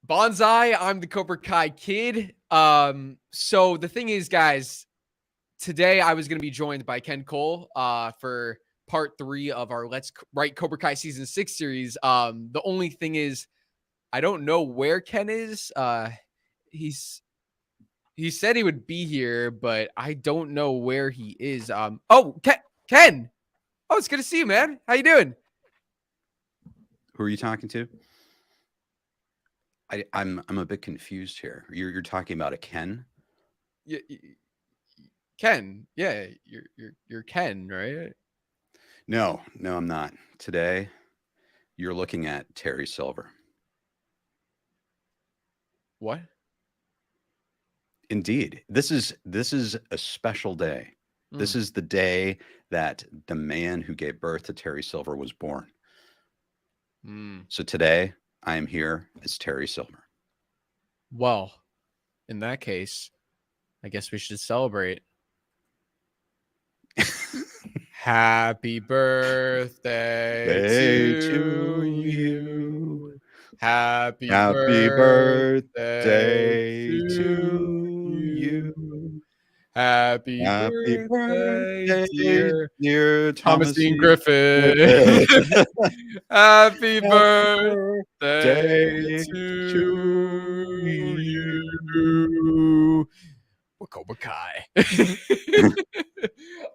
Bonsai, I'm the Cobra Kai kid. So the thing is, guys, today I was going to be joined by Ken Cole for part 3 of our Let's Write Cobra Kai season 6 series. The only thing is, I don't know where Ken is. He said he would be here, but I don't know where he is. Oh, Ken. Oh, it's good to see you, man. How you doing? Who are you talking to? I'm a bit confused here. You're talking about a Ken? Ken. Yeah, you're Ken, right? No, I'm not. Today, you're looking at Terry Silver. What? Indeed, this is a special day. This is the day that the man who gave birth to Terry Silver was born. So today, I am here as Terry Silver. Well, in that case, I guess we should celebrate. Happy birthday to you. Happy birthday to you. Happy birthday, dear Thomasine Griffith. Happy birthday to you. Cobra Kai.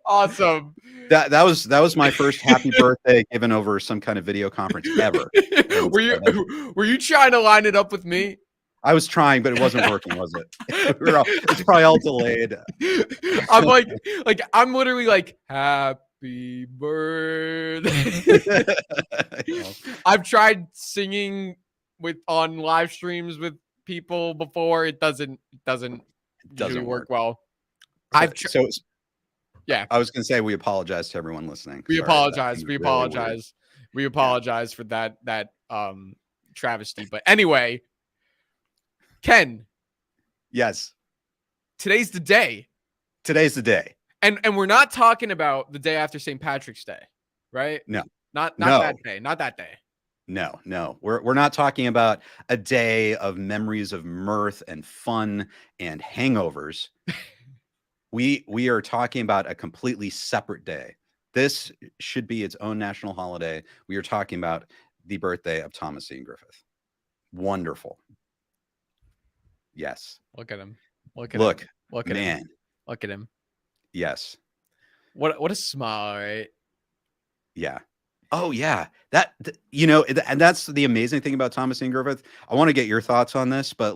Awesome. That was my first happy birthday given over some kind of video conference ever. Were you trying to line it up with me? I was trying, but it wasn't working, was it? It's probably all delayed. I'm I'm literally like, happy birthday. I've tried singing on live streams with people before. It doesn't usually work well. Yeah. I was going to say we apologize to everyone listening. We apologize. We apologize. We apologize for that travesty. But anyway, Ken. Yes. Today's the day. Today's the day. And we're not talking about the day after St. Patrick's Day, right? No. Not that day. Not that day. No. We're not talking about a day of memories of mirth and fun and hangovers. We are talking about a completely separate day. This should be its own national holiday. We are talking about the birthday of Thomasine Griffith. Wonderful. Yes. Look at him. Look at man. him. Look at him. Yes. What a smile, right? Yeah. Oh yeah. And that's the amazing thing about Thomasine Griffith. I want to get your thoughts on this, but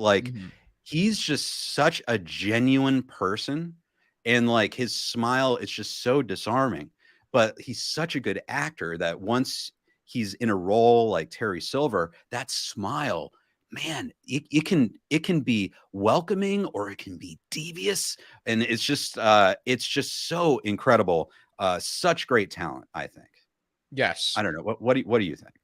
he's just such a genuine person. And like his smile is just so disarming, but he's such a good actor that once he's in a role like Terry Silver, that smile, man, it can be welcoming or it can be devious. And it's just so incredible. Such great talent, I think. Yes. I don't know. What do you think?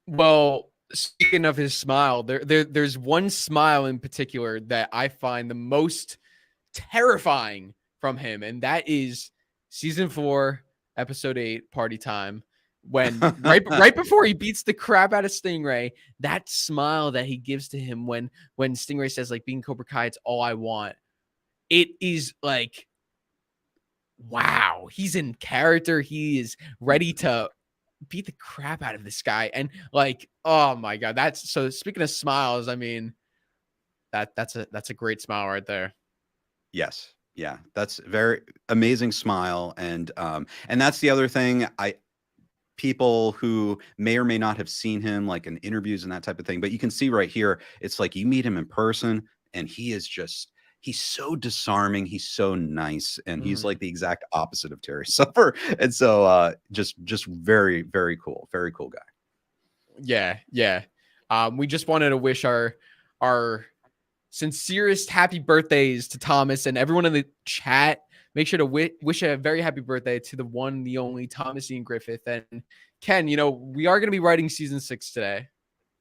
Well, speaking of his smile, there's one smile in particular that I find the most terrifying from him, and that is season 4, episode 8, Party Time. When right before he beats the crap out of Stingray, that smile that he gives to him when Stingray says, like, being Cobra Kai, it's all I want. It is like, wow, he's in character. He is ready to beat the crap out of this guy. And like, oh my God, so speaking of smiles, I mean, that's a great smile right there. Yes. Yeah. That's very amazing smile. And that's the other thing. People who may or may not have seen him like in interviews and that type of thing, but you can see right here, it's like you meet him in person and he's so disarming. He's so nice. And he's like the exact opposite of Terry Silver. And so just very, very cool. Very cool guy. Yeah. Yeah. We just wanted to wish our sincerest happy birthdays to Thomas and everyone in the chat. Make sure to wish a very happy birthday to the one, the only Thomasine Griffith. And Ken, we are going to be writing season 6 today.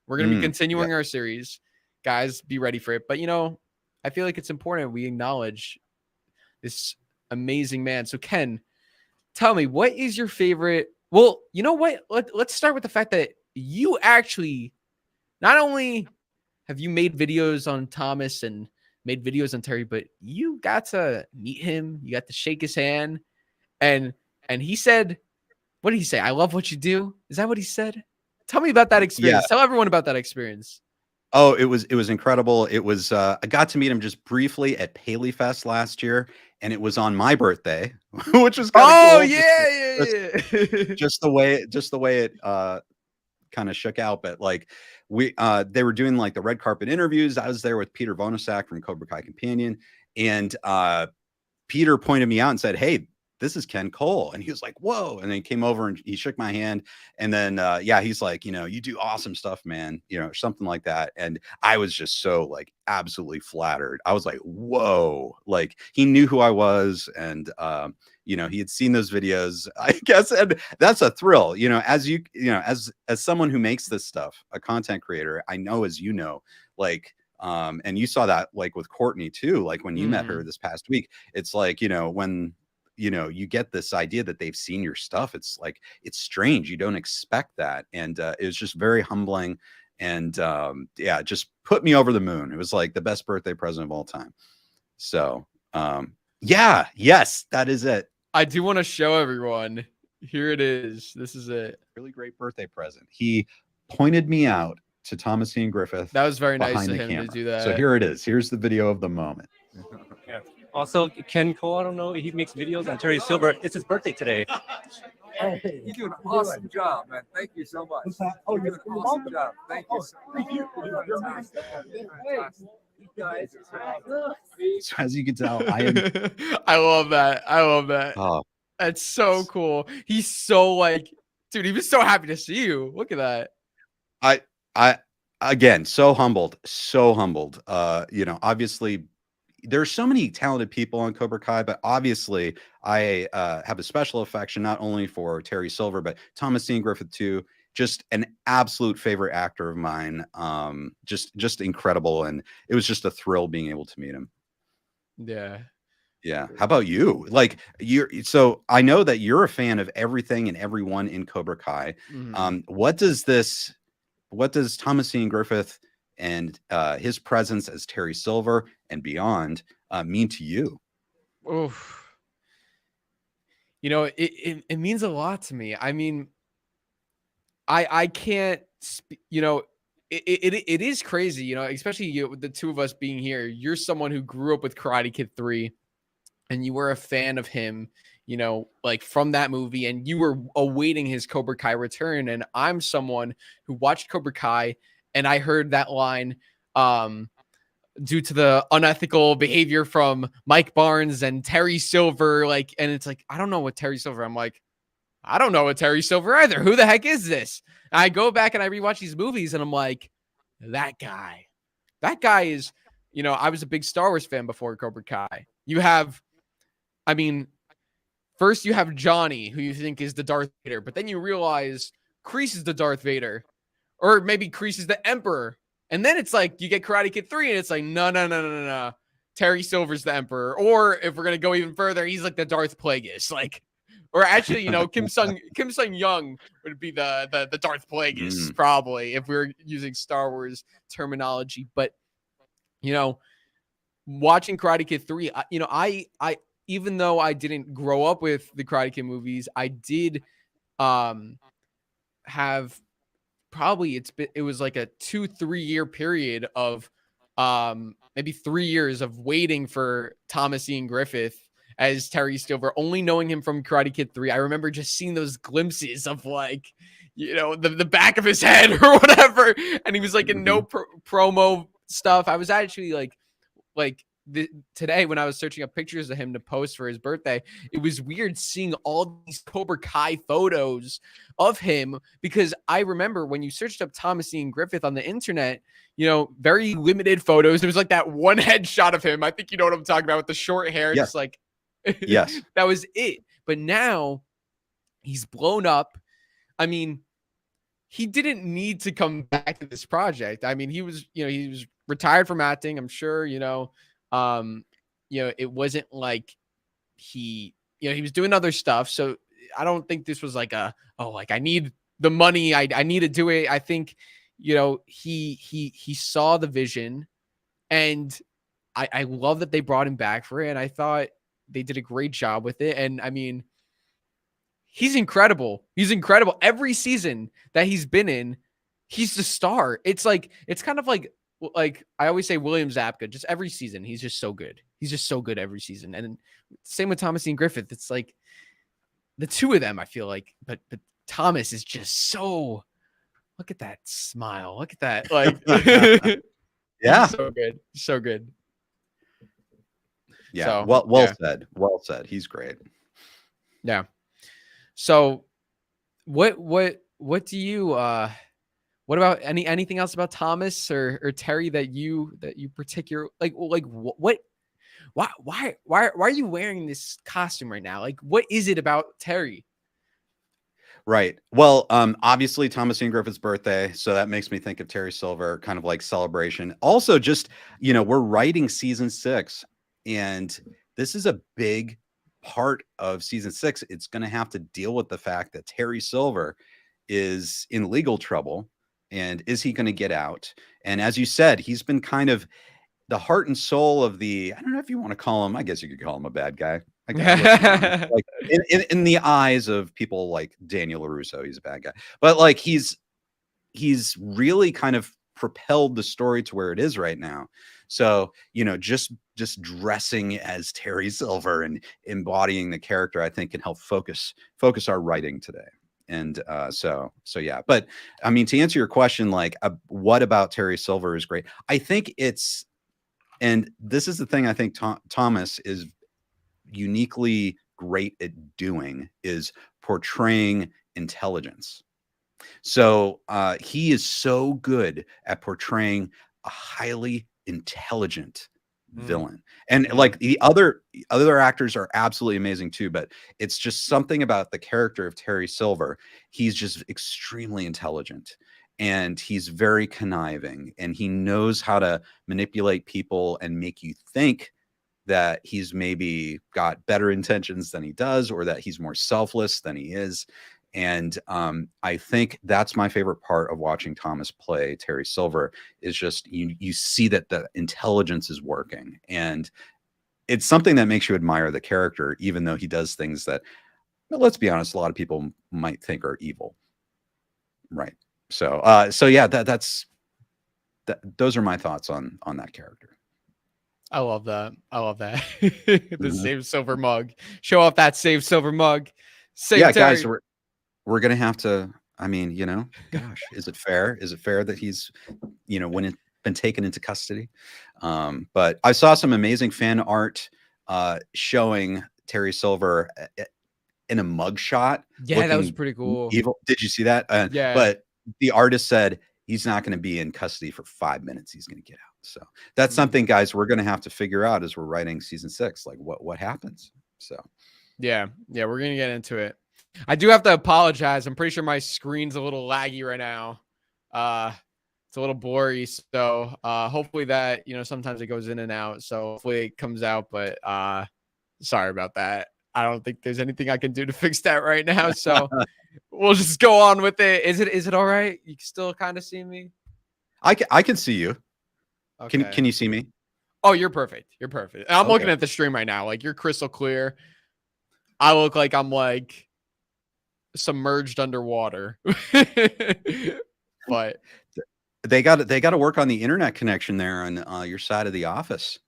We're going to be continuing our series. Guys, be ready for it. But, I feel like it's important we acknowledge this amazing man. So, Ken, tell me, what is your favorite? Well, you know what? Let's start with the fact that you actually not only have you made videos on Thomas and made videos on Terry, but you got to meet him, you got to shake his hand, and he said, what did he say? I love what you do. Is that what he said? Tell me about that Yeah. experience. Tell everyone about that experience. Oh, it was incredible. It was I got to meet him just briefly at Paley Fest last year, and it was on my birthday, which was kind of Oh cool. yeah. Just the way it kind of shook out. But like they were doing like the red carpet interviews. I was there with Peter Vonosak from Cobra Kai Companion, and Peter pointed me out and said, "Hey, this is Ken Cole." And he was like, "Whoa." And then he came over and he shook my hand. And then, yeah, he's like, you do awesome stuff, man, or something like that. And I was just so like absolutely flattered. I was like, whoa, like he knew who I was. And, he had seen those videos, I guess. And that's a thrill, as someone who makes this stuff, a content creator, I know, as like, and you saw that like with Courtney too, like when you met her this past week, it's like, when you get this idea that they've seen your stuff. It's like, it's strange. You don't expect that. And it was just very humbling. And yeah, just put me over the moon. It was like the best birthday present of all time. So yeah, yes, that is it. I do want to show everyone. Here it is. This is it. Really great birthday present. He pointed me out to Thomas Ian Griffith. That was very nice of him to do that. So here it is. Here's the video of the moment. Yeah. Also, Ken Cole, I don't know, he makes videos on Terry Silver. It's his birthday today. Hey, you do an awesome job, man. Thank you so much. Oh, you do an awesome job. Thank you so much. So as you can tell, I love that. I love that. Oh, that's so cool. He's so like, dude, he was so happy to see you. Look at that. I again, so humbled. Obviously there's so many talented people on Cobra Kai, but obviously I have a special affection not only for Terry Silver, but Thomas Ian Griffith too. Just an absolute favorite actor of mine. Just incredible. And it was just a thrill being able to meet him. Yeah. Yeah. How about you? Like so I know that you're a fan of everything and everyone in Cobra Kai. What does Thomas Ian Griffith and his presence as Terry Silver and beyond mean to you? Oof. It means a lot to me. I mean, I can't, it is crazy, especially with the two of us being here. You're someone who grew up with Karate Kid 3 and you were a fan of him, like from that movie, and you were awaiting his Cobra Kai return. And I'm someone who watched Cobra Kai and I heard that line, due to the unethical behavior from Mike Barnes and Terry Silver, like, and it's like, I don't know what Terry Silver. I'm like, I don't know what Terry Silver either. Who the heck is this? And I go back and I rewatch these movies and I'm like, that guy is, I was a big Star Wars fan before Cobra Kai. First you have Johnny, who you think is the Darth Vader, but then you realize Kreese is the Darth Vader, or maybe Kreese is the Emperor. And then it's like, you get Karate Kid 3 and it's like, no. Terry Silver's the Emperor. Or if we're going to go even further, he's like the Darth Plagueis. Like, or actually, Kim Sung Young would be the Darth Plagueis, probably, if we were using Star Wars terminology. But, watching Karate Kid 3, I even though I didn't grow up with the Karate Kid movies, I did have probably it was like a 2-3 year period of maybe 3 years of waiting for Thomas Ian Griffith as Terry Silver, only knowing him from Karate Kid 3. I remember just seeing those glimpses of like, the back of his head or whatever. And he was like in no promo stuff. I was actually today when I was searching up pictures of him to post for his birthday, it was weird seeing all these Cobra Kai photos of him, because I remember when you searched up Thomas Ian Griffith on the internet, very limited photos. There was like that one headshot of him. I think you know what I'm talking about, with the short hair. Yes. Just like, yes, that was it. But now he's blown up. I mean, he didn't need to come back to this project. I mean, he was retired from acting. I'm sure, it wasn't like he was doing other stuff. So I don't think this was like I need the money. I need to do it. I think you know, he saw the vision, and I love that they brought him back for it. And I thought they did a great job with it. And I mean, he's incredible. He's incredible. Every season that he's been in, he's the star. It's like, it's kind of like I always say William Zabka, just every season. He's just so good. He's just so good every season. And same with Thomasine Griffith. It's like the two of them, I feel like, but Thomas is just so, look at that smile. Look at that. Like, yeah, so good. So good. Yeah. So, Well said. Well said. He's great. Yeah. So what do you, what about anything else about Thomas or Terry that you particular, like what, why are you wearing this costume right now? Like, what is it about Terry? Right. Well, obviously Thomasine Griffith's birthday, so that makes me think of Terry Silver, kind of like celebration. Also, just, you know, we're writing season 6, and this is a big part of season 6. It's going to have to deal with the fact that Terry Silver is in legal trouble, and is he going to get out? And as you said, he's been kind of the heart and soul of the, I don't know if you want to call him, I guess you could call him a bad guy. I guess, like in the eyes of people like Daniel LaRusso, he's a bad guy. But like he's really kind of propelled the story to where it is right now. So, you know, just dressing as Terry Silver and embodying the character, I think, can help focus our writing today. And so yeah. But I mean, to answer your question, like what about Terry Silver is great? I think it's, and this is the thing I think Thomas is uniquely great at doing, is portraying intelligence. So he is so good at portraying a highly intelligent villain. And like the other actors are absolutely amazing too, but it's just something about the character of Terry Silver. He's just extremely intelligent, and he's very conniving, and he knows how to manipulate people and make you think that he's maybe got better intentions than he does, or that he's more selfless than he is. And I think that's my favorite part of watching Thomas play Terry Silver, is just you see that the intelligence is working, and it's something that makes you admire the character, even though he does things that, well, let's be honest, a lot of people might think are evil. Right. So yeah, those are my thoughts on that character. I love that. I love that. The Save Silver mug. Show off that Save Silver mug. Yeah, Terry. Guys, we're gonna have to. I mean, you know, gosh, is it fair? Is it fair that he's, you know, been taken into custody? But I saw some amazing fan art showing Terry Silver in a mugshot. Yeah, that was pretty cool. Evil. Did you see that? Yeah. But the artist said he's not going to be in custody for 5 minutes. He's going to get out. So that's something, guys, we're going to have to figure out as we're writing season 6, like what happens. So yeah, we're going to get into it. I do have to apologize. I'm pretty sure my screen's a little laggy right now. It's a little blurry. So hopefully that, you know, sometimes it goes in and out. So hopefully it comes out, but sorry about that. I don't think there's anything I can do to fix that right now. So we'll just go on with it. Is it all right? You can still kind of see me? I can see you. Okay. Can you see me? Oh, you're perfect. You're perfect. I'm looking at the stream right now. Like, you're crystal clear. I look like I'm like submerged underwater. But they got to work on the internet connection there on your side of the office.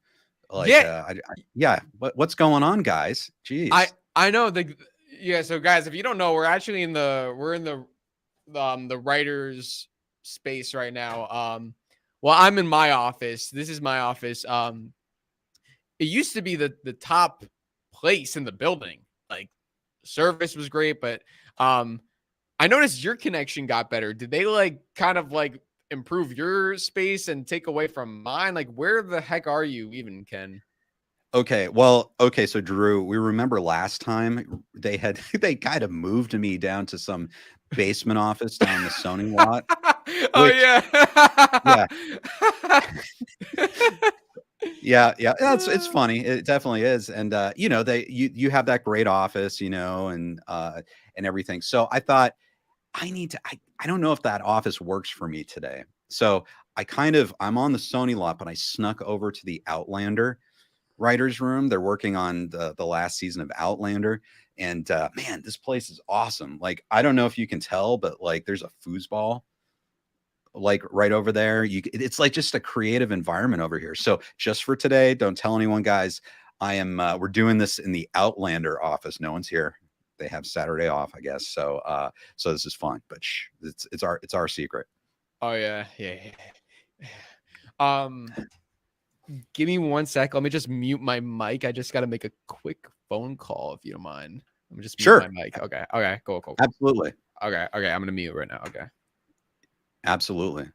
Like, yeah. What's going on, guys? Jeez. I know so guys, if you don't know, we're actually in the writer's space right now. Well, I'm in my office. This is my office. It used to be the top place in the building. Like, service was great, but I noticed your connection got better. Did they like kind of like improve your space and take away from mine? Like, where the heck are you even, Ken? Okay, so Drew, we remember last time they kind of moved me down to some basement office down the Sony lot. Oh yeah. Yeah. It's funny. It definitely is. And you know, you have that great office, you know, and everything. So I thought I need to, I don't know if that office works for me today. So I'm on the Sony lot, but I snuck over to the Outlander writer's room. They're working on the last season of Outlander. And man, this place is awesome. Like, I don't know if you can tell, but like there's a foosball like right over there. It's like just a creative environment over here. So just for today, don't tell anyone, guys. We're doing this in the Outlander office. No one's here. They have Saturday off, I guess. So so this is fun, but it's our secret. Oh yeah. Give me 1 sec. Let me just mute my mic. I just got to make a quick phone call, if you don't mind. Let me just mute my mic. Okay. Cool. Absolutely. Okay. I'm gonna mute right now. Okay. Absolutely.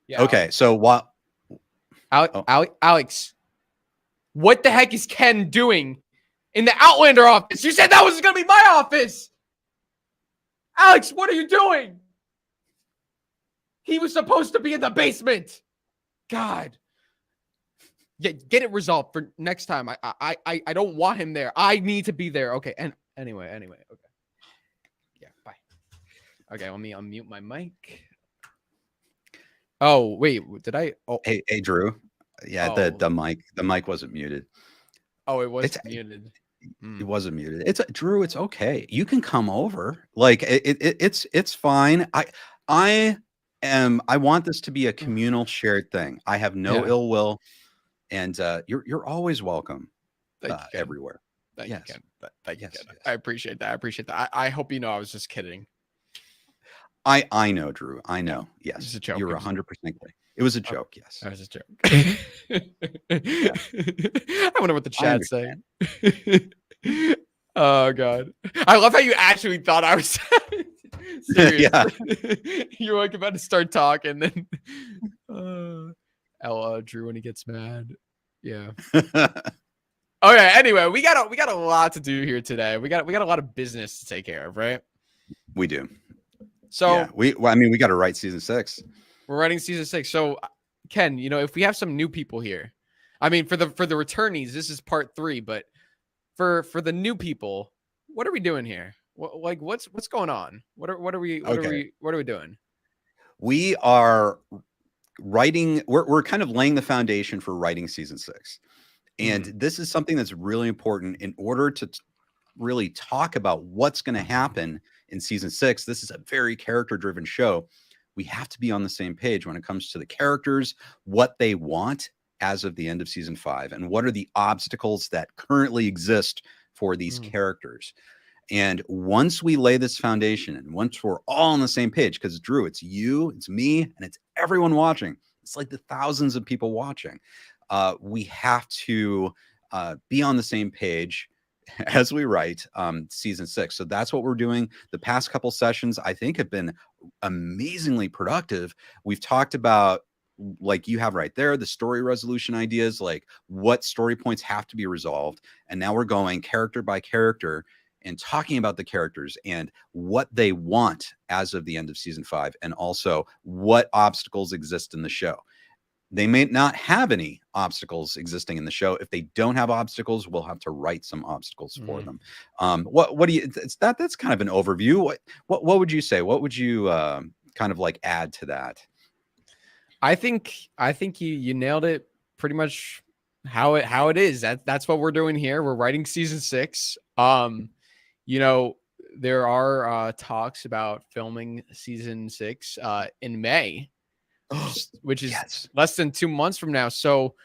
Yeah. Okay. So what? Alex, what the heck is Ken doing in the Outlander office? You said that was gonna be my office. Alex, what are you doing? He was supposed to be in the basement. God. Yeah, get it resolved for next time. I don't want him there. I need to be there. Okay. And anyway. Okay. Yeah, bye. Okay, let me unmute my mic. Oh, wait, did I? Oh, hey, Drew. Yeah, the mic wasn't muted. Oh, it was muted. It wasn't muted. Drew, it's okay. You can come over. Like it's fine. I want this to be a communal shared thing. I have no ill will, and you're always welcome everywhere. Thank you, Ken. Thank you, Ken. Yes. I appreciate that. I hope you know I was just kidding. I know, Drew. I know. Yes, it was a joke. You're 100% right. It was a joke. Yes, that was a joke. I wonder what the chat's saying. Oh God, I love how you actually thought I was serious. Yeah, you're like about to start talking, then Drew when he gets mad. Yeah. Okay. Anyway, we got a lot to do here today. We got a lot of business to take care of, right? We do. So yeah, we got to write season 6. We're writing season 6. So Ken, if we have some new people here, I mean, for the returnees, this is part 3, but for the new people, what are we doing here? What's going on? What are we doing? We are writing. We're kind of laying the foundation for writing season 6, and this is something that's really important in order to really talk about what's going to happen in season 6. This is a very character-driven show. We have to be on the same page when it comes to the characters, what they want as of the end of season 5, and what are the obstacles that currently exist for these characters. And once we lay this foundation, and once we're all on the same page, because Drew, it's you, it's me, and it's everyone watching. It's like the thousands of people watching. We have to be on the same page as we write season 6. So that's what we're doing. The past couple sessions, I think, have been amazingly productive. We've talked about, like you have right there, the story resolution ideas, like what story points have to be resolved. And now we're going character by character and talking about the characters and what they want as of the end of season 5, and also what obstacles exist in the show. They may not have any obstacles existing in the show. If they don't have obstacles, we'll have to write some obstacles for them. What do you? That's kind of an overview. What would you say? What would you kind of like add to that? I think you nailed it pretty much how it is. That's what we're doing here. We're writing season 6. There are talks about filming season 6 in May. Which is less than 2 months from now. So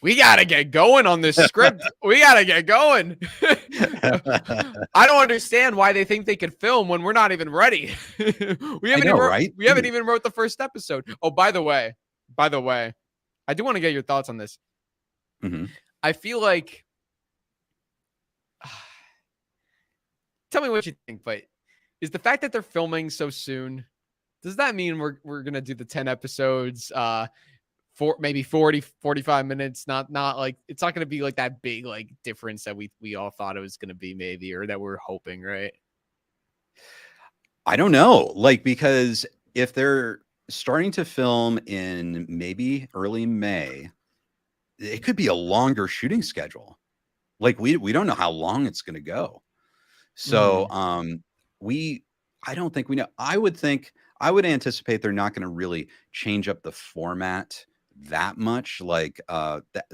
we got to get going on this script. We got to get going. I don't understand why they think they could film when we're not even ready. We haven't even wrote the first episode. Oh, by the way, I do want to get your thoughts on this. I feel like, tell me what you think, but is the fact that they're filming so soon, does that mean we're going to do the 10 episodes for maybe 40, 45 minutes? Not like, it's not going to be like that big like difference that we all thought it was going to be, maybe, or that we're hoping, right? I don't know. Like, because if they're starting to film in maybe early May, it could be a longer shooting schedule. Like we don't know how long it's going to go. So, I don't think we know. I would anticipate they're not going to really change up the format that much. Like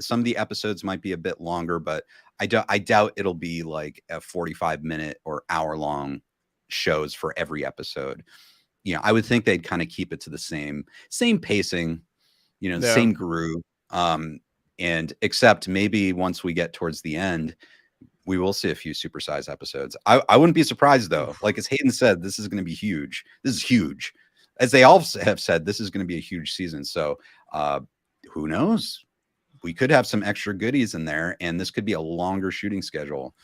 some of the episodes might be a bit longer, but I doubt it'll be like a 45-minute or hour-long shows for every episode. You know, I would think they'd kind of keep it to the same pacing, you know, the same groove. And except maybe once we get towards the end, we will see a few supersized episodes. I wouldn't be surprised though. Like as Hayden said, this is going to be huge. This is huge. As they all have said, this is going to be a huge season. So who knows? We could have some extra goodies in there, and this could be a longer shooting schedule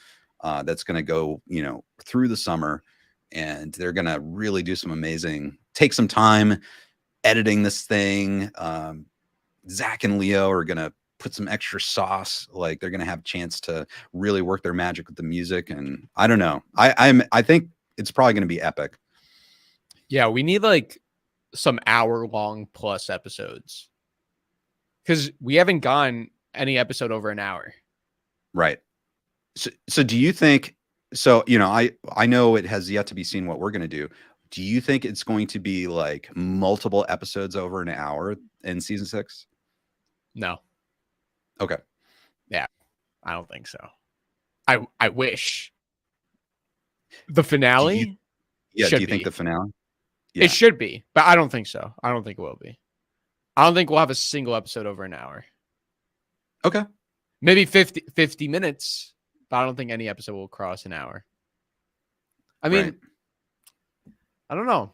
that's going to go, you know, through the summer. And they're going to really do some take some time editing this thing. Zach and Leo are going to put some extra sauce. Like they're going to have a chance to really work their magic with the music. And I don't know. I think it's probably going to be epic. Yeah. We need like some hour-long plus episodes, because we haven't gone any episode over an hour. Right. So do you think, so, you know, I know it has yet to be seen what we're going to do. Do you think it's going to be like multiple episodes over an hour in season 6? No. Okay. Yeah, I don't think so. I wish. The finale? Do you think the finale? Yeah. It should be, but I don't think so. I don't think it will be. I don't think we'll have a single episode over an hour. Okay. Maybe 50 minutes, but I don't think any episode will cross an hour. I mean, right. I don't know.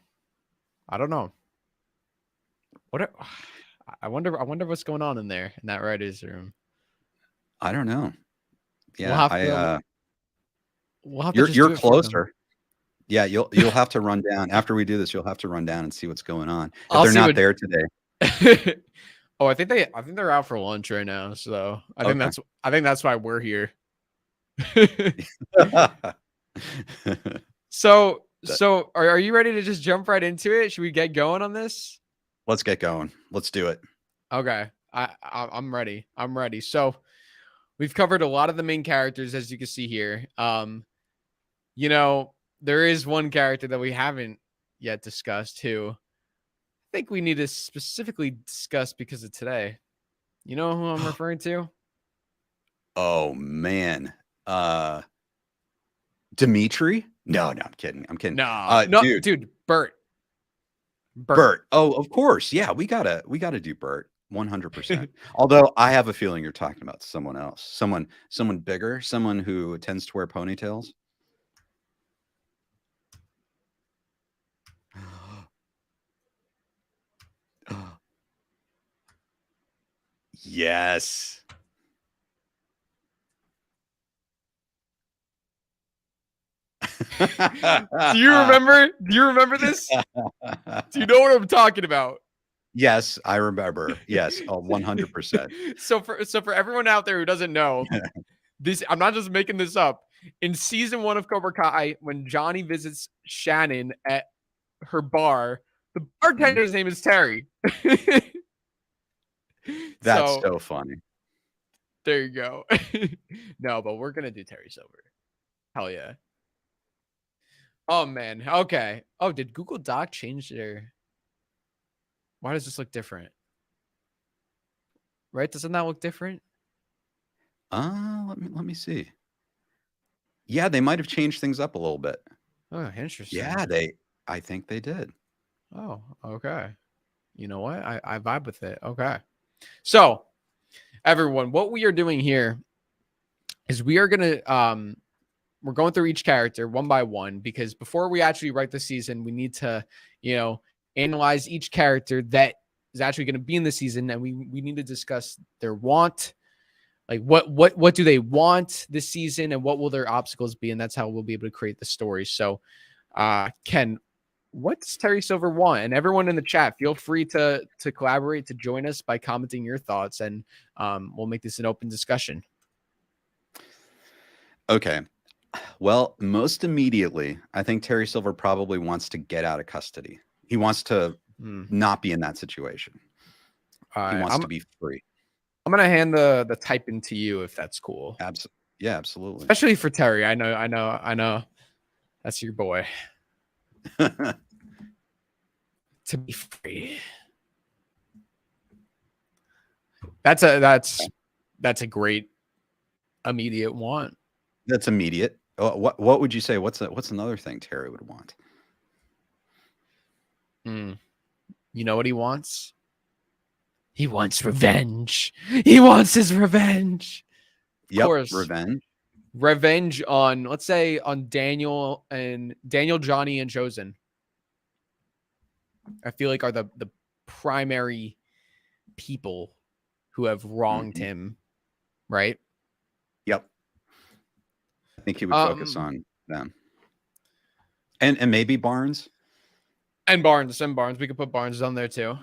I wonder what's going on in there in that writer's room. I don't know. Yeah, we'll have to you're closer. Yeah, you'll have to run down after we do this. You'll have to run down and see what's going on. If they're not there today. Oh, I think they're out for lunch right now. So I think that's why we're here. So are you ready to just jump right into it? Should we get going on this? Let's get going. Let's do it. Okay. I'm ready. So we've covered a lot of the main characters, as you can see here. You know, there is one character that we haven't yet discussed who I think we need to specifically discuss because of today. You know who I'm referring to? Oh man. Dimitri? No, I'm kidding. No, dude, Bert. Oh, of course. Yeah, we gotta do Bert 100%. Although I have a feeling you're talking about someone else, someone bigger, someone who tends to wear ponytails. Yes. Do you remember this? Do you know what I'm talking about? Yes, I remember. Yes, 100%. So for everyone out there who doesn't know, I'm not just making this up. In season 1 of Cobra Kai, when Johnny visits Shannon at her bar, the bartender's name is Terry. That's so funny. There you go. No, but we're gonna do Terry Silver. Hell yeah. Oh man. Okay. Oh, did Google Doc change their? Why does this look different? Right? Doesn't that look different? Let me see. Yeah, they might have changed things up a little bit. Oh, interesting. Yeah, I think they did. Oh, okay. You know what? I vibe with it. Okay. So, everyone, what we are doing here is we are gonna we're going through each character one by one, because before we actually write the season, we need to, you know, analyze each character that is actually going to be in the season, and we need to discuss their want, like what do they want this season, and what will their obstacles be, and that's how we'll be able to create the story. So, Ken, what does Terry Silver want? And everyone in the chat, feel free to collaborate, to join us by commenting your thoughts, and we'll make this an open discussion. Okay. Well, most immediately, I think Terry Silver probably wants to get out of custody. He wants to not be in that situation. He wants to be free. I'm gonna hand the type in to you if that's cool. Yeah, absolutely. Especially for Terry. I know. That's your boy. To be free. That's a great immediate want. That's immediate. What would you say? What's another thing Terry would want? You know what he wants? He wants revenge. He wants his revenge. Of course. Revenge on, let's say, on Daniel, Johnny, and Chosen. I feel like are the primary people who have wronged him, right? Yep. I think he would focus on them. And maybe Barnes. And Barnes. We could put Barnes on there too.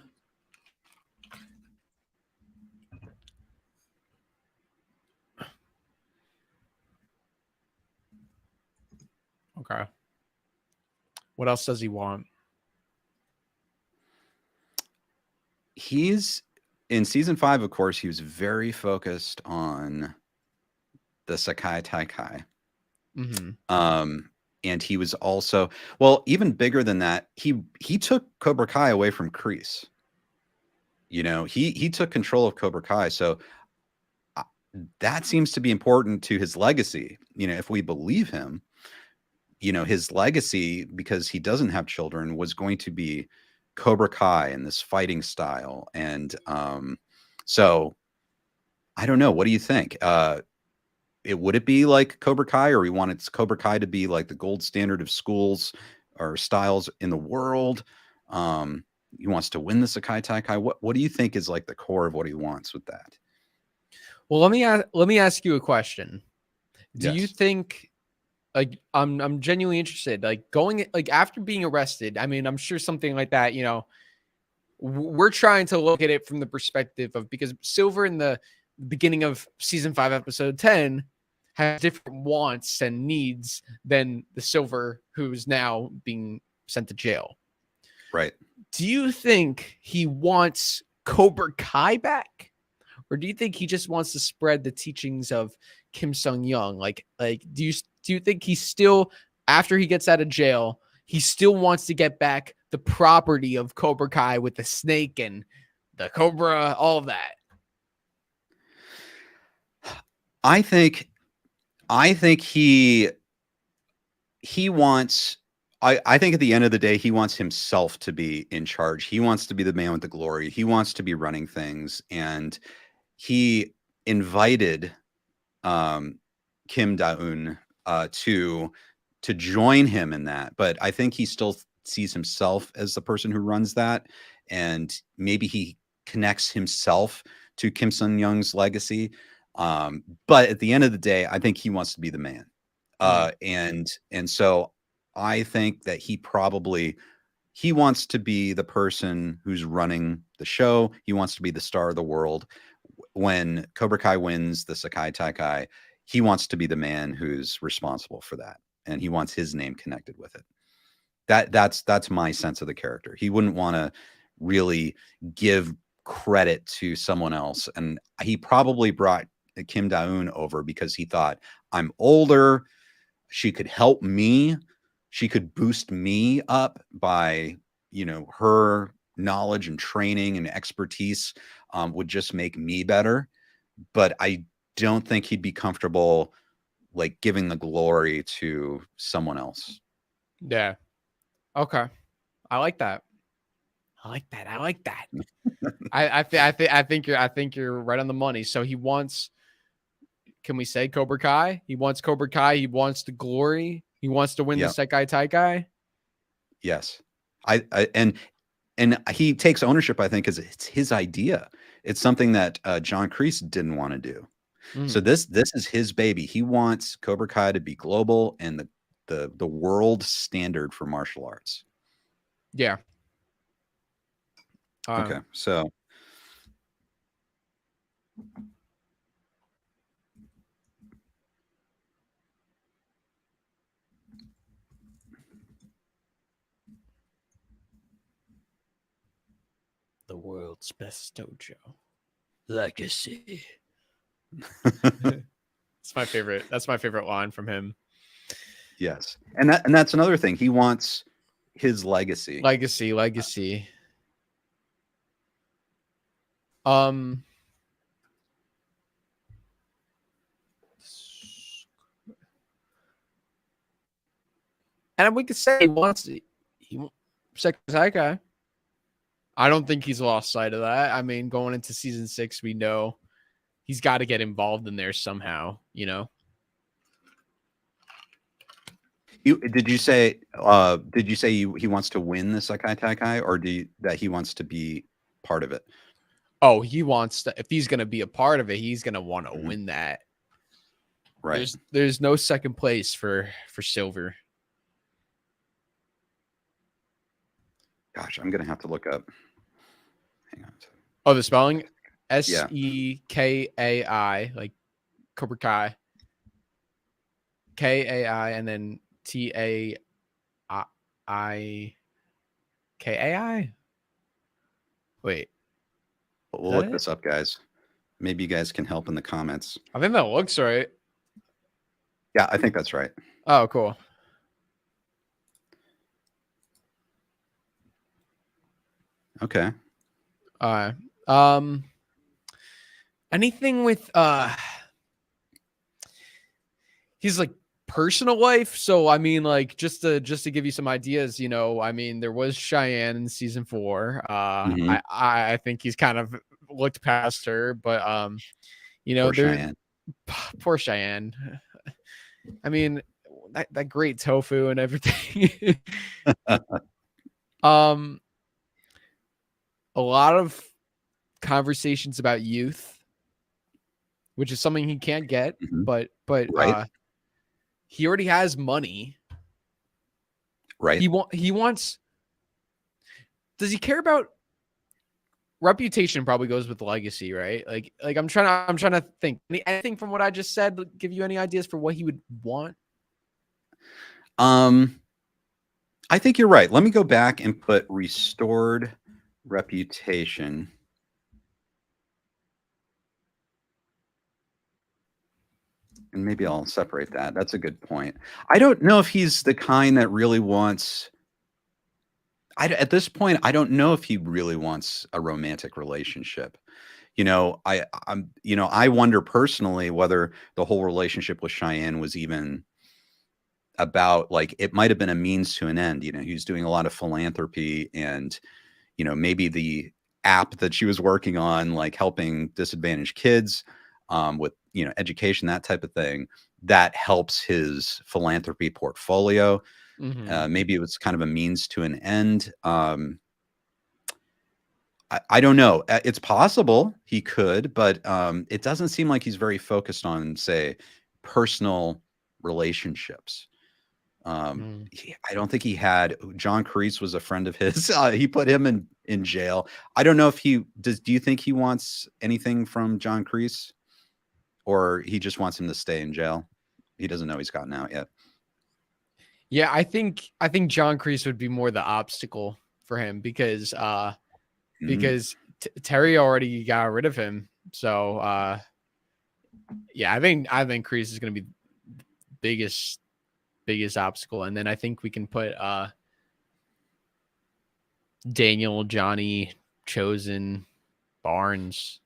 Okay. What else does he want? He's in season 5, of course, he was very focused on the Sekai Taikai. And he was also, well, even bigger than that, he took Cobra Kai away from Creese. You know, he took control of Cobra Kai. So that seems to be important to his legacy. You know, if we believe him, you know, his legacy, because he doesn't have children, was going to be Cobra Kai and this fighting style. And so I don't know. What do you think? Would it be like Cobra Kai, or we wanted Cobra Kai to be like the gold standard of schools or styles in the world? He wants to win the Sekai Taikai. What do you think is like the core of what he wants with that? Well, let me ask you a question. Do you Yes. think, like, I'm genuinely interested, like, going, like, after being arrested, I mean, I'm sure something like that, you know, we're trying to look at it from the perspective of, because Silver in the beginning of season 5, episode 10, has different wants and needs than the Silver who's now being sent to jail. Right. Do you think he wants Cobra Kai back? Or do you think he just wants to spread the teachings of Kim Sung-young? Like, do you think he still, after he gets out of jail, he still wants to get back the property of Cobra Kai with the snake and the cobra, all of that? I think he wants, I think at the end of the day, he wants himself to be in charge. He wants to be the man with the glory. He wants to be running things. And he invited Kim Da-eun to join him in that. But I think he still sees himself as the person who runs that. And maybe he connects himself to Kim Sung-young's legacy. But at the end of the day, I think he wants to be the man. And so I think that he wants to be the person who's running the show. He wants to be the star of the world. When Cobra Kai wins the Sekai Taikai, he wants to be the man who's responsible for that. And he wants his name connected with it. That's my sense of the character. He wouldn't want to really give credit to someone else. And he probably brought Kim Da-eun over because he thought, I'm older. She could help me. She could boost me up by, you know, her knowledge and training and expertise would just make me better. But I don't think he'd be comfortable like giving the glory to someone else. Yeah. Okay. I like that. I think you're right on the money. So he wants, can we say Cobra Kai? He wants Cobra Kai. He wants the glory. He wants to win the Sekai Taikai. Yes. And he takes ownership, I think, because it's his idea. It's something that John Kreese didn't want to do. So this is his baby. He wants Cobra Kai to be global and the world standard for martial arts. Yeah. Okay. So the world's best dojo legacy. It's my favorite. That's my favorite line from him. yes. And that's another thing. He wants his legacy. Legacy. And we could say he wants Cobra Kai. I don't think he's lost sight of that. I mean, going into season 6, we know he's got to get involved in there somehow, you know? Did you say he wants to win the Sekai Kai, or that he wants to be part of it? Oh, he wants to, if he's going to be a part of it, he's going to want to win that. Right. There's no second place for Silver. Gosh, I'm going to have to look up. Hang on. Oh, the spelling? Sekai, like Cobra Kai. Kai, and then TAIKAI. Wait. We'll look this up, guys. Maybe you guys can help in the comments. I think that looks right. Yeah, I think that's right. Oh, cool. Okay. All right. Anything with he's like personal life. So I mean, like just to give you some ideas, you know, I mean, there was Cheyenne in season 4. I think he's kind of looked past her, but you know, poor Cheyenne. I mean, that great tofu and everything. A lot of conversations about youth, which is something he can't get, but right. He already has money. Right. He wants. Does he care about reputation? Probably goes with legacy, right? Like I'm trying to think. Anything from what I just said give you any ideas for what he would want? I think you're right. Let me go back and put restored reputation. And maybe I'll separate that. That's a good point. I don't know if he's the kind that really wants. At this point, I don't know if he really wants a romantic relationship. You know, I wonder personally whether the whole relationship with Cheyenne was even about, like, it might have been a means to an end. You know, he was doing a lot of philanthropy, and you know, maybe the app that she was working on, like helping disadvantaged kids with, you know, education, that type of thing, that helps his philanthropy portfolio. Maybe it was kind of a means to an end. I don't know. It's possible he could, but it doesn't seem like he's very focused on, say, personal relationships. I don't think he had. John Creese was a friend of his. He put him in jail. I don't know if he does. Do you think he wants anything from John Creese, or he just wants him to stay in jail? He doesn't know he's gotten out yet. Yeah, I think John Creese would be more the obstacle for him because Terry already got rid of him. So yeah, I think Creese is going to be the biggest obstacle, and then I think we can put Daniel, Johnny, Chosen, Barnes.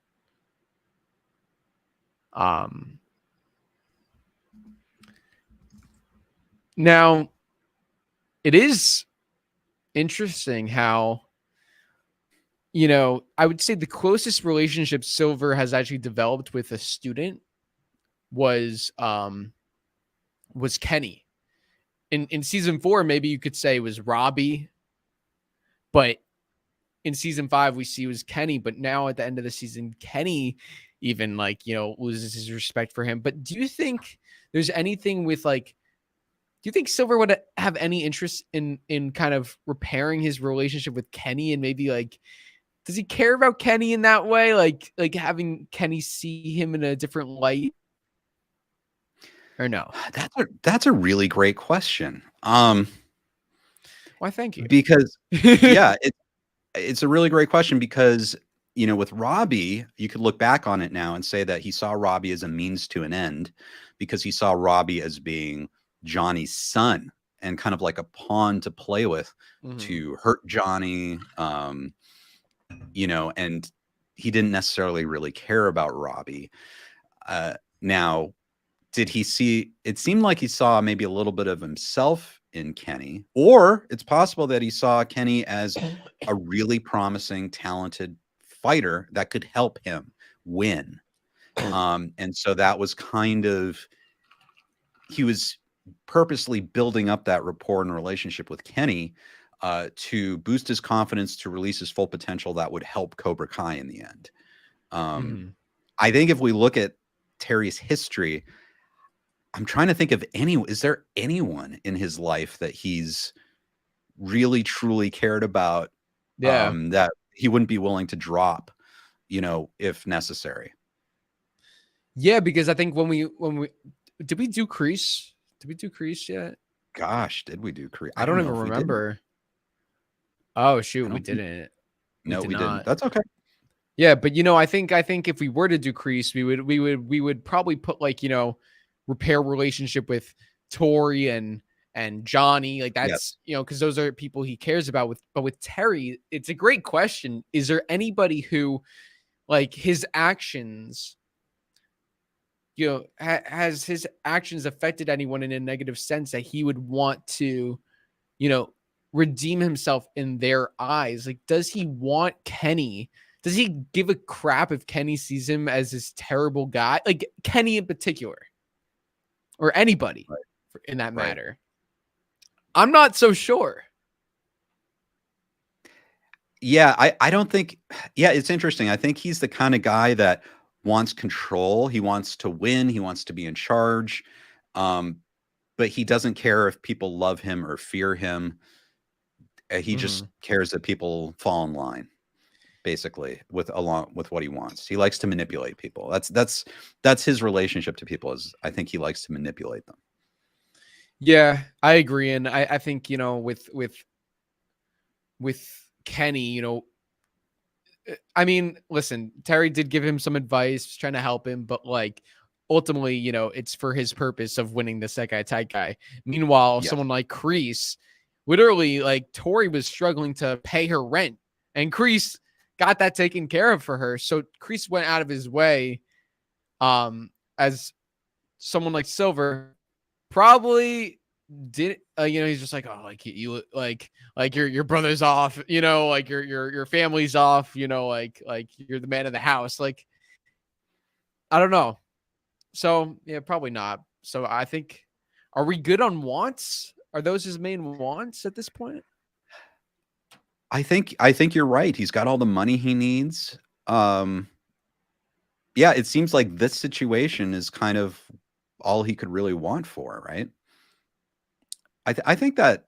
Now it is interesting how, you know, I would say the closest relationship Silver has actually developed with a student was Kenny. In season 4, maybe you could say it was Robbie, but in season 5 we see it was Kenny. But now at the end of the season, Kenny even, like, you know, loses his respect for him. But do you think there's anything with, like, do you think Silver would have any interest in kind of repairing his relationship with Kenny, and maybe, like, does he care about Kenny in that way, like having Kenny see him in a different light? Or no? That's a really great question. Why, thank you. Because yeah, it's a really great question, because, you know, with Robbie, you could look back on it now and say that he saw Robbie as a means to an end, because he saw Robbie as being Johnny's son. and kind of like a pawn to play with to hurt Johnny, you know, and he didn't necessarily really care about Robbie. Now, did he see, it seemed like he saw maybe a little bit of himself in Kenny, or it's possible that he saw Kenny as a really promising, talented fighter that could help him win. And so that was kind of, he was purposely building up that rapport and relationship with Kenny to boost his confidence, to release his full potential that would help Cobra Kai in the end. I think if we look at Terry's history, I'm trying to think of is there anyone in his life that he's really truly cared about, that he wouldn't be willing to drop, you know, if necessary? Yeah, because I think when we did we do Creese? Did we do Creese yet? Gosh, did we do Creese? I don't even remember. Oh shoot, we didn't. No, we didn't. That's okay. Yeah, but you know, I think if we were to do Creese, we would probably put, like, you know, repair relationship with Tory and Johnny, like that's you know, because those are people he cares about. But with Terry, it's a great question. Is there anybody who, like, his actions, you know, has his actions affected anyone in a negative sense that he would want to, you know, redeem himself in their eyes? Like, does he want Kenny? Does he give a crap if Kenny sees him as this terrible guy? Like Kenny in particular, or anybody in that matter. I'm not so sure. Yeah, I don't think, yeah, it's interesting. I think he's the kind of guy that wants control. He wants to win. He wants to be in charge. But he doesn't care if people love him or fear him. He just cares that people fall in line, basically, along with what he wants. He likes to manipulate people. That's his relationship to people, is I think he likes to manipulate them. Yeah, I agree. And I think, you know, with Kenny, you know, I mean, listen, Terry did give him some advice, trying to help him, but like ultimately, you know, it's for his purpose of winning the Sekai tight guy. Meanwhile, someone like Creese, literally, like, Tory was struggling to pay her rent, and Creese got that taken care of for her. So Creese went out of his way, as someone like Silver probably did, you know, he's just like, oh, like you like your brother's off, you know, like your family's off, you know, like you're the man of the house. Like, I don't know. So yeah, probably not. So I think, are we good on wants? Are those his main wants at this point? I think you're right. He's got all the money he needs. Yeah, it seems like this situation is kind of all he could really want for, right? I think that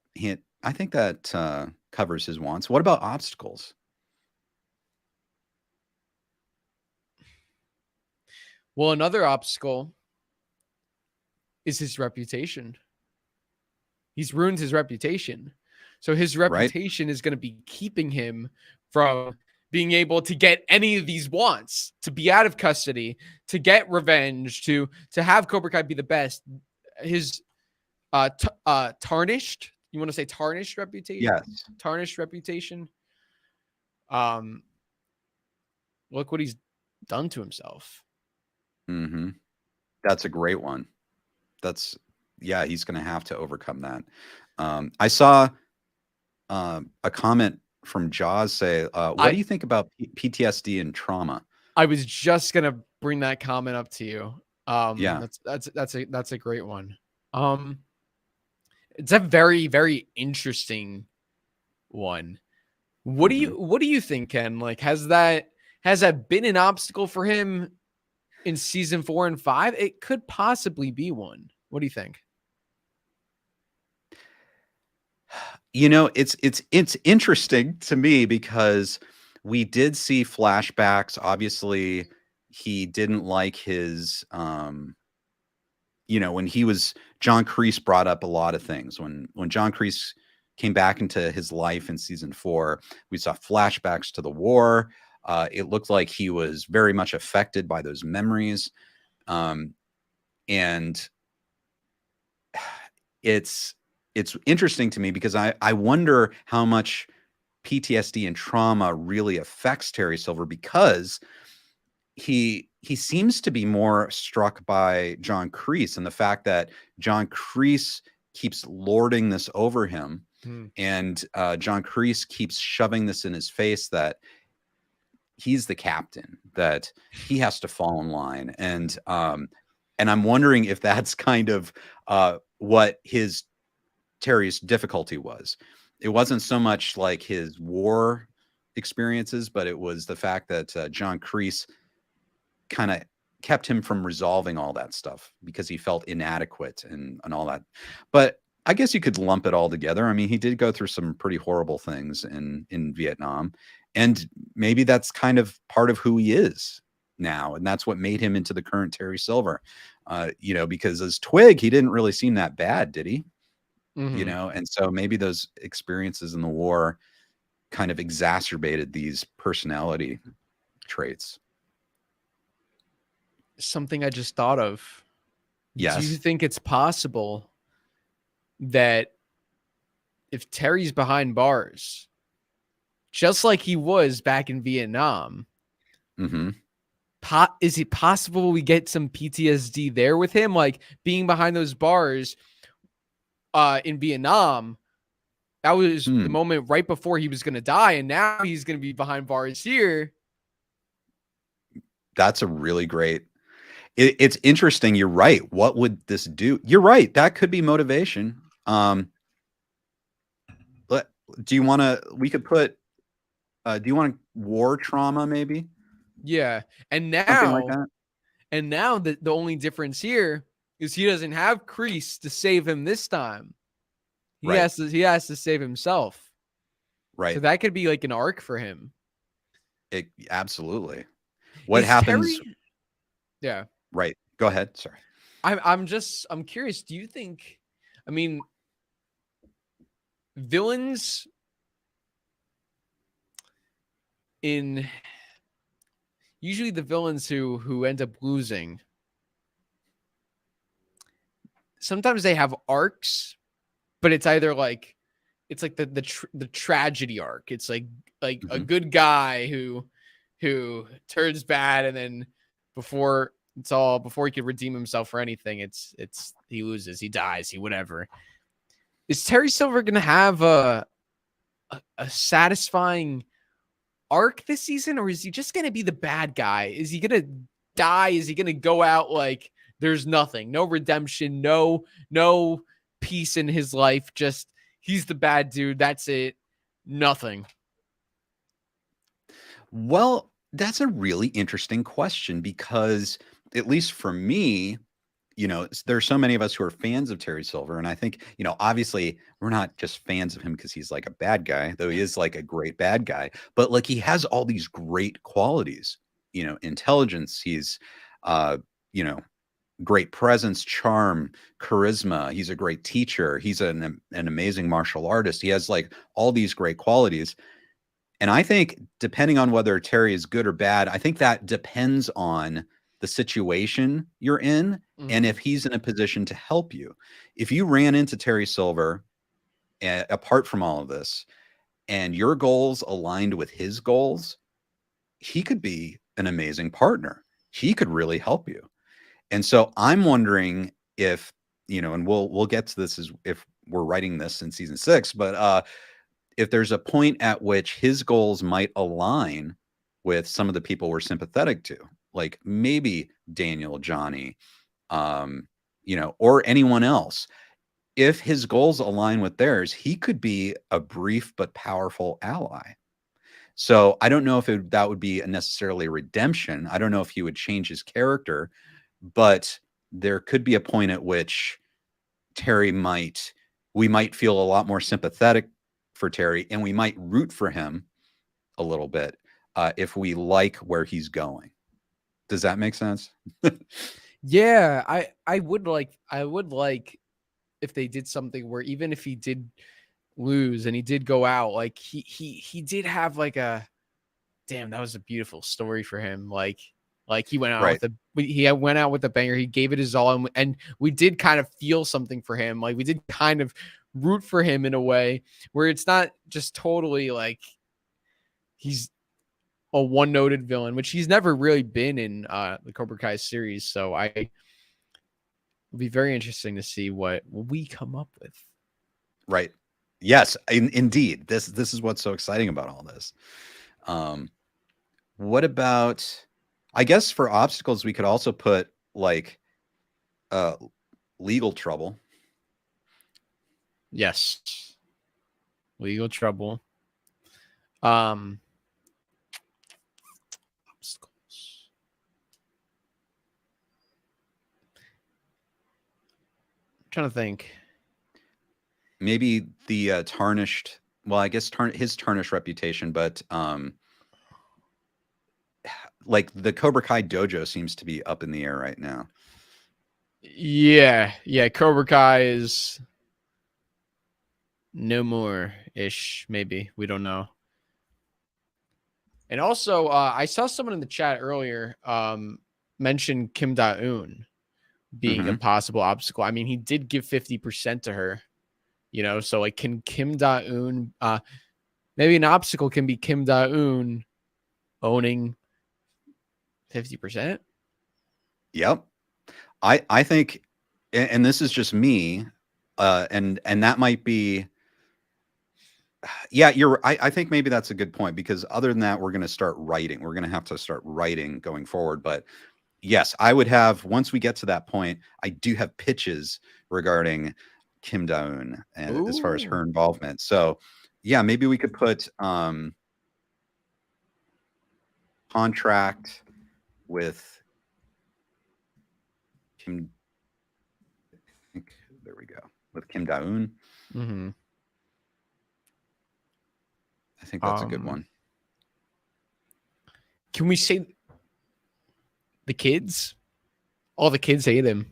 covers his wants. What about obstacles? Well, another obstacle is his reputation. He's ruined his reputation. So his reputation is going to be keeping him from being able to get any of these wants, to be out of custody, to get revenge, to have Cobra Kai be the best. His tarnished, you want to say tarnished reputation? Yes. Tarnished reputation. Look what he's done to himself. That's a great one. He's going to have to overcome that. I saw a comment from Jaws say, what do you think about PTSD and trauma? I was just going to bring that comment up to you. Yeah, that's a great one. It's a very, very interesting one. What do you think, Ken? Like, has that been an obstacle for him in season 4 and 5? It could possibly be one. What do you think? You know, it's interesting to me because we did see flashbacks. Obviously, he didn't like his, you know, when John Kreese brought up a lot of things. When John Kreese came back into his life in season 4, we saw flashbacks to the war. It looked like he was very much affected by those memories. And it's it's interesting to me because I wonder how much PTSD and trauma really affects Terry Silver, because he seems to be more struck by John Kreese and the fact that John Kreese keeps lording this over him. And John Kreese keeps shoving this in his face that he's the captain, that he has to fall in line. And I'm wondering if that's kind of what Terry's difficulty was. It wasn't so much like his war experiences, but it was the fact that John Kreese kind of kept him from resolving all that stuff because he felt inadequate and all that. But I guess you could lump it all together. I mean, he did go through some pretty horrible things in Vietnam, and maybe that's kind of part of who he is now, and that's what made him into the current Terry Silver. You know, because as Twig, he didn't really seem that bad, did he? You know, and so maybe those experiences in the war kind of exacerbated these personality traits. Something I just thought of. Yes. Do you think it's possible that if Terry's behind bars, just like he was back in Vietnam, is it possible we get some PTSD there with him? Like being behind those bars in Vietnam, that was the moment right before he was going to die, and now he's going to be behind bars here. That's a really great. It's interesting. You're right. What would this do? You're right. That could be motivation. But do you want to? We could put. Do you want war trauma maybe? Yeah, and now, something like that. And now the only difference here is he doesn't have Creese to save him this time. He has to save himself. Right. So that could be like an arc for him. Absolutely. What happens? Terry... Yeah. Right. Go ahead. Sorry. I'm curious. Do you think? I mean, villains usually the villains who end up losing, sometimes they have arcs, but it's either like the tragedy arc. It's like a good guy who turns bad, and then before he could redeem himself for anything, it's he loses, he dies, he whatever. Is Terry Silver gonna have a satisfying arc this season, or is he just gonna be the bad guy? Is he gonna die? Is he gonna go out like there's nothing, no redemption, no peace in his life, just he's the bad dude, that's it, nothing? Well, that's a really interesting question, because at least for me, you know, there's so many of us who are fans of Terry Silver. And I think, you know, obviously we're not just fans of him because he's like a bad guy, though he is like a great bad guy, but like he has all these great qualities, you know, intelligence. He's, you know, great presence, charm, charisma. He's a great teacher. He's an amazing martial artist. He has like all these great qualities. And I think depending on whether Terry is good or bad, I think that depends on the situation you're in and if he's in a position to help you. If you ran into Terry Silver, apart from all of this, and your goals aligned with his goals, he could be an amazing partner. He could really help you. And so I'm wondering if, you know, and we'll get to this as if we're writing this in season 6, but if there's a point at which his goals might align with some of the people we're sympathetic to, like maybe Daniel, Johnny, you know, or anyone else. If his goals align with theirs, he could be a brief but powerful ally. So I don't know if that would be necessarily a redemption. I don't know if he would change his character, but there could be a point at which we might feel a lot more sympathetic for Terry, and we might root for him a little bit if we like where he's going. Does that make sense? Yeah, I would like if they did something where even if he did lose and he did go out, like he did have like a, damn, that was a beautiful story for him. Like Like he went out Right. went out with a banger. He gave it his all, and we did kind of feel something for him. Like we did kind of root for him in a way where it's not just totally like he's a one-noted villain, which he's never really been in the Cobra Kai series. So it'll be very interesting to see what we come up with. Right. Yes, indeed. This is what's so exciting about all this. What about, I guess for obstacles, we could also put like legal trouble. Yes. Legal trouble. Obstacles. I'm trying to think. Maybe the tarnished, well, I guess his tarnished reputation, but like the Cobra Kai dojo seems to be up in the air right now. Yeah. Cobra Kai is no more ish. Maybe we don't know. And also, I saw someone in the chat earlier mention Kim Da-eun being a possible obstacle. I mean, he did give 50% to her, you know, so like, can Kim Da-eun, maybe an obstacle can be Kim Da-eun owning 50%? Yep. I think, and this is just me, and that might be, yeah, I think maybe that's a good point, because other than that, we're going to start writing. We're going to have to start writing going forward. But yes, I would have, once we get to that point, I do have pitches regarding Kim Da-eun and as far as her involvement. So yeah, maybe we could put contract with Kim. There we go. With Kim Da-eun. I think that's a good one. Can we say the kids? All the kids hate him.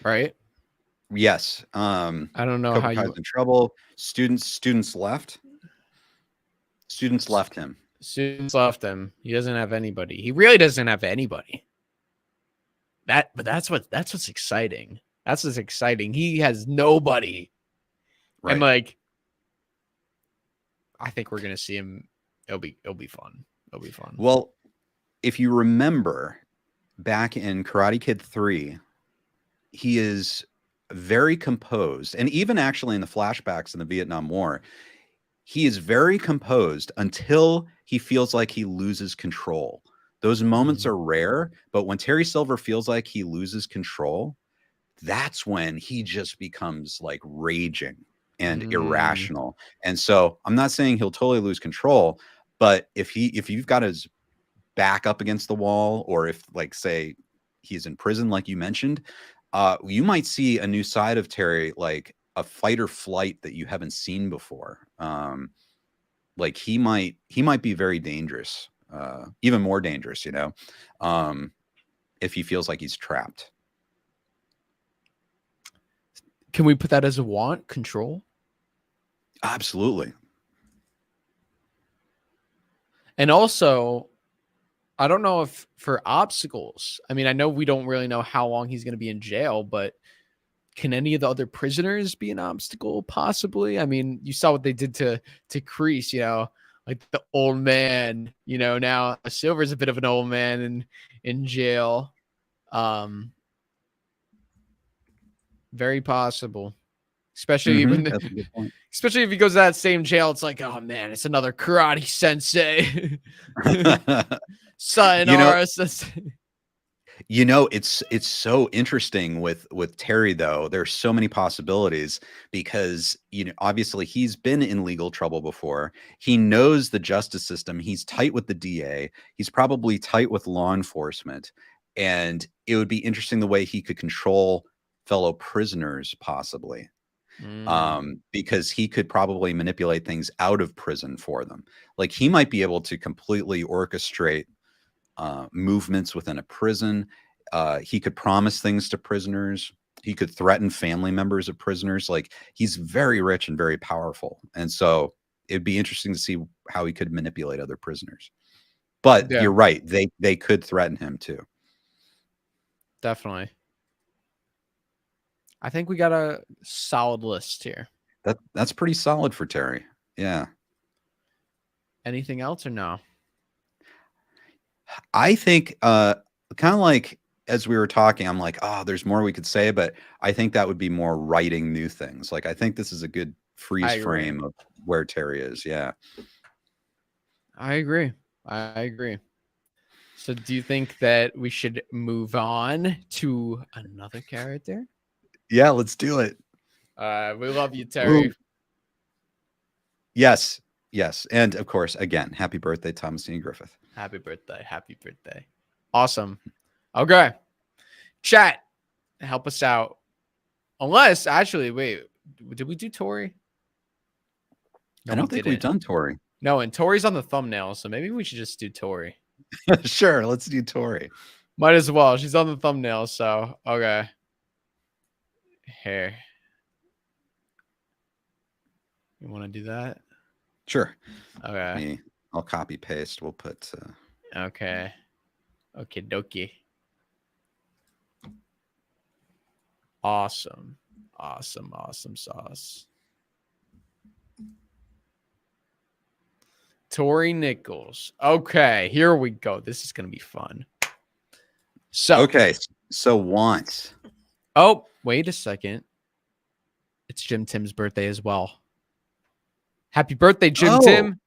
Right? Yes. I don't know Cobra how Kai's in trouble. Students left. Students left him. Students left him. He doesn't have anybody. He really doesn't have anybody. But that's what's exciting. That's what's exciting. He has nobody. Right. And like, I think we're gonna see him. It'll be fun. It'll be fun. Well, if you remember back in Karate Kid 3, he is very composed. And even actually in the flashbacks in the Vietnam War, he is very composed until he feels like he loses control. Those moments are rare, but when Terry Silver feels like he loses control, that's when he just becomes like raging and irrational. And so I'm not saying he'll totally lose control, but if you've got his back up against the wall, or if, like, say he's in prison, like you mentioned, you might see a new side of Terry, like a fight or flight that you haven't seen before. Like he might be very dangerous, even more dangerous, you know, if he feels like he's trapped. Can we put that as a want? Control? Absolutely. And also, I don't know if for obstacles, I mean, I know we don't really know how long he's going to be in jail, but can any of the other prisoners be an obstacle? Possibly. I mean, you saw what they did to Creese, you know, like the old man, you know, now Silver's a bit of an old man in jail. Very possible. Especially especially if he goes to that same jail, it's like, oh man, it's another karate sensei. Sayonara sensei. You know, it's so interesting with Terry, though. There's so many possibilities because, you know, obviously he's been in legal trouble before. He knows the justice system. He's tight with the DA. He's probably tight with law enforcement. And it would be interesting the way he could control fellow prisoners, possibly. Because he could probably manipulate things out of prison for them. Like he might be able to completely orchestrate movements within a prison. He could promise things to prisoners. He could threaten family members of prisoners. Like he's very rich and very powerful. And so it'd be interesting to see how he could manipulate other prisoners. But Yeah. you're right. They could threaten him too. Definitely. I think we got a solid list here. That's pretty solid for Terry. Yeah. Anything else or no? I think kind of like as we were talking, I'm like, oh, there's more we could say, but I think that would be more writing new things. Like I think this is a good freeze frame of where Terry is. Yeah. I agree. I agree. So do you think that we should move on to another character? Yeah, let's do it. We love you, Terry. Ooh. Yes. Yes. And of course, again, happy birthday, Thomasine Griffith. Happy birthday. Happy birthday. Awesome. Okay. Chat, help us out. Unless, actually, wait, did we do Tory? No, I don't think we've done Tory. No, and Tory's on the thumbnail, so maybe we should just do Tory. Sure, let's do Tory. Might as well. She's on the thumbnail, so okay. Here. You want to do that? Sure. Okay. I'll copy paste. We'll put Okay. Okay, dokie. Awesome. Awesome. Awesome sauce. Tory Nichols. Okay, here we go. This is gonna be fun. So okay. So once. Oh, wait a second. It's Jim Tim's birthday as well. Happy birthday, Jim Tim.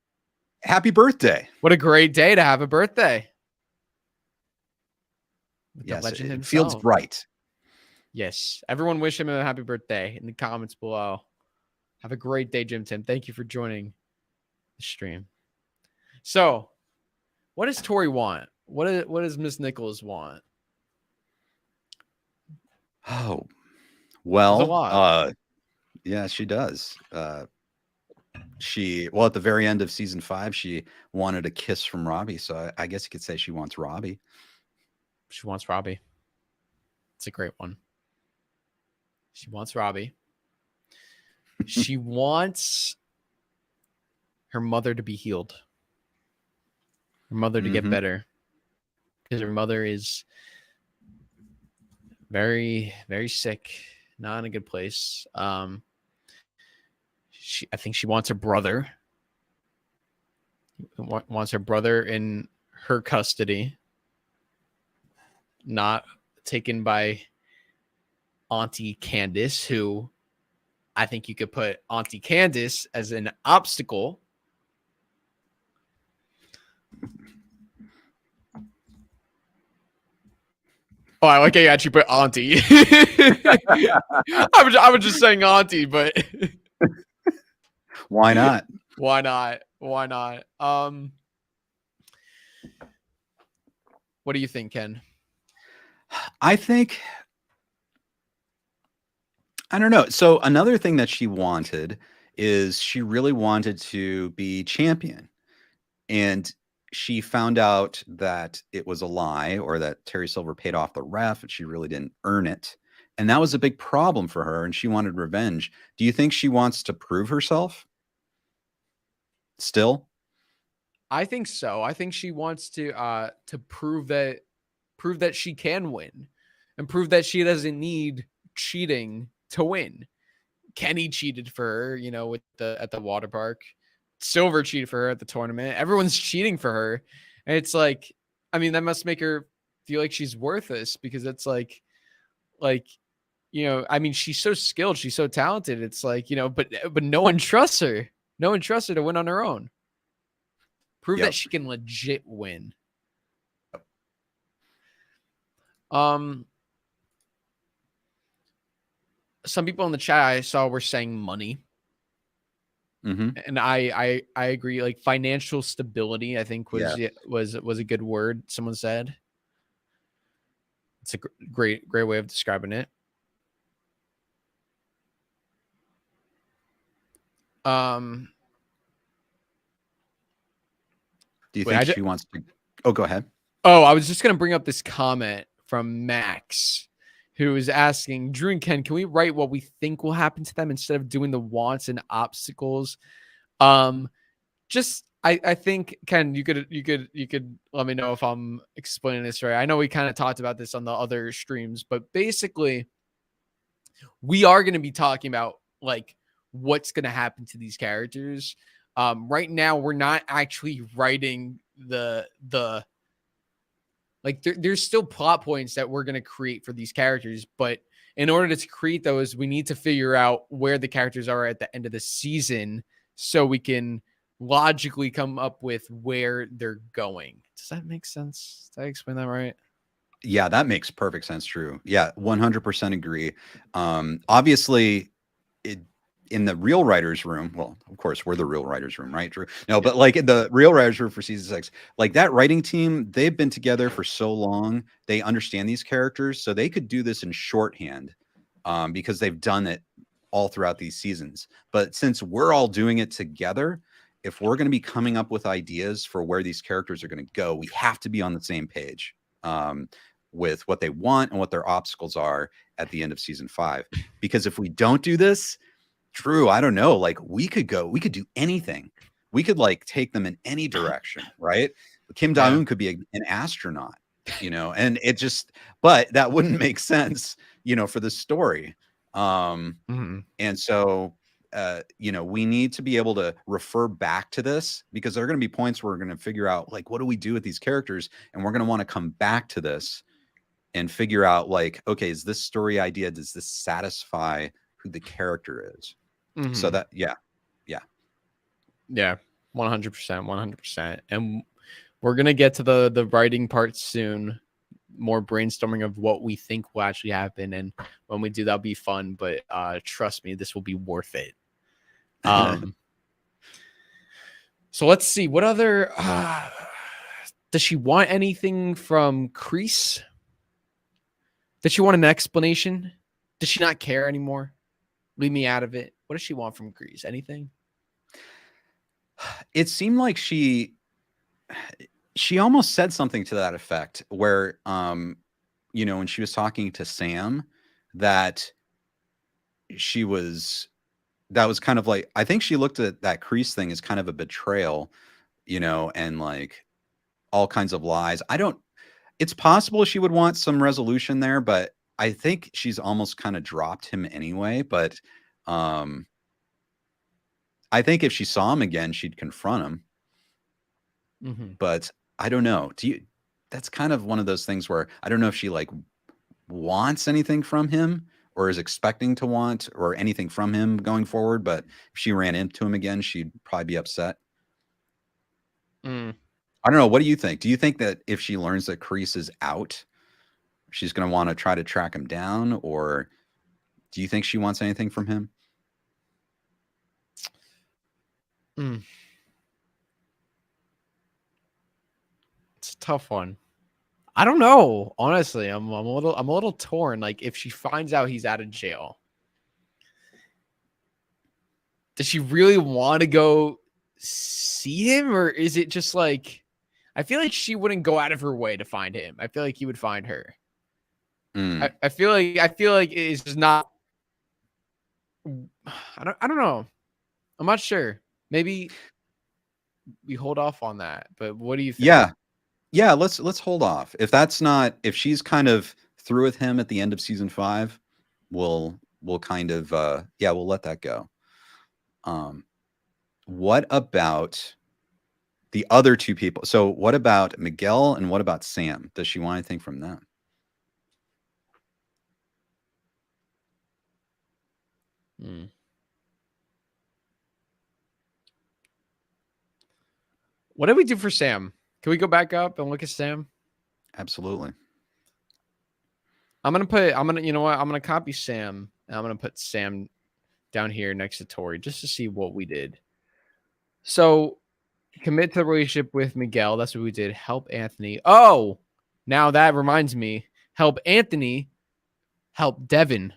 Happy birthday. What a great day to have a birthday. With the Yes, legend it feels himself. right. Yes. Everyone wish him a happy birthday in the comments below. Have a great day, Jim Tim. Thank you for joining the stream. So, what does Tory want? What does Miss Nichols want? Oh, There's a well, lot. yeah, she does. At the very end of season 5, she wanted a kiss from Robbie. So I guess you could say she wants Robbie. She wants Robbie. It's a great one. She wants Robbie. She wants her mother to be healed. Her mother to get better. Because her mother is very, very sick. Not in a good place. I think she wants her brother. Wants her brother in her custody. Not taken by Auntie Candace, who I think you could put Auntie Candace as an obstacle. Oh, I like how you actually put Auntie. I was just saying Auntie, but why not? Why not? Why not? What do you think, Ken? I don't know. So another thing that she wanted is she really wanted to be champion. And she found out that it was a lie, or that Terry Silver paid off the ref and she really didn't earn it. And that was a big problem for her, and she wanted revenge. Do you think she wants to prove herself still? I think so. I think she wants to prove that she can win, and prove that she doesn't need cheating to win. Kenny cheated for her, at the water park. Silver cheated for her at the tournament. Everyone's cheating for her. And it's like, I mean, that must make her feel like she's worthless, because it's like, I mean, she's so skilled. She's so talented. It's like, but no one trusts her. No one trusts her to win on her own. Prove that she can legit win. Some people in the chat I saw were saying money. And I agree. Like financial stability, I think was a good word. Someone said it's a great way of describing it. Do you think she wants to? Oh, go ahead. Oh, I was just gonna bring up this comment from Max, who is asking, Drew and Ken, can we write what we think will happen to them instead of doing the wants and obstacles? Just I think, Ken, you could let me know if I'm explaining this right. I know we kind of talked about this on the other streams, but basically we are going to be talking about like what's going to happen to these characters. Right now we're not actually writing the like there's still plot points that we're going to create for these characters, but in order to create those, we need to figure out where the characters are at the end of the season so we can logically come up with where they're going. Does that make sense? Did I explain that right? Yeah, that makes perfect sense. True. Yeah, 100% agree. Obviously, in the real writers room, well, of course, we're the real writers room, right? Drew? No, but like in the real writers room for season 6, like that writing team, they've been together for so long. They understand these characters, so they could do this in shorthand because they've done it all throughout these seasons. But since we're all doing it together, if we're going to be coming up with ideas for where these characters are going to go, we have to be on the same page with what they want and what their obstacles are at the end of season 5. Because if we don't do this, Drew, I don't know, like we could do anything. We could like take them in any direction, right? Kim Da-eun could be an astronaut, and it just, but that wouldn't make sense, for the story. And so, we need to be able to refer back to this because there are going to be points where we're going to figure out like, what do we do with these characters? And we're going to want to come back to this and figure out like, okay, is this story idea, does this satisfy who the character is? So that, yeah, 100%. And we're going to get to the writing part soon. More brainstorming of what we think will actually happen. And when we do, that'll be fun, but trust me, this will be worth it. So let's see what other, does she want anything from Creese? Does she want an explanation? Does she not care anymore? Leave me out of it. What does she want from Creese? Anything? It seemed like she almost said something to that effect where, when she was talking to Sam, that was kind of like, I think she looked at that Creese thing as kind of a betrayal, and like all kinds of lies. It's possible she would want some resolution there, but I think she's almost kind of dropped him anyway. But I think if she saw him again, she'd confront him. But I don't know. That's kind of one of those things where I don't know if she like wants anything from him or is expecting to want or anything from him going forward. But if she ran into him again, she'd probably be upset. I don't know. What do you think? Do you think that if she learns that Creese is out, she's going to want to try to track him down, or do you think she wants anything from him? It's a tough one. I don't know. Honestly, I'm a little torn. Like if she finds out he's out of jail, does she really want to go see him, or is it just like, I feel like she wouldn't go out of her way to find him. I feel like he would find her. I feel like it's just not. I don't know. I'm not sure. Maybe we hold off on that. But what do you think? Yeah. Let's hold off. If she's kind of through with him at the end of season 5, we'll kind of we'll let that go. What about the other two people? So what about Miguel and what about Sam? Does she want anything from them? What did we do for Sam? Can we go back up and look at Sam? Absolutely. I'm gonna copy Sam and I'm gonna put Sam down here next to Tory just to see what we did. So commit to the relationship with Miguel. That's what we did. Help Anthony. Oh, now that reminds me. Help Anthony. Help Devin.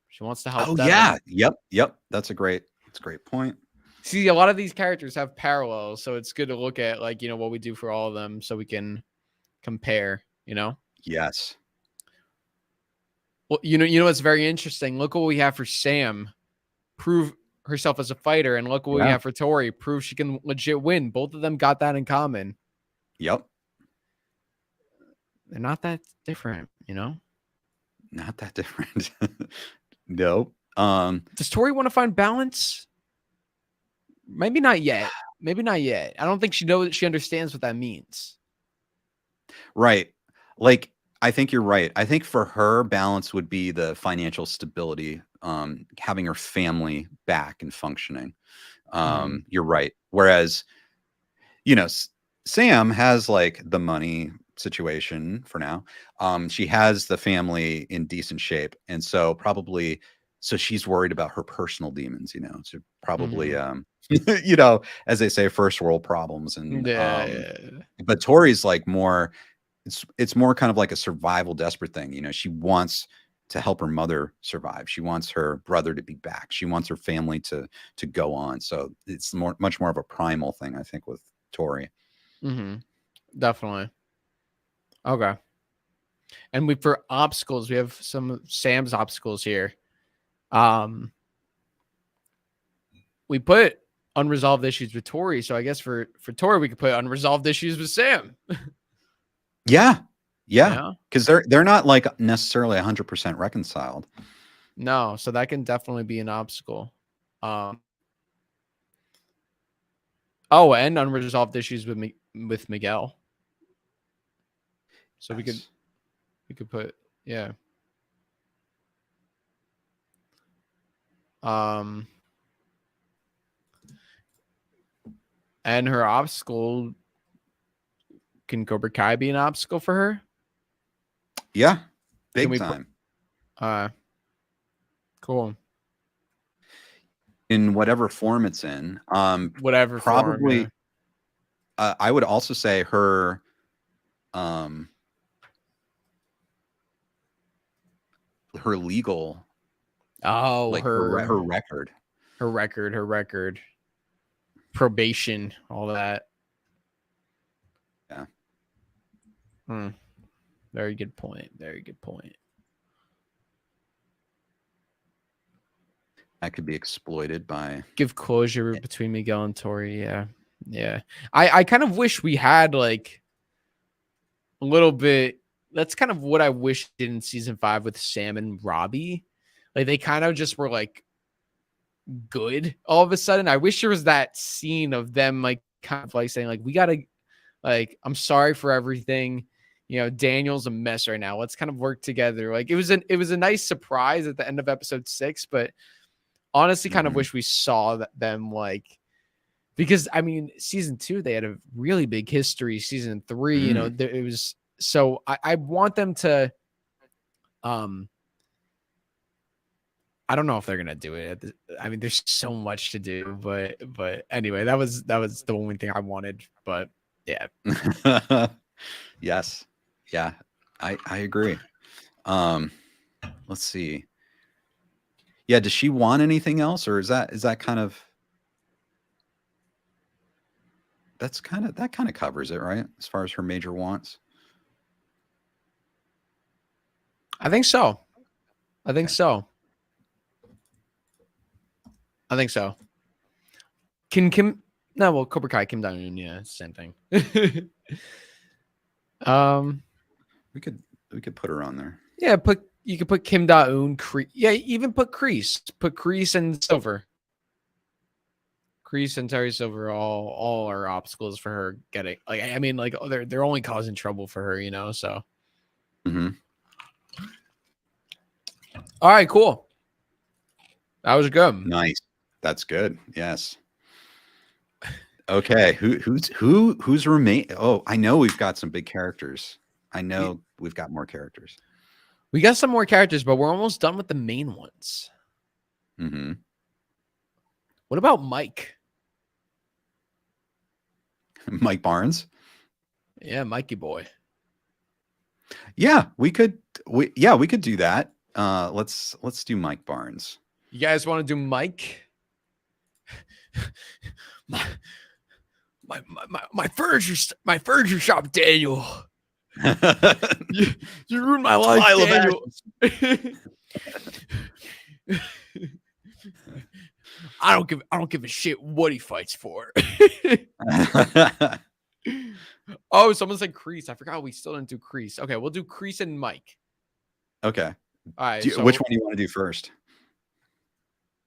She wants to help Devin. Yeah. Yep. That's a great point. See, a lot of these characters have parallels, so it's good to look at like, what we do for all of them so we can compare, Yes. Well, what's very interesting. Look what we have for Sam. Prove herself as a fighter, and look what we have for Tory. Prove she can legit win. Both of them got that in common. Yep. They're not that different, you know? Not that different. Nope. Does Tory want to find balance? Maybe not yet. Maybe not yet. I don't think she knows. She understands what that means. Right. Like, I think you're right. I think for her, balance would be the financial stability, having her family back and functioning. You're right. Whereas, you know, Sam has like the money situation for now. She has the family in decent shape. And so probably, so she's worried about her personal demons, you know, so probably, you know, as they say, first world problems. And, but Tori's like more, it's more kind of like a survival desperate thing. You know, she wants to help her mother survive. She wants her brother to be back. She wants her family to go on. So it's much more of a primal thing, I think, with Tory. Definitely. Okay. And for obstacles, we have some of Sam's obstacles here. We put unresolved issues with Tory, so I guess for Tory we could put unresolved issues with Sam. Yeah, because they're not like necessarily 100% reconciled. No, so that can definitely be an obstacle. Oh, and unresolved issues with Miguel. So we could put, yeah. And her obstacle, can Cobra Kai be an obstacle for her? Yeah, big time. Cool. In whatever form it's in. Whatever probably form, yeah. I would also say her her legal, like her record, probation, all that. Yeah. Very good point. Very good point. That could be exploited by give closure between Miguel and Tory. Yeah. I kind of wish we had like a little bit. That's kind of what I wish did in season 5 with Sam and Robbie. Like they kind of just were like good all of a sudden. I wish there was that scene of them like kind of like saying like, we gotta, like, I'm sorry for everything. You know, Daniel's a mess right now. Let's kind of work together. Like it was a nice surprise at the end of episode 6, but honestly kind of wish we saw them like, because I mean, season 2, they had a really big history. Season 3, you know, it was, so I want them to, I don't know if they're going to do it. I mean, there's so much to do, but anyway, that was the only thing I wanted, but yeah. Yes. Yeah, I agree. Let's see. Yeah, does she want anything else, or is that kind of that kind of covers it, right? As far as her major wants. I think so. I think so. Can Kim? No, well, Cobra Kai, Kim Dong-un, yeah, same thing. We could put her on there. Yeah, you could put Kim Da-eun, yeah, even put Creese. Put Creese and Silver. Creese and Terry Silver all are obstacles for her getting, like, I mean, like, they're only causing trouble for her, you know, so. All right, cool. That was good. Nice. That's good. Yes. Okay, who's remain? Oh, I know we've got some big characters. I know we've got more characters. We got some more characters, but we're almost done with the main ones. What about Mike? Mike Barnes? Yeah, Mikey boy. Yeah, we could do that. Let's do Mike Barnes. You guys want to do Mike? my furniture shop, Daniel. you ruined my life, Daniel. I don't give a shit what he fights for. Oh, someone said Creese. I forgot we still didn't do Creese. Okay, we'll do Creese and Mike. Okay. All right. Which one do you want to do first?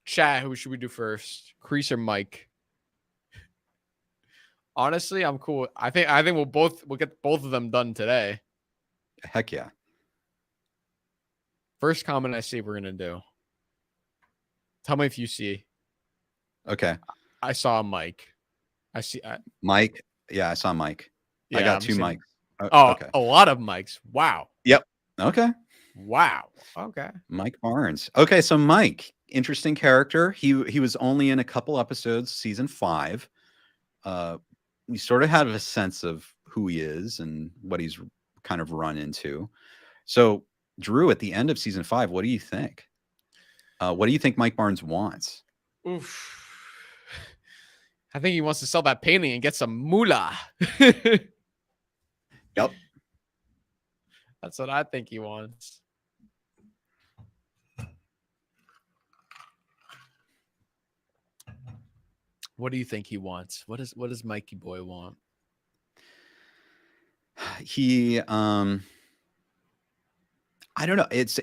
Chat, who should we do first? Creese or Mike? Honestly, I'm cool. I think we'll get both of them done today. Heck yeah. First comment I see we're gonna do. Tell me if you see. Okay. I saw Mike. I see Mike. Yeah, I saw Mike. yeah, I got I'm 2 seeing- mics. Oh, okay. a lot of mics. Wow. Yep. Okay. Wow. Okay. Mike Barnes. Okay, so Mike, interesting character. He was only in a couple episodes, season 5. We sort of have a sense of who he is and what he's kind of run into. So, Drew, at the end of season 5, what do you think? What do you think Mike Barnes wants? Oof. I think he wants to sell that painting and get some moolah. Yep. That's what I think he wants. What do you think he wants? What does Mikey boy want? He I don't know. It's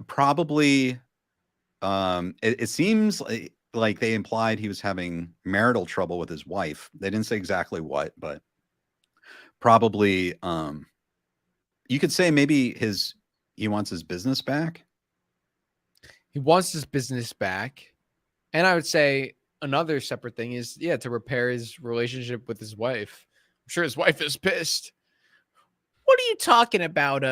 probably it seems like they implied he was having marital trouble with his wife. They didn't say exactly what, but probably you could say maybe he wants his business back. He wants his business back. And I would say another separate thing is, yeah, to repair his relationship with his wife. I'm sure his wife is pissed. What are you talking about,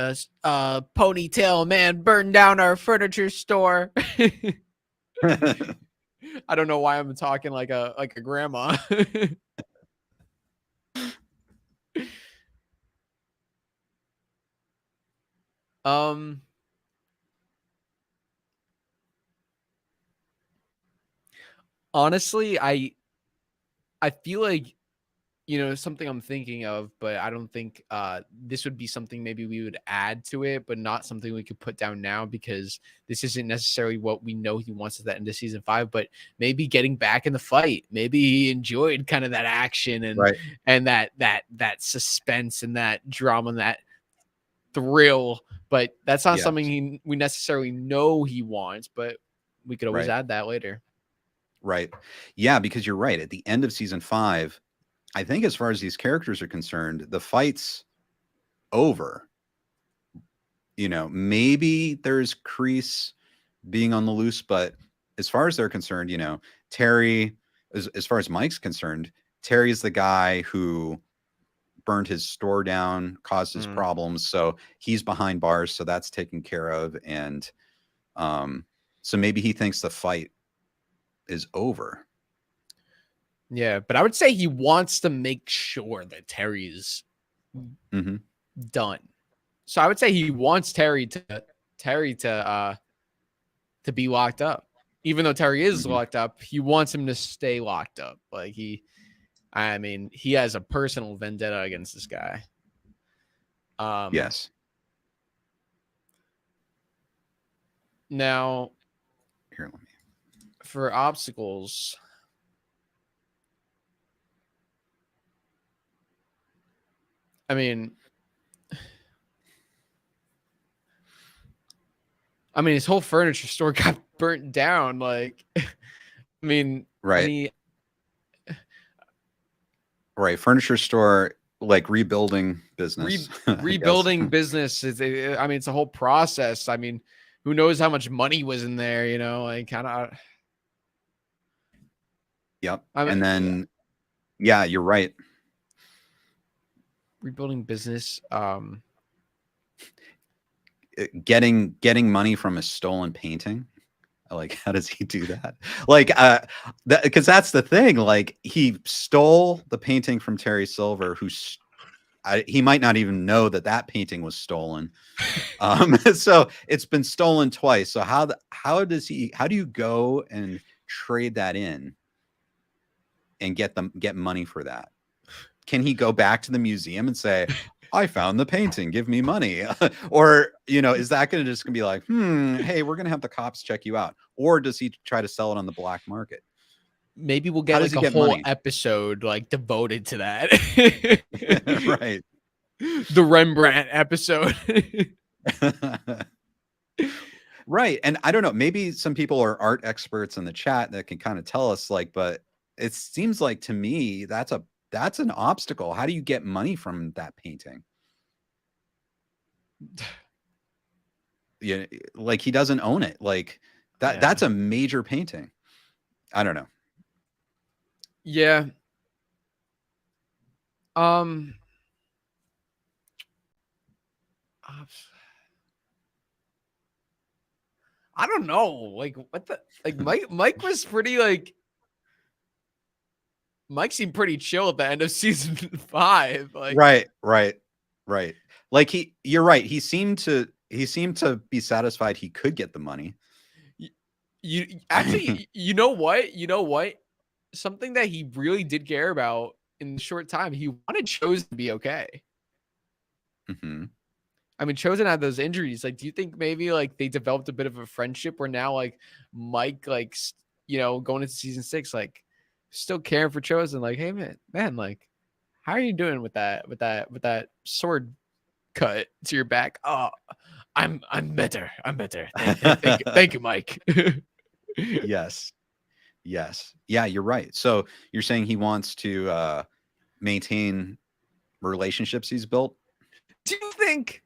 ponytail man burned down our furniture store? I don't know why I'm talking like a grandma. Honestly, I feel like, something I'm thinking of, but I don't think this would be something maybe we would add to it, but not something we could put down now, because this isn't necessarily what we know he wants at the end of season 5, but maybe getting back in the fight. Maybe he enjoyed kind of that action and Right. and that suspense and that drama and that thrill, but that's not Yes. something we necessarily know he wants, but we could always Right. add that later. Right. Yeah, because you're right. At the end of season 5, I think as far as these characters are concerned, the fight's over. Maybe there's Creese being on the loose, but as far as they're concerned, Terry, as far as Mike's concerned, Terry's the guy who burned his store down, caused his problems. So he's behind bars. So that's taken care of. And so maybe he thinks the fight is over. Yeah, but I would say he wants to make sure that Terry's done. So I would say he wants Terry to be locked up. Even though Terry is locked up, he wants him to stay locked up. Like he has a personal vendetta against this guy. Yes. Now, Here, let me. for obstacles, his whole furniture store got burnt down. Like, Right. Right. Furniture store, like rebuilding business. Rebuilding business is, it's a whole process. Who knows how much money was in there, kind of. Yep. And then, yeah, you're right. Rebuilding business. Getting money from a stolen painting. Like, how does he do that? Like, because that's the thing. Like, he stole the painting from Terry Silver, he might not even know that painting was stolen. So it's been stolen twice. So how do you go and trade that in and get money for that? Can he go back to the museum and say, I found the painting, give me money? Or, is that going to just be like, hey, we're going to have the cops check you out? Or does he try to sell it on the black market? Maybe we'll How get does like he a get whole money? episode like devoted to that. Right. The Rembrandt episode. Right. And I don't know, maybe some people are art experts in the chat that can kind of tell us, like, but it seems like to me that's an obstacle. How do you get money from that painting? Yeah, like he doesn't own it. Like that's a major painting. I don't know. Yeah. I don't know. Like what the like Mike was pretty like Mike seemed pretty chill at the end of season 5. Like Right. Like you're right. He seemed to be satisfied he could get the money. you actually you know what? Something that he really did care about in the short time, he wanted Chosen to be okay. Mm-hmm. I mean, Chosen had those injuries. Like, do you think maybe like they developed a bit of a friendship where now like Mike, like, going into season 6, like still caring for Chosen? Like, hey man, like, how are you doing with that sword cut to your back? Oh, I'm better. Thank you, Mike. Yes. Yeah, you're right. So you're saying he wants to maintain relationships he's built? Do you think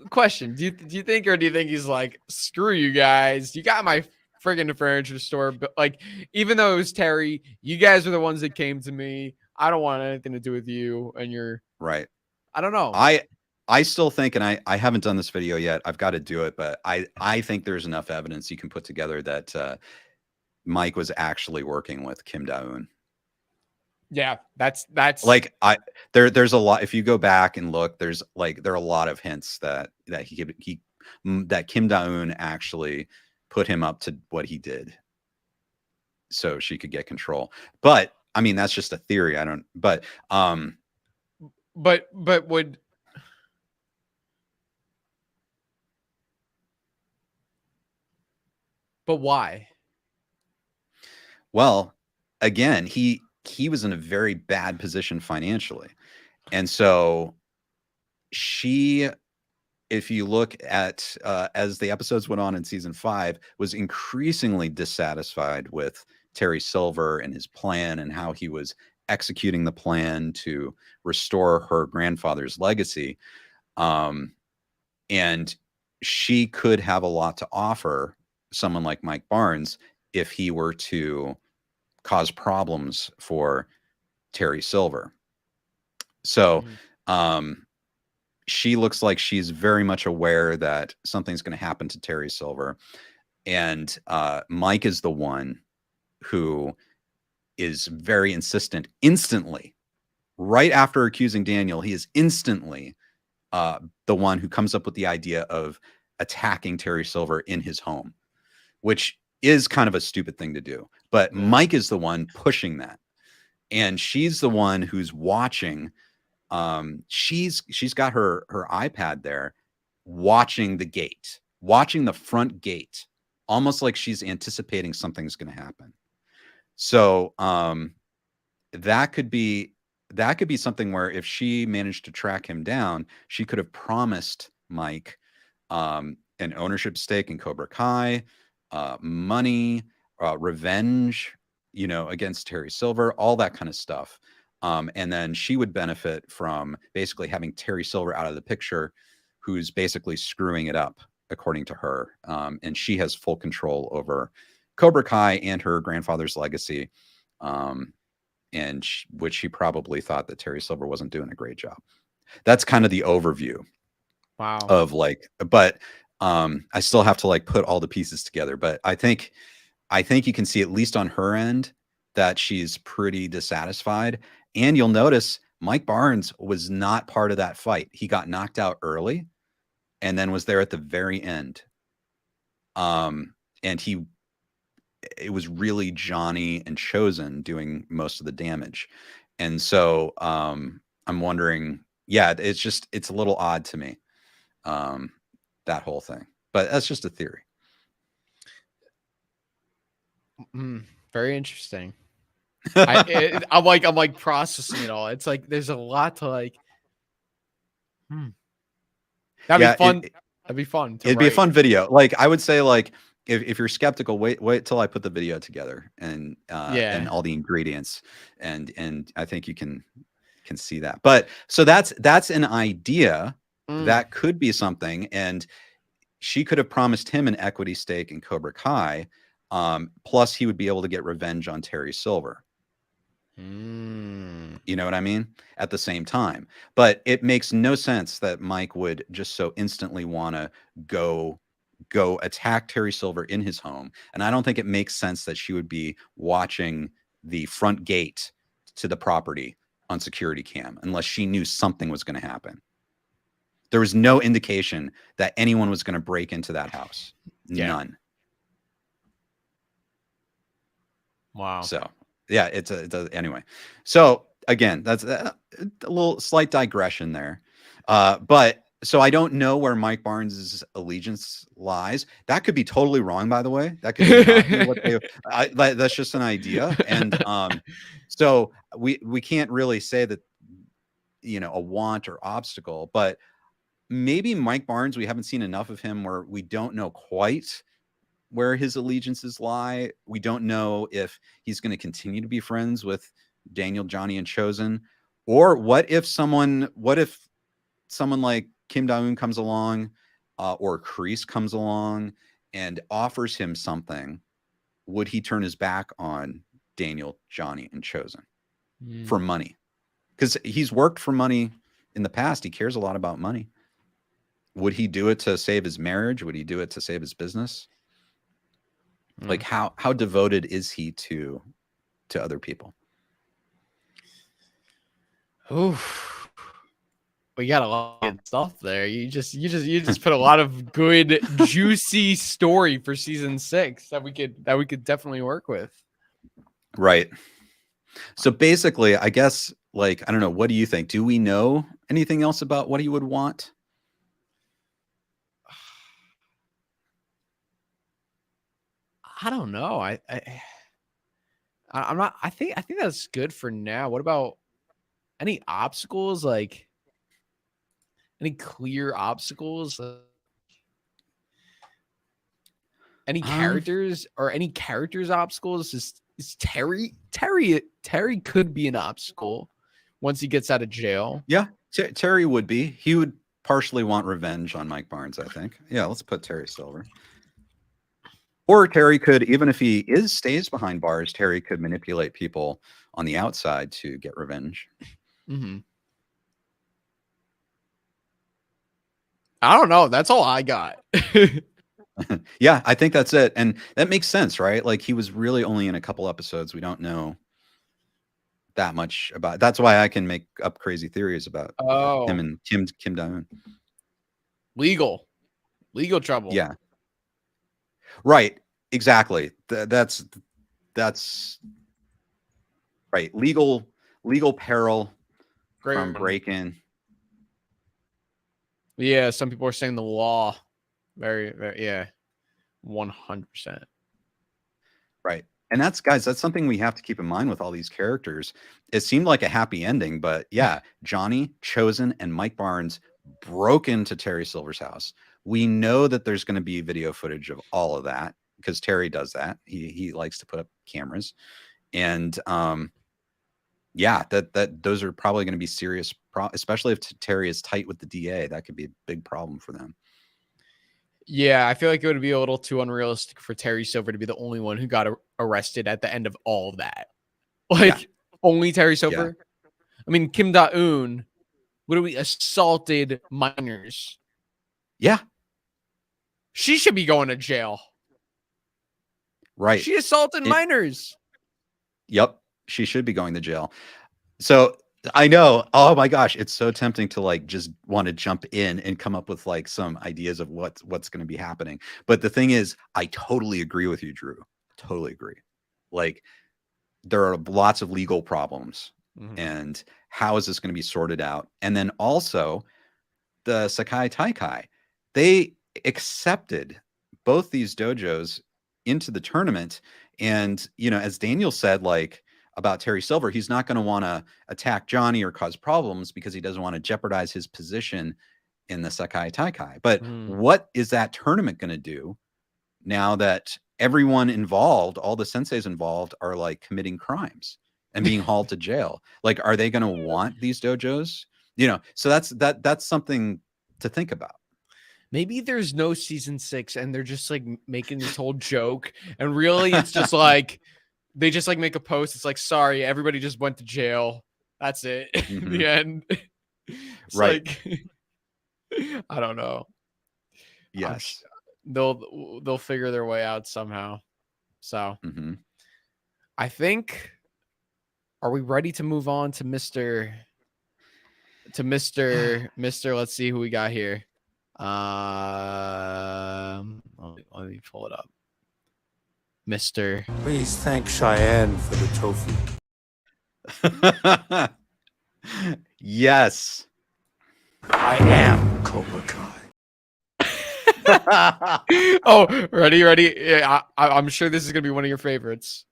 question? Do you think, or do you think he's like, screw you guys? You got my friggin' furniture store, but like, even though it was Terry, you guys are the ones that came to me. I don't want anything to do with you and your Right. I don't know. I still think, and I haven't done this video yet. I've got to do it, but I think there's enough evidence you can put together that Mike was actually working with Kim Da-eun. Yeah, that's like there's a lot. If you go back and look, there are a lot of hints that Kim Da-eun actually put him up to what he did so she could get control. But I mean, that's just a theory. I don't. But would. But why? Well, again, he was in a very bad position financially. And so she, if you look at as the episodes went on in season 5, was increasingly dissatisfied with Terry Silver and his plan and how he was executing the plan to restore her grandfather's legacy. And she could have a lot to offer someone like Mike Barnes if he were to cause problems for Terry Silver. So she looks like she's very much aware that something's going to happen to Terry Silver. And Mike is the one who is very insistent instantly. Right after accusing Daniel, he is instantly the one who comes up with the idea of attacking Terry Silver in his home, which is kind of a stupid thing to do. But Mike is the one pushing that. And she's the one who's watching. She's got her iPad there, watching the gate, watching the front gate, almost like she's anticipating something's going to happen. So that could be something where if she managed to track him down, she could have promised Mike an ownership stake in Cobra Kai, money, revenge, against Terry Silver, all that kind of stuff. And then she would benefit from basically having Terry Silver out of the picture, who's basically screwing it up, according to her. And she has full control over Cobra Kai and her grandfather's legacy. Which she probably thought that Terry Silver wasn't doing a great job. That's kind of the overview. Wow. Of but I still have to put all the pieces together. But I think you can see, at least on her end, that she's pretty dissatisfied. And you'll notice Mike Barnes was not part of that fight. He got knocked out early and then was there at the very end. And it was really Johnny and Chosen doing most of the damage. And so I'm wondering, it's a little odd to me, that whole thing. But that's just a theory. Very interesting. I'm like processing it all. It's like there's a lot to like. That'd be fun. That'd be fun. It'd be a fun video. Like I would say, like if you're skeptical, wait till I put the video together and all the ingredients, and I think you can see that. But so that's an idea that could be something, and she could have promised him an equity stake in Cobra Kai, plus he would be able to get revenge on Terry Silver. You know what I mean? At the same time. But it makes no sense that Mike would just so instantly want to go attack Terry Silver in his home. And I don't think it makes sense that she would be watching the front gate to the property on security cam unless she knew something was going to happen. There was no indication that anyone was going to break into that house. None. Wow. So yeah, anyway. So again, that's a little slight digression there. But so I don't know where Mike Barnes' allegiance lies. That could be totally wrong, by the way. That could be what that's just an idea. And so we can't really say that, a want or obstacle, but maybe Mike Barnes, we haven't seen enough of him where we don't know quite where his allegiances lie. We don't know if he's going to continue to be friends with Daniel, Johnny, and Chosen, or what if someone like Kim Da-eun comes along, or Creese comes along and offers him something. Would he turn his back on Daniel, Johnny, and Chosen for money? Because he's worked for money in the past. He cares a lot about money. Would he do it to save his marriage? Would he do it to save his business? Like how devoted is he to other people? Oof. We got a lot of good stuff there. You just put a lot of good juicy story for season 6 that we could definitely work with. Right. So basically, I guess, like, I don't know, what do you think? Do we know anything else about what he would want? I don't know. I'm not. I think that's good for now. What about any obstacles? Like any clear obstacles? Any characters or any characters obstacles? Is Terry could be an obstacle once he gets out of jail. Yeah, Terry would be. He would partially want revenge on Mike Barnes, I think. Yeah, let's put Terry Silver. Or Terry could, even if he stays behind bars, Terry could manipulate people on the outside to get revenge. I don't know. That's all I got. Yeah, I think that's it. And that makes sense, right? Like he was really only in a couple episodes. We don't know that much about. That's why I can make up crazy theories about him and Kim Da-eun. Legal trouble. Yeah. Right. Exactly. That's right. Legal peril from break-in. Yeah. Some people are saying the law. Very, very, yeah. 100%. Right. And that's something we have to keep in mind with all these characters. It seemed like a happy ending, but yeah, Johnny, Chosen, and Mike Barnes broke into Terry Silver's house. We know that there's going to be video footage of all of that because Terry does that. He likes to put up cameras, and yeah, that those are probably going to be serious, especially if Terry is tight with the DA. That could be a big problem for them. Yeah, I feel like it would be a little too unrealistic for Terry Silver to be the only one who got arrested at the end of all of that. Like only Terry Silver. Yeah. I mean, Kim Da-eun literally assaulted minors. Yeah. She should be going to jail. Right. She assaulted minors. Yep. She should be going to jail. So I know. Oh my gosh. It's so tempting to like just want to jump in and come up with like some ideas of what's going to be happening. But the thing is, I totally agree with you, Drew. Totally agree. Like there are lots of legal problems. And how is this going to be sorted out? And then also the Sekai Taikai, they accepted both these dojos into the tournament. And, you know, as Daniel said, like, about Terry Silver. He's not going to want to attack Johnny or cause problems because he doesn't want to jeopardize his position in the Sekai Taikai. But what is that tournament going to do now that everyone involved, all the senseis involved, are like committing crimes and being hauled to jail? Like, are they going to want these dojos? You know, so that's something to think about. Maybe there's no season 6 and they're just like making this whole joke, and really it's just like they just like make a post. It's like, sorry, everybody just went to jail. That's it. The end. It's Right. Like, I don't know. Yes. They'll figure their way out somehow. So I think, are we ready to move on to Mr. Let's see who we got here. Let me pull it up. Mr. Please thank Cheyenne for the trophy. Yes. I am Cobra Kai. Oh, ready? Yeah, I'm sure this is gonna be one of your favorites.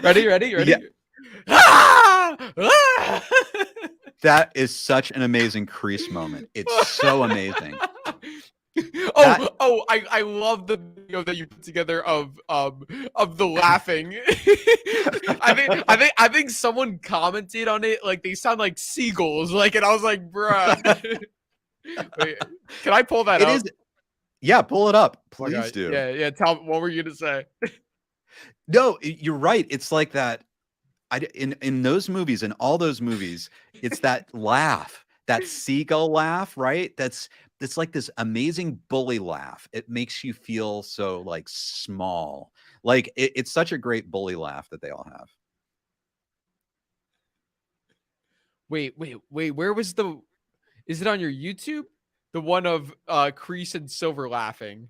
Ready? Yeah. That is such an amazing Creese moment. It's so amazing. I love the video that you put together of the laughing. I think someone commented on it like they sound like seagulls, like, and I was like, bruh. Wait, can I pull that up? Yeah, pull it up. Please Okay. do. Yeah. Tell, what were you gonna say? No, you're right. It's like that. In those movies, in all those movies, it's that laugh, that seagull laugh, right? It's like this amazing bully laugh. It makes you feel so like small. Like it's such a great bully laugh that they all have. Wait. Where was the? Is it on your YouTube? The one of Creese and Silver laughing.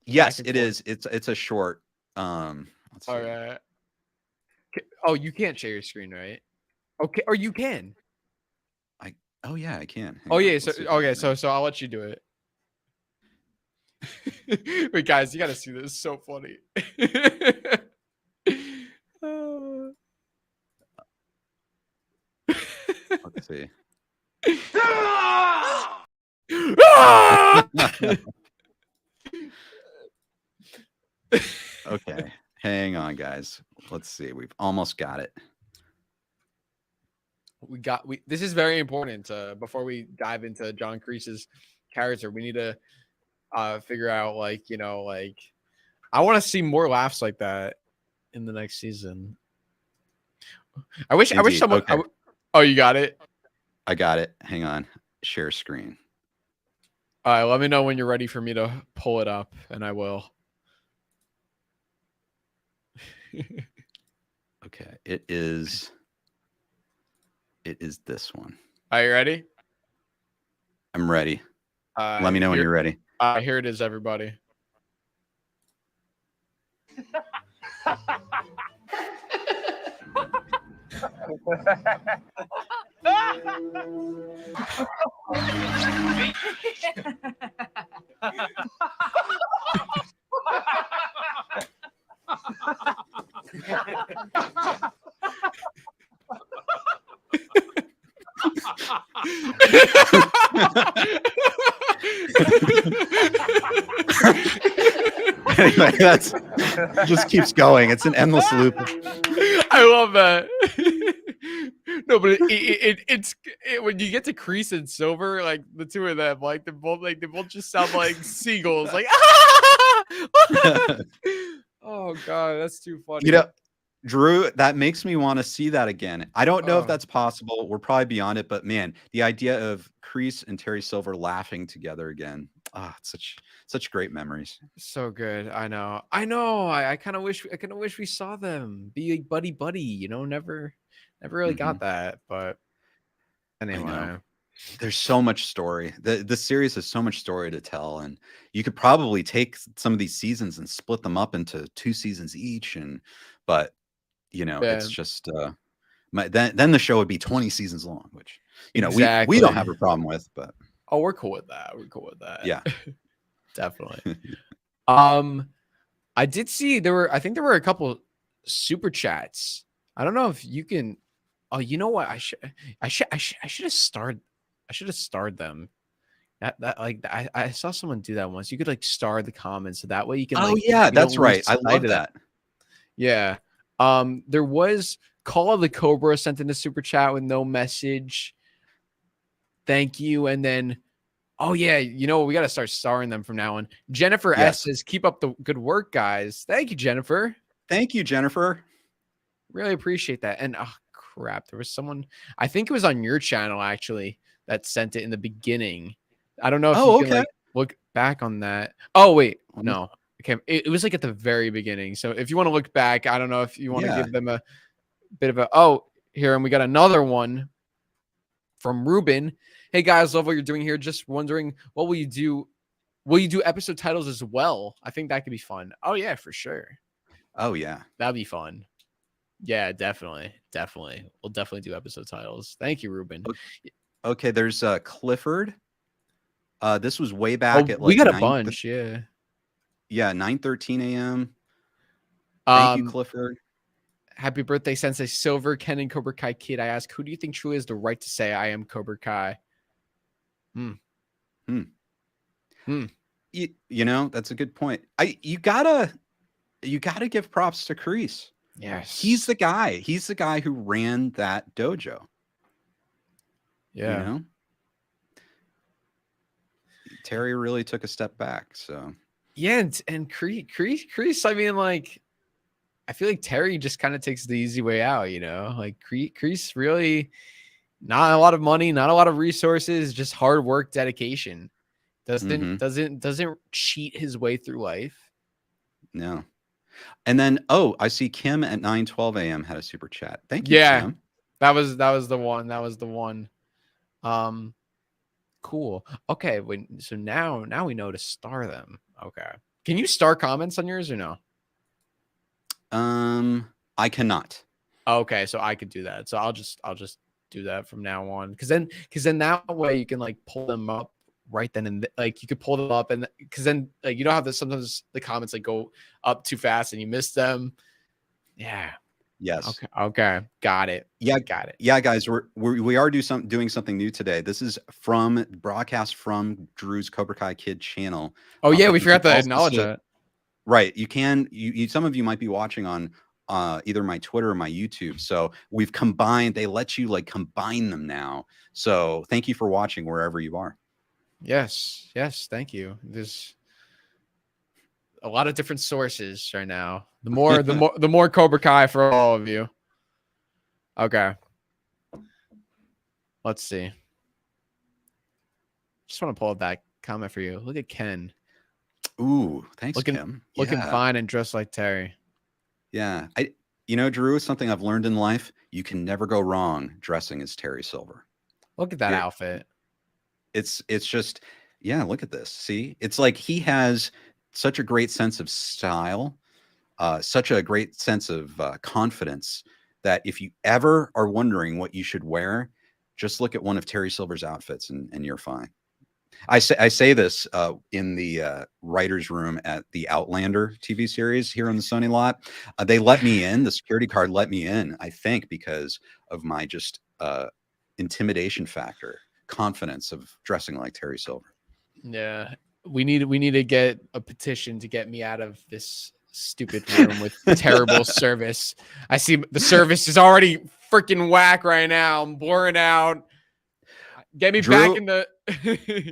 Yes, it is. It's a short. Let's see. All right. Oh, you can't share your screen, right? Okay, or you can. Oh yeah, I can. Hang Oh on, yeah. let's So see if I okay. can- So I'll let you do it. Wait, guys, you gotta see this. It's so funny. Let's see. Okay, hang on, guys. Let's see. We've almost got it. This is very important. Before we dive into John Creese's character, we need to figure out, like, you know, like, I want to see more laughs like that in the next season. I wish someone. Okay. Oh, you got it. I got it. Hang on. Share screen. All right, let me know when you're ready for me to pull it up, and I will. Okay, it is this one. Are you ready? I'm ready. Let me know when you're ready. Here it is, everybody. Anyway, that's just keeps going. It's an endless loop. I love that. No, but it's when you get to Creese and Silver, like the two of them, like they both just sound like seagulls. Like, oh god, that's too funny. You know, Drew, that makes me want to see that again. I don't know if that's possible. We're probably beyond it, but man, the idea of Creese and Terry Silver laughing together again. It's such great memories. So good. I know. I kind of wish we saw them be like buddy. You know, never really got that. But anyway, there's so much story. The series has so much story to tell, and you could probably take some of these seasons and split them up into 2 seasons each. But you know, it's just then the show would be 20 seasons long, which, you know, we don't have a problem with. But we're cool with that. Yeah, definitely. I did see I think there were a couple super chats. I don't know if you can. Oh, you know what? I should have starred them. I saw someone do that once. You could like star the comments so that way you can Oh like yeah, you don't that's lose right. I sight love of that. Yeah. There was Call of the Cobra sent in a super chat with no message. Thank you. And then, oh yeah, you know, we got to start starring them from now on. Jennifer S Yes. says, keep up the good work, guys. Thank you, Jennifer. Thank you, Jennifer. Really appreciate that. And oh crap, there was someone, I think it was on your channel actually, that sent it in the beginning. I don't know if you can okay. like look back on that. Oh wait, no. Okay, it was like at the very beginning. So if you want to look back, I don't know if you want to give them a bit of a here, and we got another one from Ruben. Hey guys, love what you're doing here. Just wondering, what will you do? Will you do episode titles as well? I think that could be fun. Oh yeah, for sure. Oh yeah, that'd be fun. Yeah, definitely. We'll definitely do episode titles. Thank you, Ruben. Okay, there's Clifford. This was way back at like we got a bunch. Yeah, 9:13 a.m. Thank you, Clifford. Happy birthday, Sensei Silver, Ken and Cobra Kai Kid. I ask, who do you think truly has the right to say I am Cobra Kai? You know, that's a good point. You gotta give props to Creese. Yes, he's the guy who ran that dojo. Yeah, you know, Terry really took a step back. So yeah, and Creese. I mean, like, I feel like Terry just kind of takes the easy way out. You know, like Creese really not a lot of money, not a lot of resources, just hard work, dedication. Doesn't cheat his way through life. No. And then, I see Kim at 9:12 a.m. had a super chat. Thank you, Kim. That was the one. Cool. Okay. So now we know to star them. Okay. Can you star comments on yours or no? I cannot. Okay, so I could do that. So I'll just do that from now on. Because then that way you can like pull them up right then, and like you could pull them up, and because then like you don't have this, sometimes the comments like go up too fast and you miss them. Yeah. Yes. Okay. Got it. Yeah. Got it. Yeah, guys, we are doing something new today. This is broadcast from Drew's Cobra Kai Kid channel. Oh yeah, we forgot to acknowledge that. Right. You can, some of you might be watching on either my Twitter or my YouTube. So we've combined, they let you like combine them now. So thank you for watching wherever you are. Yes. Thank you. There's a lot of different sources right now. The more Cobra Kai for all of you. Okay. Let's see. Just want to pull up that comment for you. Look at Ken. Ooh, thanks, Kim. Looking fine and dressed like Terry. Yeah. Drew, something I've learned in life, you can never go wrong dressing as Terry Silver. Look at that outfit. It's just, yeah, look at this. See, it's like he has such a great sense of style, such a great sense of confidence, that if you ever are wondering what you should wear, just look at one of Terry Silver's outfits and you're fine. I say this in the writer's room at the Outlander TV series here on the Sony lot. They let me in. The security card let me in, I think, because of my just intimidation factor, confidence of dressing like Terry Silver. Yeah, we need to get a petition to get me out of this stupid room with terrible service. I see the service is already freaking whack right now. I'm blurring out. Get me Drew, back in the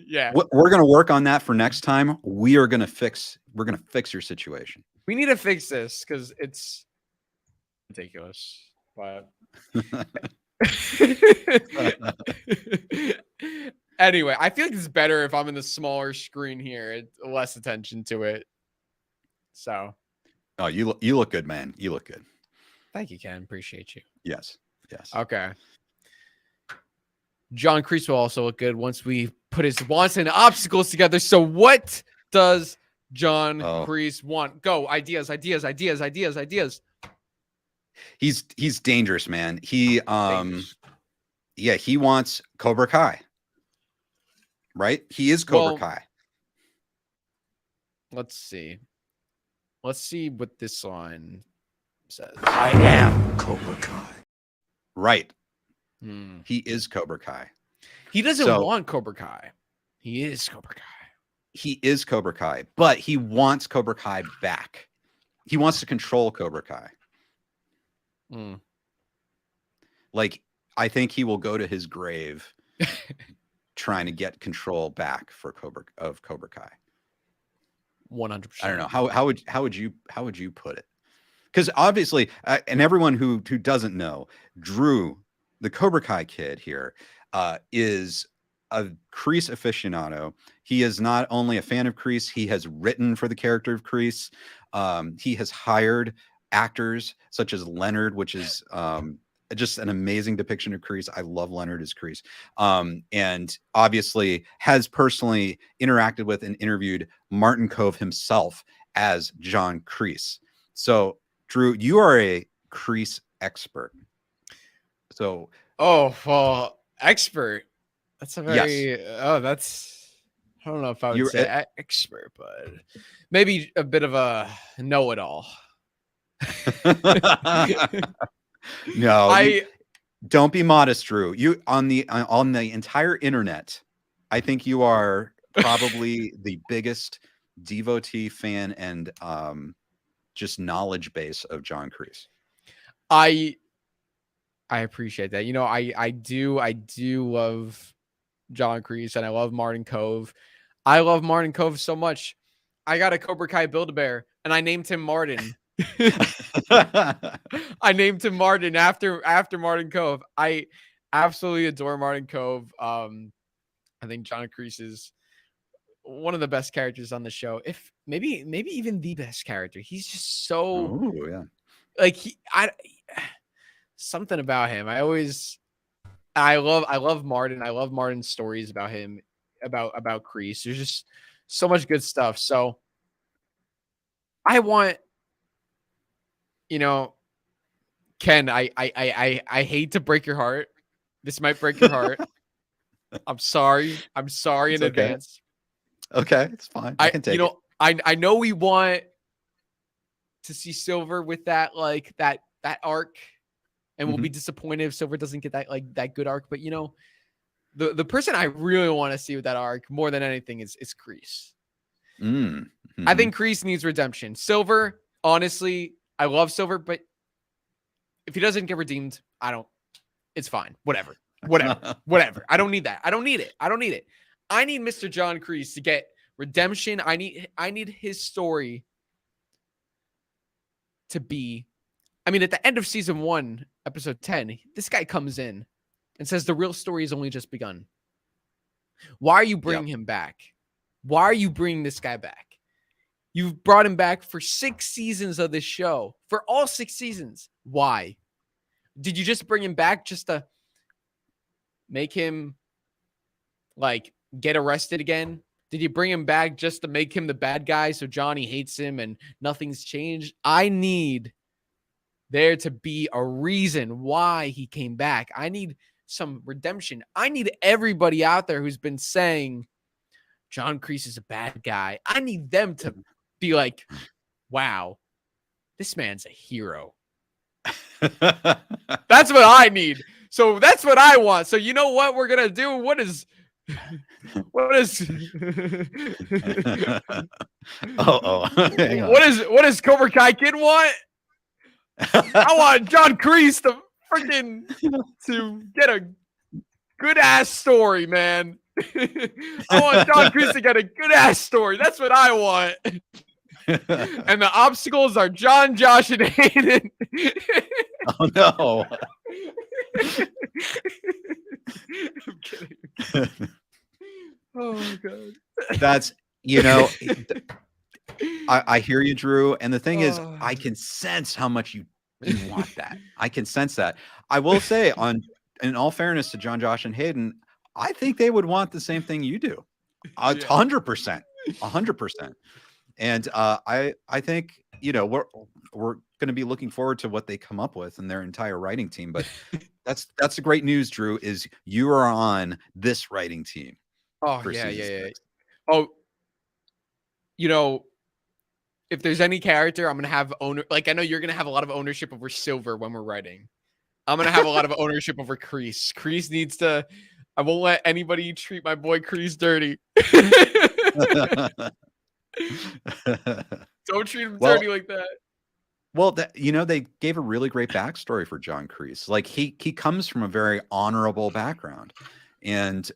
yeah. We're gonna work on that for next time. We're gonna fix your situation. We need to fix this because it's ridiculous. But anyway, I feel like it's better if I'm in the smaller screen here. It's less attention to it. So you look good, man. You look good. Thank you, Ken. Appreciate you. Yes. Okay. John Creese will also look good once we put his wants and obstacles together. So what does John Creese want? Go. Ideas. He's dangerous, man. He he wants Cobra Kai. Right? He is Cobra Kai. Let's see. Let's see what this line says. I am Cobra Kai. Right. Hmm. He is Cobra Kai. He doesn't So- want Cobra Kai. He is Cobra Kai. He is Cobra Kai, but he wants Cobra Kai back. He wants to control Cobra Kai. Hmm. Like, I think he will go to his grave trying to get control back for Cobra Kai. 100%. I don't know how would you put it? Because obviously, and everyone who doesn't know, Drew, the Cobra Kai kid here, is a Creese aficionado. He is not only a fan of Creese, he has written for the character of Creese. He has hired actors such as Leonard, which is just an amazing depiction of Creese. I love Leonard as Creese. And obviously has personally interacted with and interviewed Martin Kove himself as John Kreese. So, Drew, you are a Creese expert. So, well, expert. That's a very that's I don't know if I would say expert, but maybe a bit of a know-it-all. No, don't be modest, Drew. You on the entire internet, I think you are probably the biggest devotee fan and just knowledge base of John Kreese. I appreciate that. You know, I do love John Kreese and I love Martin Kove. I love Martin Kove so much. I got a Cobra Kai Build-A-Bear and I named him Martin. I named him Martin after Martin Kove. I absolutely adore Martin Kove. I think John Kreese is one of the best characters on the show. If maybe even the best character. He's just so like something about him. I love Martin. I love Martin's stories about him, about Creese. There's just so much good stuff. So I want, you know, Ken, I hate to break your heart. This might break your heart. I'm sorry. In advance. Okay, it's fine. I can take it. I know we want to see Silver with that that arc, and we'll be disappointed if Silver doesn't get that good arc. But the person I really want to see with that arc more than anything is Creese. I think Creese needs redemption. Silver, honestly, I love Silver, but if he doesn't get redeemed, it's fine. Whatever. I don't need that. I don't need it. I need Mr. John Kreese to get redemption. I need his story to be, at the end of season 1, episode 10, this guy comes in and says the real story has only just begun. Why are you bringing him back? Why are you bringing this guy back? You've brought him back for 6 seasons of this show. For all 6 seasons. Why? Did you just bring him back just to make him get arrested again? Did you bring him back just to make him the bad guy so Johnny hates him and nothing's changed? I need there to be a reason why he came back. I need some redemption. I need everybody out there who's been saying John Kreese is a bad guy. I need them to be like, wow, this man's a hero. That's what I need. So that's what I want. So you know what we're going to do? What is what does Cobra Kai Kid want? I want John Kreese to get a good ass story, man. I want John Kreese to get a good ass story. That's what I want. And the obstacles are John, Josh, and Hayden. Oh no. I'm kidding. Oh my god. That's I hear you, Drew. And the thing is, I can sense how much you want that. I can sense that. I will say, in all fairness to John, Josh, and Hayden, I think they would want the same thing you do. 100%. 100%. And I think, we're going to be looking forward to what they come up with and their entire writing team. But that's the great news, Drew, is you are on this writing team. Oh, yeah. Oh, if there's any character, I'm gonna have owner. Like I know you're gonna have a lot of ownership over Silver when we're writing. I'm gonna have a lot of ownership over Creese. Creese needs to. I won't let anybody treat my boy Creese dirty. Don't treat him dirty like that. Well, they gave a really great backstory for John Kreese. Like he comes from a very honorable background, and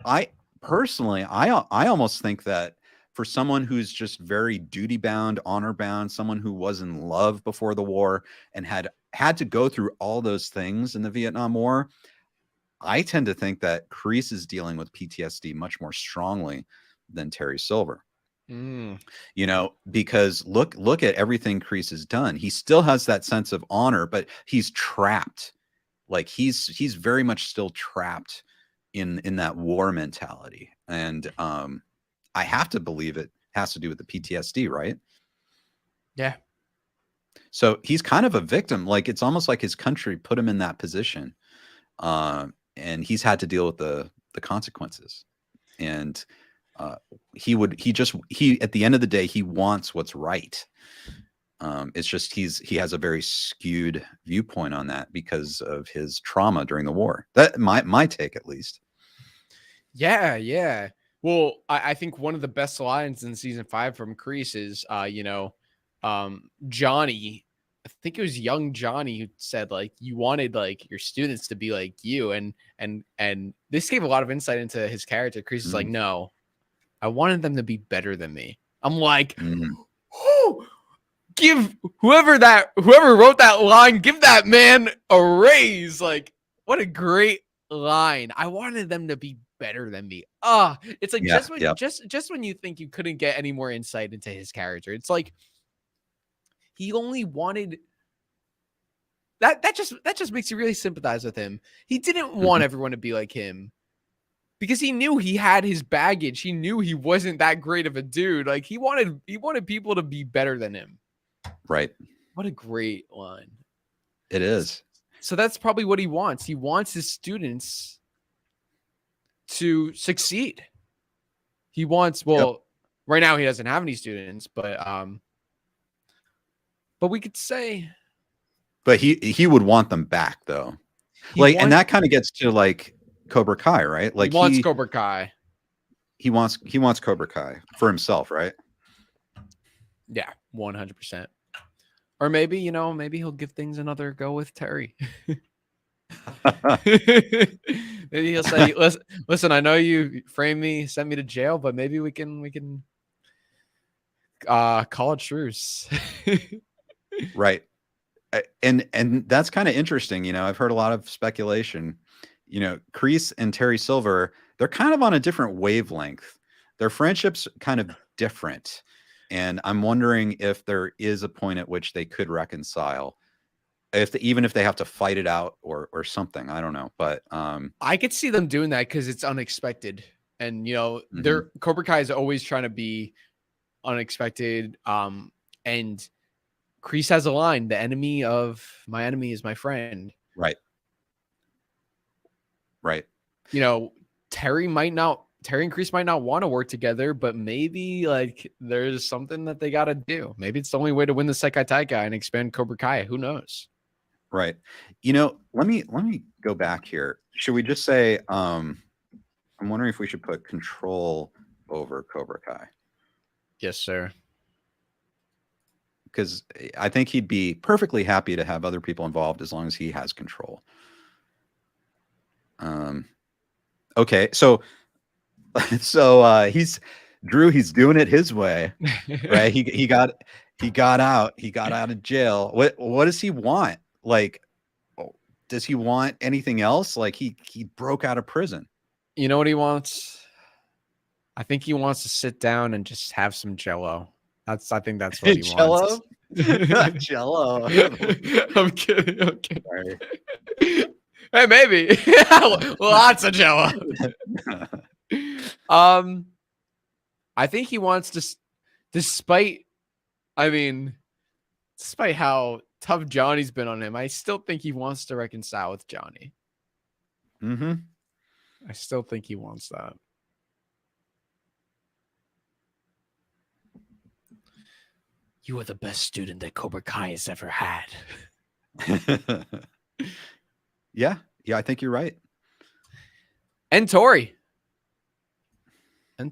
I personally, I almost think that for someone who's just very duty bound, honor bound, someone who was in love before the war and had to go through all those things in the Vietnam War, I tend to think that Creese is dealing with PTSD much more strongly than Terry Silver. You know, because look at everything Creese has done. He still has that sense of honor, but he's trapped. Like he's very much still trapped in that war mentality. And I have to believe it has to do with the PTSD, right? Yeah. So he's kind of a victim. Like it's almost like his country put him in that position. And he's had to deal with the consequences. And he at the end of the day, he wants what's right. It's just he has a very skewed viewpoint on that because of his trauma during the war. That my take, at least. Yeah. Well, I think one of the best lines in season 5 from Creese is, Johnny. I think it was young Johnny who said like you wanted like your students to be like you, and this gave a lot of insight into his character. Creese is like, no, I wanted them to be better than me. I'm like, give whoever wrote that line, give that man a raise. Like, what a great line. I wanted them to be better than me. It's like just when you think you couldn't get any more insight into his character, it's like he only wanted that just makes you really sympathize with him. He didn't want everyone to be like him because he knew he had his baggage. He knew he wasn't that great of a dude. Like he wanted people to be better than him. Right. What a great line. It is. So that's probably what he wants. He wants his students to succeed. He wants, right now he doesn't have any students, but we could say, but he would want them back though. And that kind of gets to like Cobra Kai, right? Like he wants Cobra Kai. He wants Cobra Kai for himself, right? Yeah, 100%. Or maybe, he'll give things another go with Terry. Maybe he'll say, listen, I know you framed me, sent me to jail, but maybe we can call it truce. Right. And that's kind of interesting. I've heard a lot of speculation. Creese and Terry Silver, they're kind of on a different wavelength. Their friendship's kind of different. And I'm wondering if there is a point at which they could reconcile, even if they have to fight it out or something. I don't know. But I could see them doing that because it's unexpected. And, their Cobra Kai is always trying to be unexpected. And Creese has a line, the enemy of my enemy is my friend. Right. Terry and Creese might not want to work together, but maybe like there's something that they got to do. Maybe it's the only way to win the Sekai Taikai and expand Cobra Kai. Who knows? Right. Let me go back here. Should we just say, I'm wondering if we should put control over Cobra Kai. Yes, sir. Because I think he'd be perfectly happy to have other people involved as long as he has control. Okay, so he's doing it his way, right? He got out of jail. What does he want? Like, does he want anything else? Like he broke out of prison. You know what he wants? I think he wants to sit down and just have some Jello. I think that's what he Jello? wants. Jello. I'm kidding. Okay. Hey, maybe. Lots of Jello. I think he wants to, despite how tough Johnny's been on him, I still think he wants to reconcile with Johnny. I still think he wants that. You are the best student that Cobra Kai has ever had. Yeah, I think you're right. And Tory. I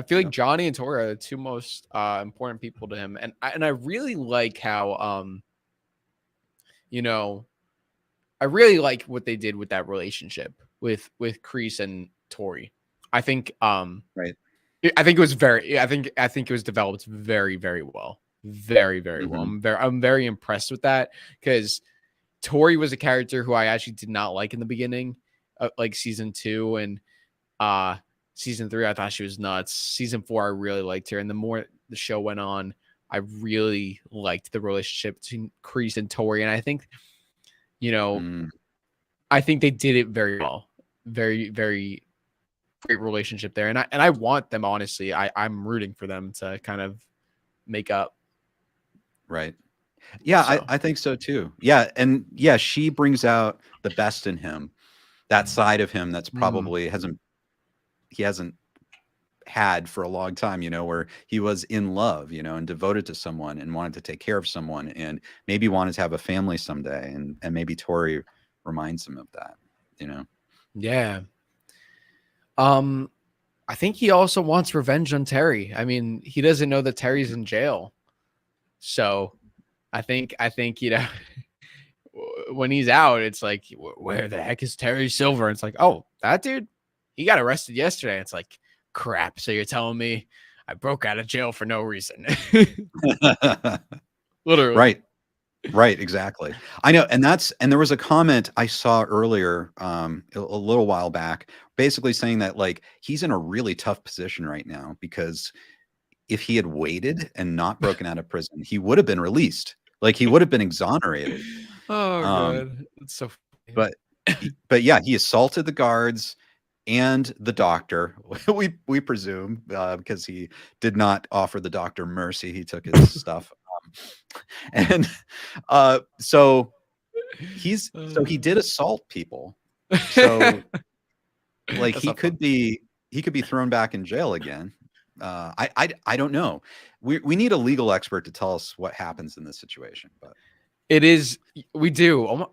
feel like Yep. Johnny and Tory are the two most important people to him. And I really like how you know, I really like what they did with that relationship with Creese and Tory. I think Right. I think it was very I think it was developed very, very well. Very, very well. I'm very impressed with that because Tory was a character who I actually did not like in the beginning, like season 2 and season 3. I thought she was nuts. Season 4, I really liked her, and the more the show went on, I really liked the relationship between Creese and Tory, and I think, I think they did it very well. Very, very great relationship there, and I want them, honestly. I'm rooting for them to kind of make up. Right. Yeah, So. I think so too. Yeah, and yeah, she brings out the best in him, that side of him that's probably he hasn't had for a long time, where he was in love, and devoted to someone and wanted to take care of someone and maybe wanted to have a family someday, and maybe Tory reminds him of that, Yeah. I think he also wants revenge on Terry. I mean, he doesn't know that Terry's in jail. So I think, when he's out, it's like, where the heck is Terry Silver? And it's like, oh, that dude, he got arrested yesterday. It's like, crap. So you're telling me I broke out of jail for no reason. Literally. Right, exactly. I know, and there was a comment I saw earlier, a little while back, basically saying that like he's in a really tough position right now because if he had waited and not broken out of prison, he would have been released. Like he would have been exonerated. Oh, God. It's so funny. But yeah, he assaulted the guards and the doctor. We presume because he did not offer the doctor mercy. He took his stuff. And so he did assault people. So like he could be thrown back in jail again. I don't know. We need a legal expert to tell us what happens in this situation. But we do.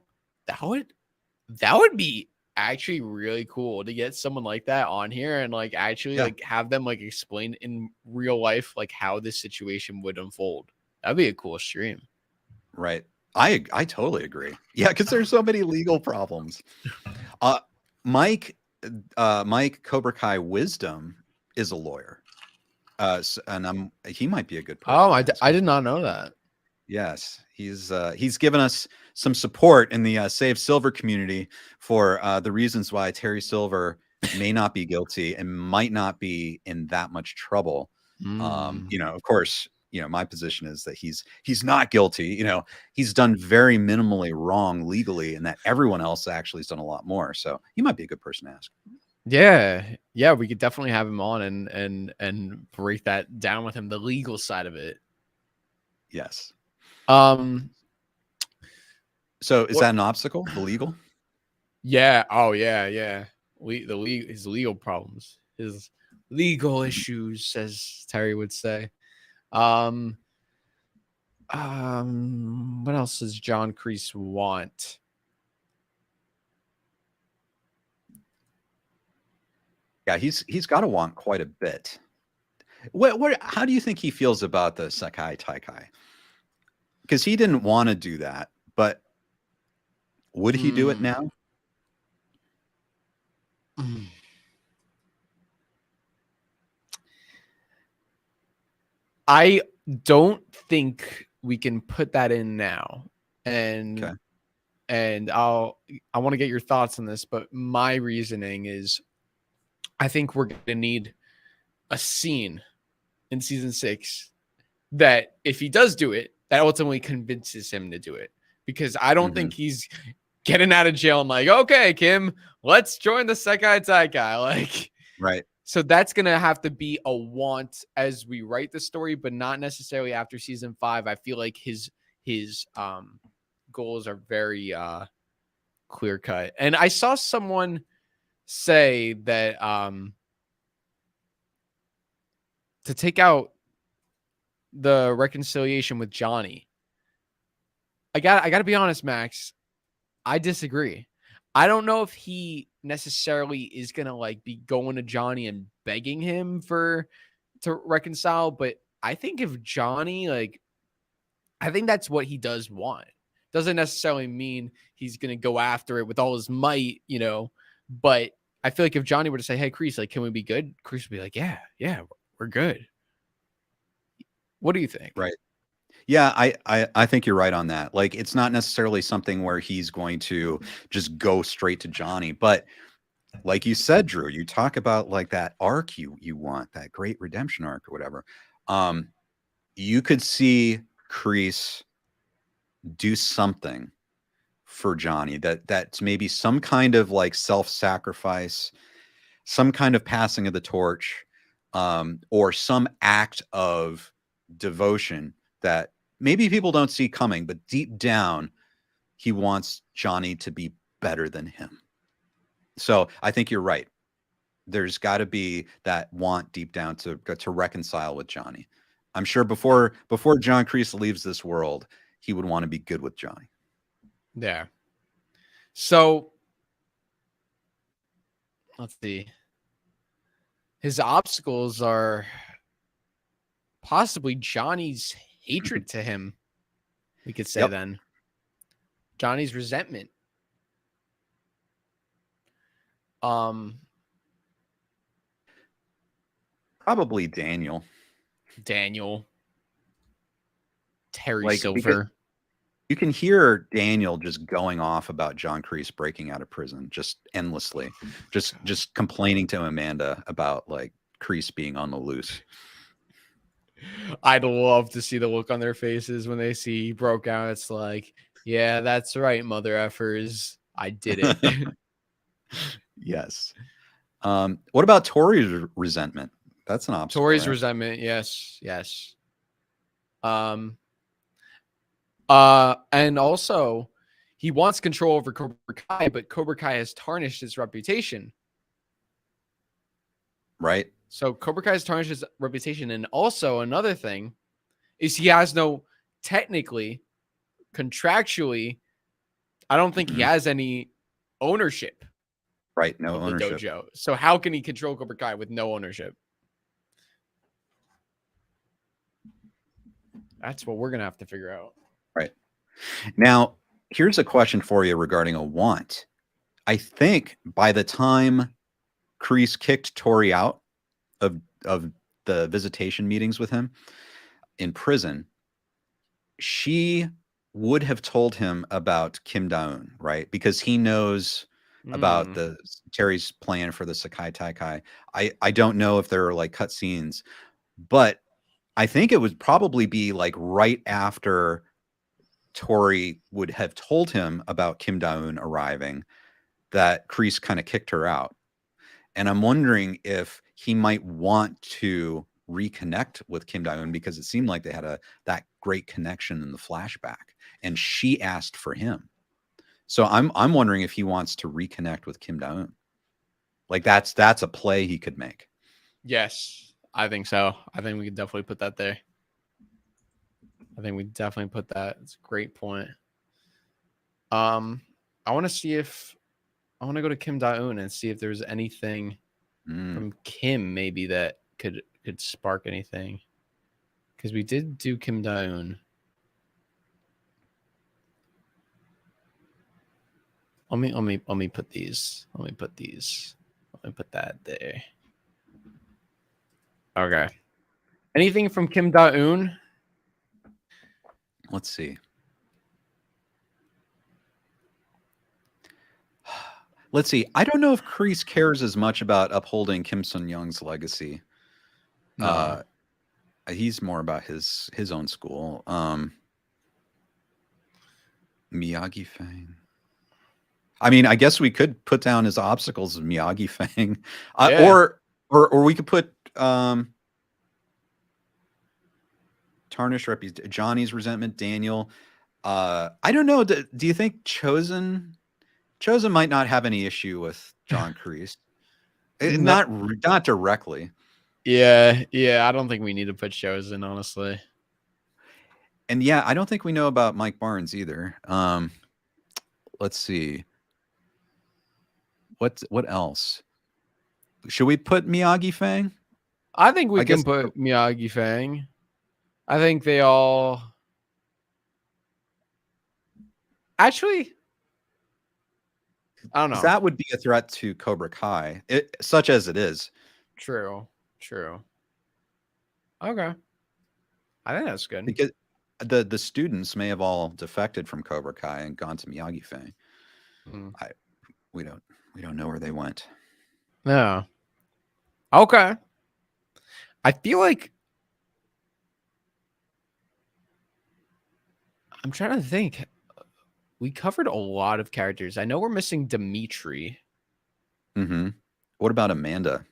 That would be actually really cool to get someone like that on here and like actually like have them like explain in real life like how this situation would unfold. That'd be a cool stream. Right. I totally agree. Yeah, because there's so many legal problems. Mike Cobra Kai Wisdom is a lawyer. And he might be a good person. Oh, I did not know that. Yes, he's given us some support in the Save Silver community for the reasons why Terry Silver may not be guilty and might not be in that much trouble. Of course, my position is that he's not guilty. He's done very minimally wrong legally, and that everyone else actually has done a lot more. So he might be a good person to ask. Yeah, we could definitely have him on and break that down with him, the legal side of it. Yes. So is that an obstacle? The legal? Yeah. Oh yeah. His legal problems, his legal issues, as Terry would say. What else does John Kreese want? Yeah, he's got to want quite a bit. How do you think he feels about the Sekai Taikai? Because he didn't want to do that, but would he do it now? I don't think we can put that in now. And I want to get your thoughts on this, but my reasoning is I think we're going to need a scene in season 6 that if he does do it, that ultimately convinces him to do it. Because I don't think he's getting out of jail and like, okay, Kim, let's join the Sekai Taikai. Like, right. So that's going to have to be a want as we write the story, but not necessarily after season 5. I feel like his goals are very clear cut. And I saw someone say that to take out the reconciliation with Johnny. I gotta be honest, Max. I disagree. I don't know if he necessarily is gonna like be going to Johnny and begging him to reconcile, but I think if Johnny I think that's what he does want. Doesn't necessarily mean he's gonna go after it with all his might, but I feel like if Johnny were to say, "Hey, Creese, like, can we be good?" Creese would be like, "Yeah, we're good." What do you think? Right. Yeah, I think you're right on that. Like, it's not necessarily something where he's going to just go straight to Johnny, but like you said, Drew, you talk about like that arc you want, that great redemption arc or whatever. You could see Creese do something for Johnny that's maybe some kind of like self-sacrifice, some kind of passing of the torch, or some act of devotion that maybe people don't see coming, but deep down, he wants Johnny to be better than him. So I think you're right. There's got to be that want deep down to reconcile with Johnny. I'm sure before John Creese leaves this world, he would want to be good with Johnny. Yeah. So let's see. His obstacles are possibly Johnny's hatred to him. We could say Yep. then. Johnny's resentment. Probably Daniel. Terry Like, Silver. You can hear Daniel just going off about John Creese breaking out of prison just endlessly, just complaining to Amanda about like Creese being on the loose. I'd love to see the look on their faces when they see he broke out. It's like, yeah, that's right, mother effers. I did it. Yes. What about Tory's resentment? That's an obstacle. Tory's right? resentment, yes. And also he wants control over Cobra Kai, but Cobra Kai has tarnished its reputation. Right. So Cobra Kai has tarnished his reputation. And also another thing is he has no, technically, contractually, I don't think he has any ownership. Right. No of ownership. The dojo. So how can he control Cobra Kai with no ownership? That's what we're going to have to figure out. Right. Now, here's a question for you regarding a want. I think by the time Creese kicked Tory out of the visitation meetings with him in prison, she would have told him about Kim Daeun, right? Because he knows about the Terry's plan for the Sakai Taikai. I don't know if there are like cut scenes, but I think it would probably be like right after Tory would have told him about Kim Daeun arriving that Creese kind of kicked her out. And I'm wondering if he might want to reconnect with Kim Daeun because it seemed like they had that great connection in the flashback, and she asked for him. So I'm wondering if he wants to reconnect with Kim Daeun. Like that's a play he could make. Yes, I think so. I think we could definitely put that there. It's a great point. I want to go to Kim Daeun and see if there's anything from Kim maybe that could spark anything. Because we did do Kim Daeun. Let me put these. Let me put that there. Okay. Anything from Kim Daeun? Let's see. I don't know if Creese cares as much about upholding Kim Sun-young's legacy. No. He's more about his own school. Miyagi Fang. I mean, I guess we could put down his obstacles of Miyagi Fang, or we could put tarnished reputation, Johnny's resentment, Daniel. I don't know. Do you think Chosen might not have any issue with John Creese? Not directly. Yeah. I don't think we need to put shows in, honestly. And yeah, I don't think we know about Mike Barnes either. Let's see. What else? Should we put Miyagi Fang? I think we I can guess put Miyagi Fang. I think they all actually. I don't know. that would be a threat to Cobra Kai, such as it is. True. Okay. I think that's good. Because the students may have all defected from Cobra Kai and gone to Miyagi Fang. Mm. We don't know where they went. Yeah. Okay. I feel like I'm trying to think. We covered a lot of characters. I know we're missing Dimitri. Mm-hmm. What about Amanda?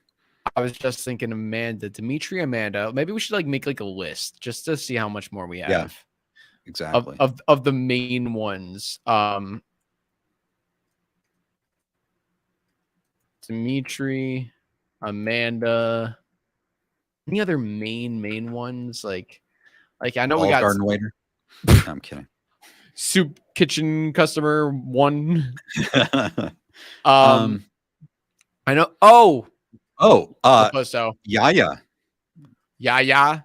I was just thinking Amanda, Dimitri, Amanda. Maybe we should like make like a list just to see how much more we have. Yeah, exactly. Of the main ones. Dimitri, Amanda. Any other main ones? Like I know we Olive got Garden waiter. No, I'm kidding. soup kitchen customer 1. Um, I know. Oh, so Yaya. yeah.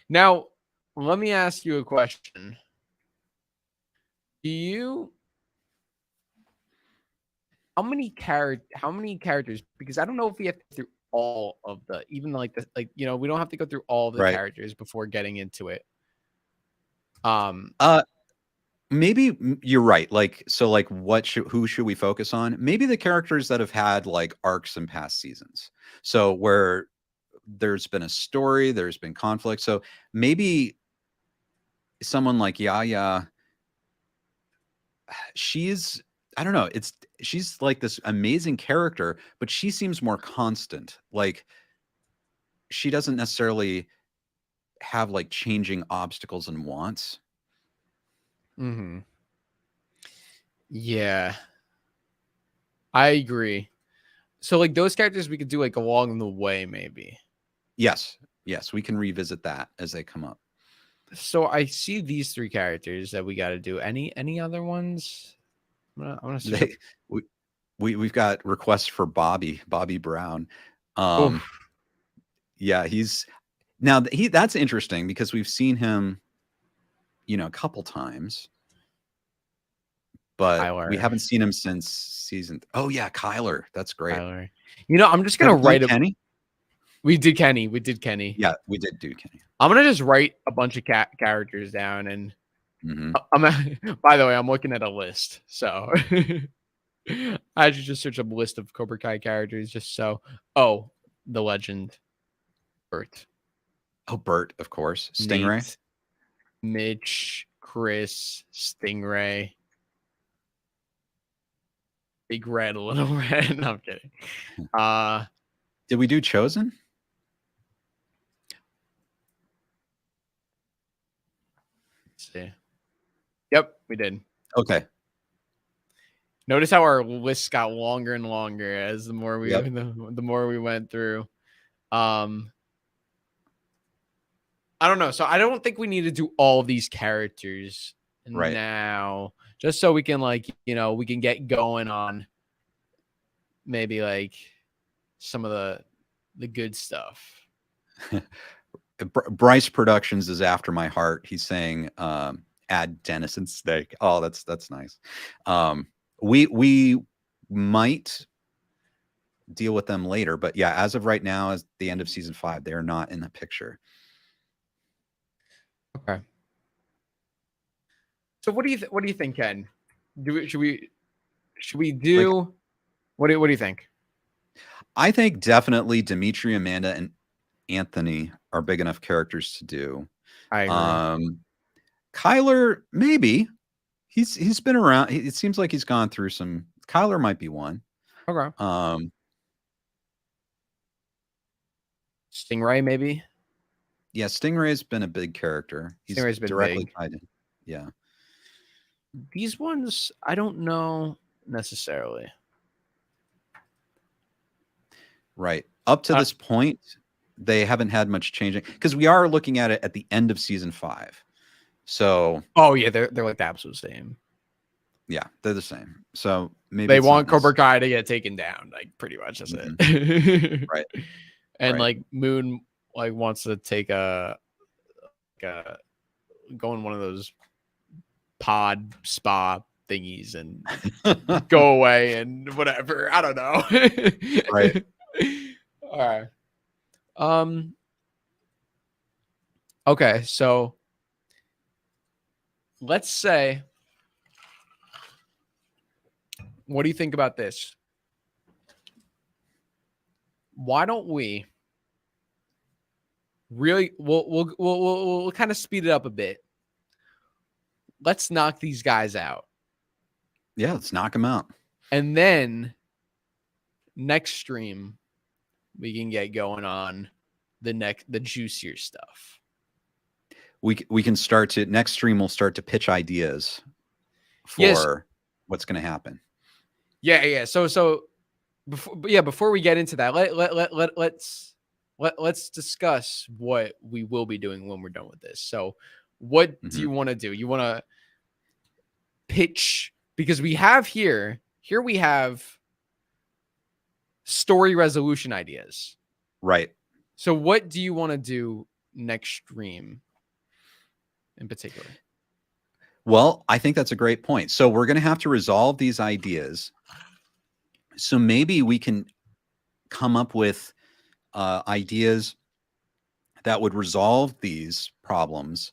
Now, let me ask you a question. How many characters? Because I don't know if we have to go through all of even like we don't have to go through all the Right. characters before getting into it. Maybe you're right. Like, so like who should we focus on? Maybe the characters that have had like arcs in past seasons. So where there's been a story, there's been conflict. So maybe someone like Yaya, I don't know. She's like this amazing character, but she seems more constant. Like she doesn't necessarily have like changing obstacles and wants. Mm-hmm. Yeah, I agree. So like those characters we could do like along the way, maybe. Yes, we can revisit that as they come up. So I see these 3 characters that we got to do. Any other ones? I'm gonna see. We've got requests for Bobby Brown. Yeah, that's interesting because we've seen him, a couple times, but Kyler. we haven't seen him since season. Oh yeah, Kyler, that's great. Kyler. I'm just gonna write Kenny. We did Kenny. Yeah, we did do Kenny. I'm gonna just write a bunch of characters down, and by the way, I'm looking at a list. So I should just search up a list of Cobra Kai characters just so. Oh, the legend, Bert. Oh, Bert, of course. Stingray, Nate, Mitch, Chris, Stingray, Big Red, Little Red. No, I'm kidding. Did we do Chosen? Let's see. Yep, we did. Okay. Notice how our list got longer and longer as the more we the more we went through. I don't know. So I don't think we need to do all these characters now, just so we can we can get going on maybe like some of the good stuff. Bryce Productions is after my heart. He's saying add Dennis and Snake. Oh, that's nice. We might deal with them later, but yeah, as of right now, as the end of season 5, they're not in the picture. Okay. So what do you think, Ken? Should we do what do you think? I think definitely Dimitri, Amanda, and Anthony are big enough characters to do. I agree. Kyler, maybe. He's been around. It seems like he's gone through some. Kyler might be one. Okay. Stingray, maybe. Yeah, Stingray's been a big character. He's Stingray's been directly big. tied in. Yeah. These ones, I don't know necessarily. Right. Up to this point, they haven't had much changing because we are looking at it at the end of season 5. So Oh yeah, they're like the absolute same. yeah, they're the same. So maybe They it's want not Cobra Kai to get taken down, like pretty much that's it. Right. And Right. like Moon like wants to take a go in one of those pod spa thingies and go away and whatever. I don't know. Right. All right. Okay, so let's say, what do you think about this? Why don't we really we'll kind of speed it up a bit. Let's knock these guys out. Yeah, let's knock them out. And then next stream we can get going on the juicier stuff. We can start to next stream. We'll start to pitch ideas for Yes. what's going to happen. Yeah. So before we get into that, let's discuss what we will be doing when we're done with this. So what do you want to do? You want to pitch, because we have here we have story resolution ideas. Right. So what do you want to do next stream in particular? Well, I think that's a great point. So we're going to have to resolve these ideas. So maybe we can come up with ideas that would resolve these problems,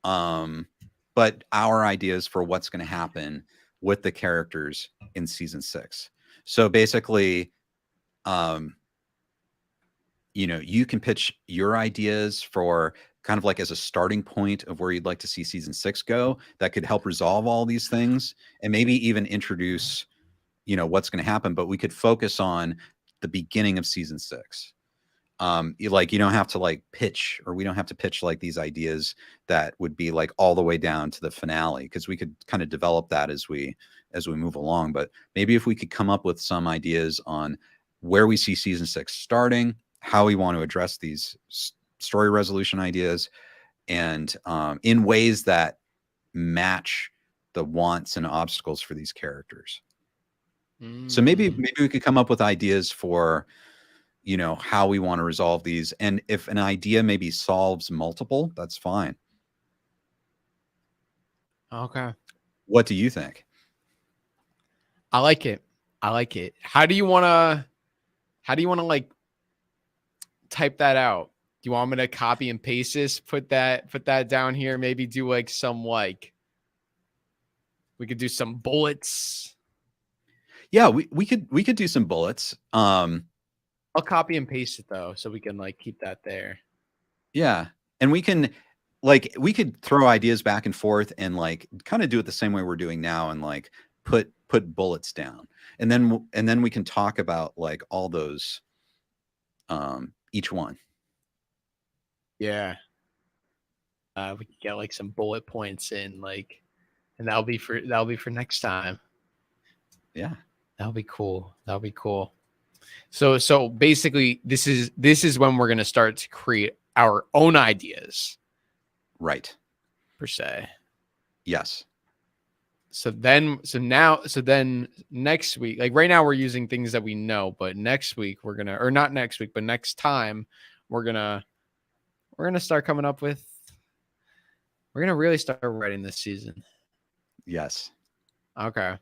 but our ideas for what's going to happen with the characters in season 6. So basically, you can pitch your ideas for kind of like as a starting point of where you'd like to see season 6 go, that could help resolve all these things and maybe even introduce, what's going to happen, but we could focus on the beginning of season 6. You don't have to like pitch, or we don't have to pitch like these ideas that would be like all the way down to the finale, because we could kind of develop that as we move along. But maybe if we could come up with some ideas on where we see season 6 starting, how we want to address these story resolution ideas, and in ways that match the wants and obstacles for these characters. So maybe we could come up with ideas for, how we want to resolve these. And if an idea maybe solves multiple, that's fine. Okay. What do you think? I like it. How do you want to like type that out? Do you want me to copy and paste this, put that down here, maybe do like some we could do some bullets. Yeah, we could do some bullets. I'll copy and paste it though, so we can like keep that there. Yeah. And we could throw ideas back and forth and like kind of do it the same way we're doing now, and like put bullets down. And then we can talk about like all those, each one. Yeah. We could get like some bullet points in, like, and that'll be for next time. Yeah. That'll be cool. So basically this is when we're going to start to create our own ideas. Right. Per se. Yes. So then next week, like right now we're using things that we know, but next week we're going to, or not next week, but next time we're going to start coming up with, we're going to really start writing this season. Yes. Okay.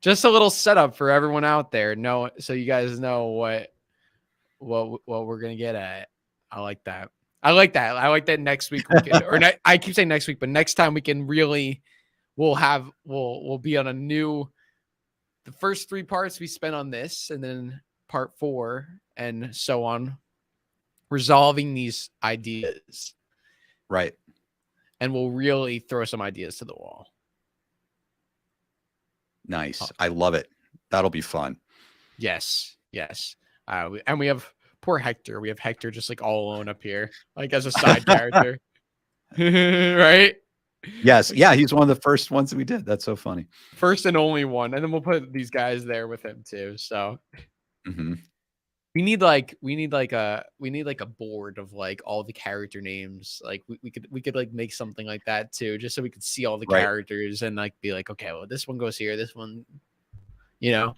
Just a little setup for everyone out there. So you guys know what we're going to get at. I like that. I like that next week we can, I keep saying next week, but next time we can really, we'll be on the first 3 parts we spent on this, and then part 4 and so on, resolving these ideas. Right. And we'll really throw some ideas to the wall. Nice. I love it. That'll be fun. Yes. And we have poor Hector. We have Hector just like all alone up here, like as a side character. Right? Yes. Yeah. He's one of the first ones that we did. That's so funny. First and only one. And then we'll put these guys there with him too. So We need like a board of like all the character names. Like we could like make something like that too, just so we could see all the Right. characters and like be like, okay, well this one goes here, this one, you know.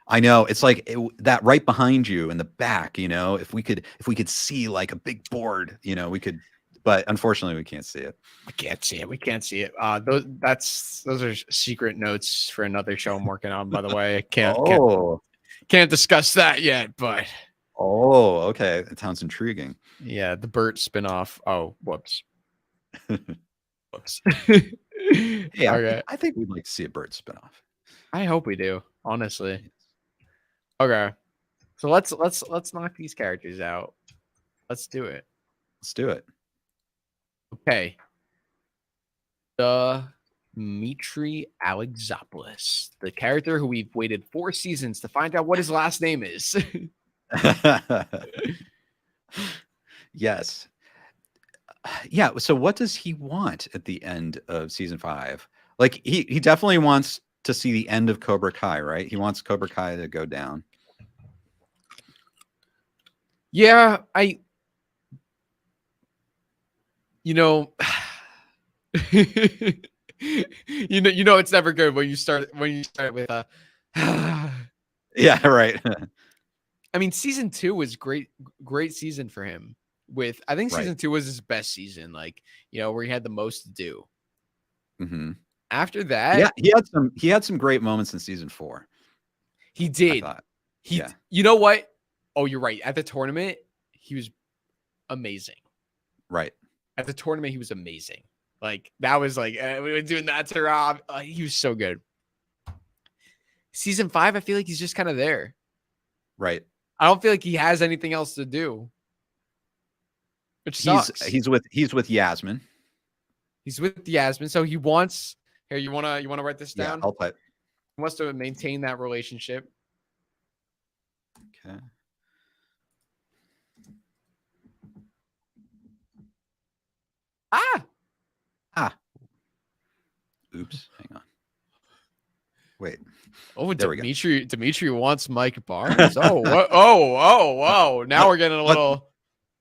I know it's like that right behind you in the back. You know, if we could see like a big board, you know, we could. But unfortunately, we can't see it. We can't see it. We can't see it. Those are secret notes for another show I'm working on. By the way, I can't discuss that yet. But okay, it sounds intriguing. Yeah, the Bert spinoff. Oh, whoops. Whoops. Hey, Okay. I think we'd like to see a Bert spinoff. I hope we do. Honestly. Okay. So let's knock these characters out. Let's do it. Let's do it. Okay. The Dimitri Alexopoulos, the character who we've waited 4 seasons to find out what his last name is. Yes. Yeah. So what does he want at the end of season 5? Like he definitely wants to see the end of Cobra Kai, right? He wants Cobra Kai to go down. Yeah, you know, it's never good when you start with a Yeah, right. I mean, season 2 was great season for him. I think season 2 was his best season, like, where he had the most to do. Mm-hmm. After that, yeah, he had some great moments in season 4. He did. You know what? Oh, you're right. At the tournament, he was amazing. Right. At the tournament, he was amazing. Like, that was like, we were doing that to Rob. He was so good. Season 5, I feel like he's just kind of there. Right. I don't feel like he has anything else to do. Which sucks. He's with Yasmin. He's with Yasmin. So he wants, here, you wanna write this down? Yeah, I'll type. He wants to maintain that relationship. Okay. Oops. Hang on. Wait. Oh, there Dimitri wants Mike Barnes. Oh, what? Oh. Now we're getting a little.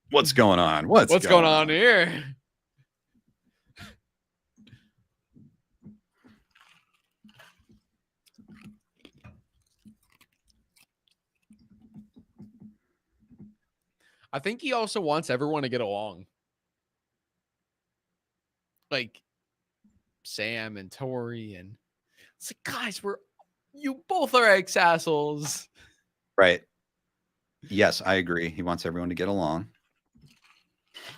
What's going on? What's going on here? I think he also wants everyone to get along. Like Sam and Tory, and it's like, guys, you both are ex-assholes. Right. Yes, I agree. He wants everyone to get along.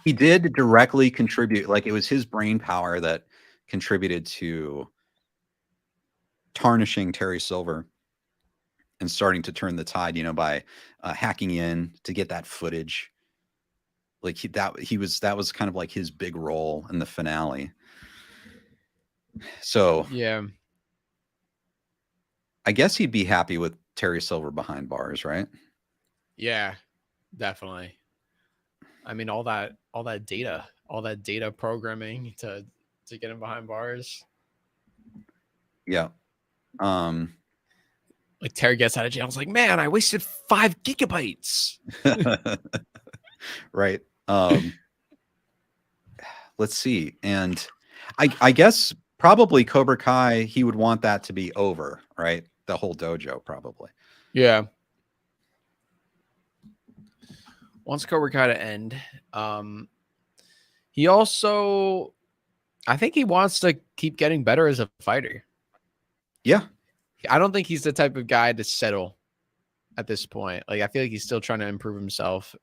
He did directly contribute, like it was his brain power that contributed to tarnishing Terry Silver and starting to turn the tide, by hacking in to get that footage. Like that was kind of like his big role in the finale. So yeah, I guess he'd be happy with Terry Silver behind bars, right? Yeah, definitely. I mean, all that data programming to get him behind bars. Yeah. Like Terry gets out of jail. I was like, man, I wasted 5 gigabytes. Right. Let's see. And I guess probably Cobra Kai, he would want that to be over, right? The whole dojo, probably. Yeah. Wants Cobra Kai to end. He also, I think he wants to keep getting better as a fighter. Yeah. I don't think he's the type of guy to settle at this point. Like, I feel like he's still trying to improve himself.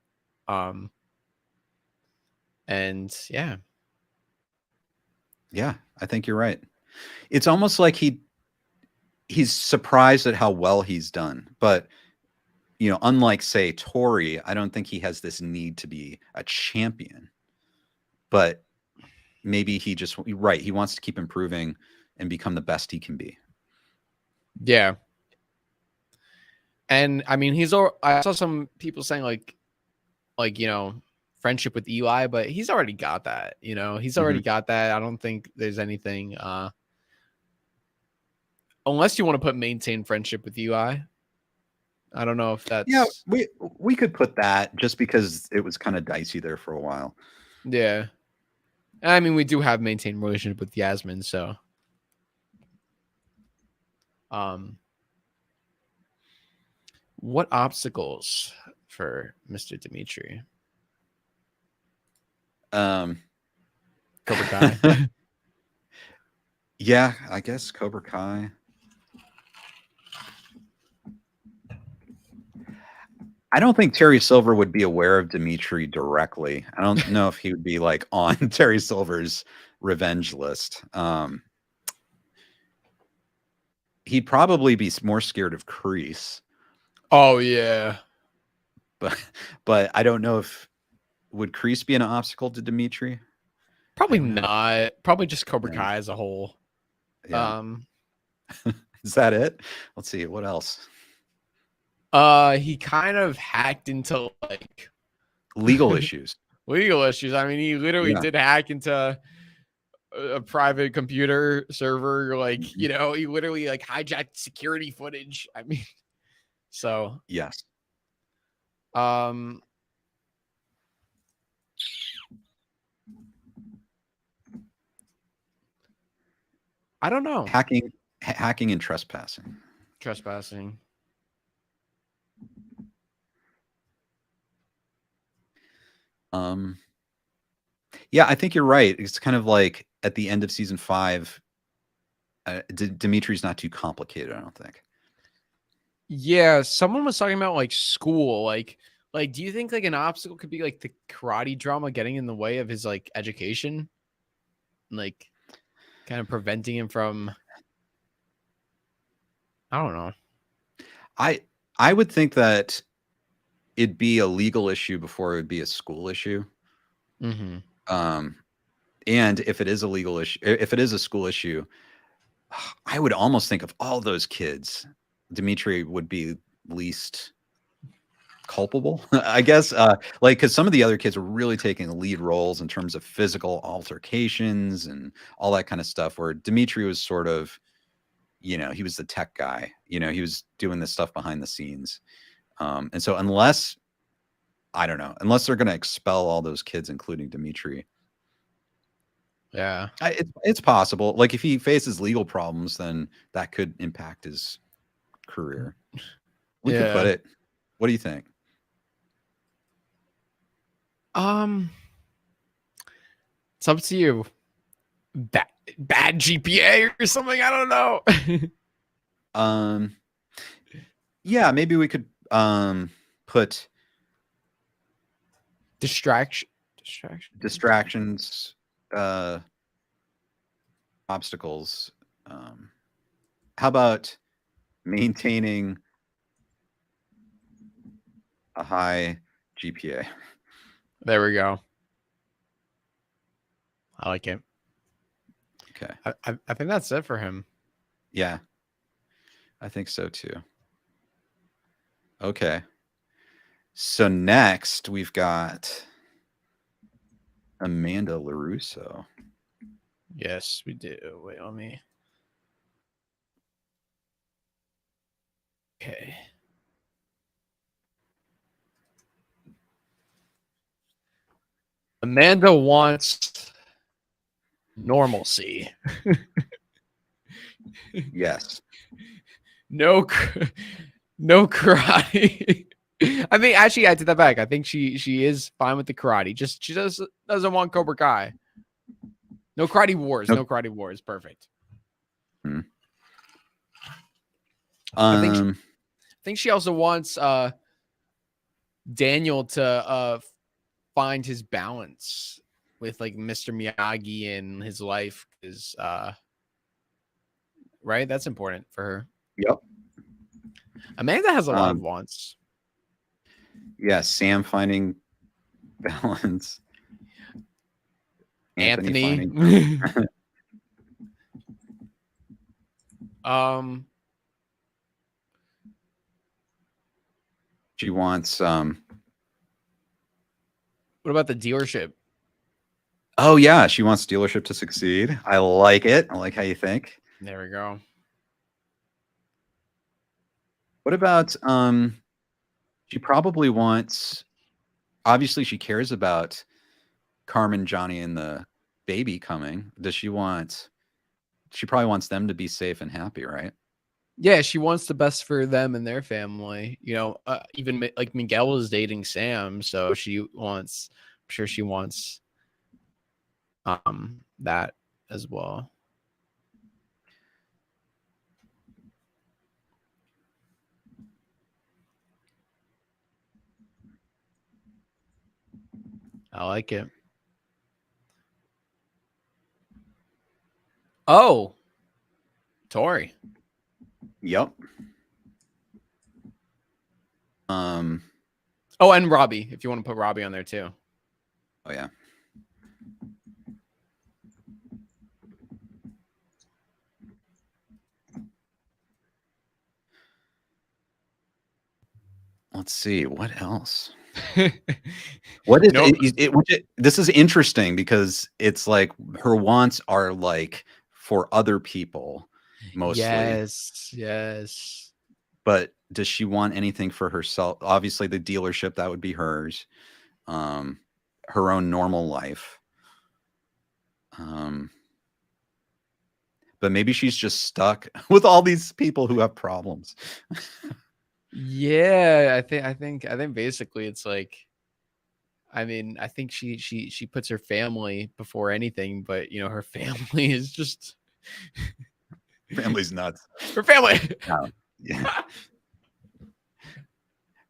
And yeah. Yeah, I think you're right. It's almost like he's surprised at how well he's done. But, unlike, say, Tory, I don't think he has this need to be a champion. But maybe he wants to keep improving and become the best he can be. Yeah. And I mean, I saw some people saying like, friendship with Eli, but he's already got that, he's already got that. I don't think there's anything, unless you want to put maintain friendship with Eli. I don't know if that's Yeah, we could put that just because it was kind of dicey there for a while. yeah. I mean, we do have maintained relationship with Yasmin, so what obstacles for Mr. Dimitri? Cobra Kai. Yeah, I guess Cobra Kai. I don't think Terry Silver would be aware of Dimitri directly. I don't know if he would be like on Terry Silver's revenge list. He'd probably be more scared of Creese, Oh yeah. but I don't know if would Creese be an obstacle to Dimitri? Probably I don't know. not. Probably just Cobra Yeah. Kai as a whole. Yeah. Is that it? Let's see. What else? He kind of hacked into like Legal issues. legal issues. I mean, he literally Yeah. did hack into a private computer server. Like, Mhm. you know, he literally like hijacked security footage. I mean, so Yes. I don't know. Hacking and trespassing. Trespassing. Yeah, I think you're right. It's kind of like at the end of season 5, Dimitri's not too complicated, I don't think. Yeah, someone was talking about like school, like do you think like an obstacle could be like the karate drama getting in the way of his like education? Like kind of preventing him from I don't know. I would think that it'd be a legal issue before it would be a school issue. Mm-hmm. And if it is a legal issue, if it is a school issue, I would almost think of all those kids, Dimitri would be least culpable, I guess. Like, because some of the other kids were really taking lead roles in terms of physical altercations and all that kind of stuff, where Dimitri was sort of, you know, he was the tech guy, you know, he was doing this stuff behind the scenes. And so unless, I don't know, unless they're going to expel all those kids, including Dimitri, Yeah. it's possible. Like if he faces legal problems, then that could impact his career. We could put it. What do you think? It's up to you. Bad GPA or something. I don't know. Yeah, maybe we could put distractions, obstacles. How about maintaining a high GPA? There we go. I like it. Okay. I think that's it for him. Yeah, I think so too. Okay. So next we've got Amanda LaRusso. Yes, we do. Wait, let me. Okay. Amanda wants normalcy. Yes. No karate. I mean, actually, I take that back. I think she is fine with the karate. Just she doesn't want Cobra Kai. No karate wars. Nope. No karate wars. Perfect. Hmm. I think she also wants Daniel to find his balance with like Mr. Miyagi in his life is right. That's important for her. Yep. Amanda has a lot of wants. Yeah, Sam finding balance. Anthony. She wants What about the dealership? Oh yeah, she wants dealership to succeed. I like it. I like how you think. There we go. What about she probably wants, obviously she cares about Carmen, Johnny, and the baby coming. She probably wants them to be safe and happy, right? Yeah, she wants the best for them and their family. You know, even like Miguel is dating Sam, so she wants. I'm sure she wants that as well. I like it. Oh, Tory. Yep. Oh, and Robbie, if you want to put Robbie on there too. Oh yeah. Let's see what else. What is this is interesting because it's like her wants are like for other people mostly. Yes. But does she want anything for herself? Obviously, the dealership, that would be hers. Her own normal life. But maybe she's just stuck with all these people who have problems. Yeah, I think basically it's like, I mean, I think she puts her family before anything, but you know, her family is just Family's nuts. her family. Yeah.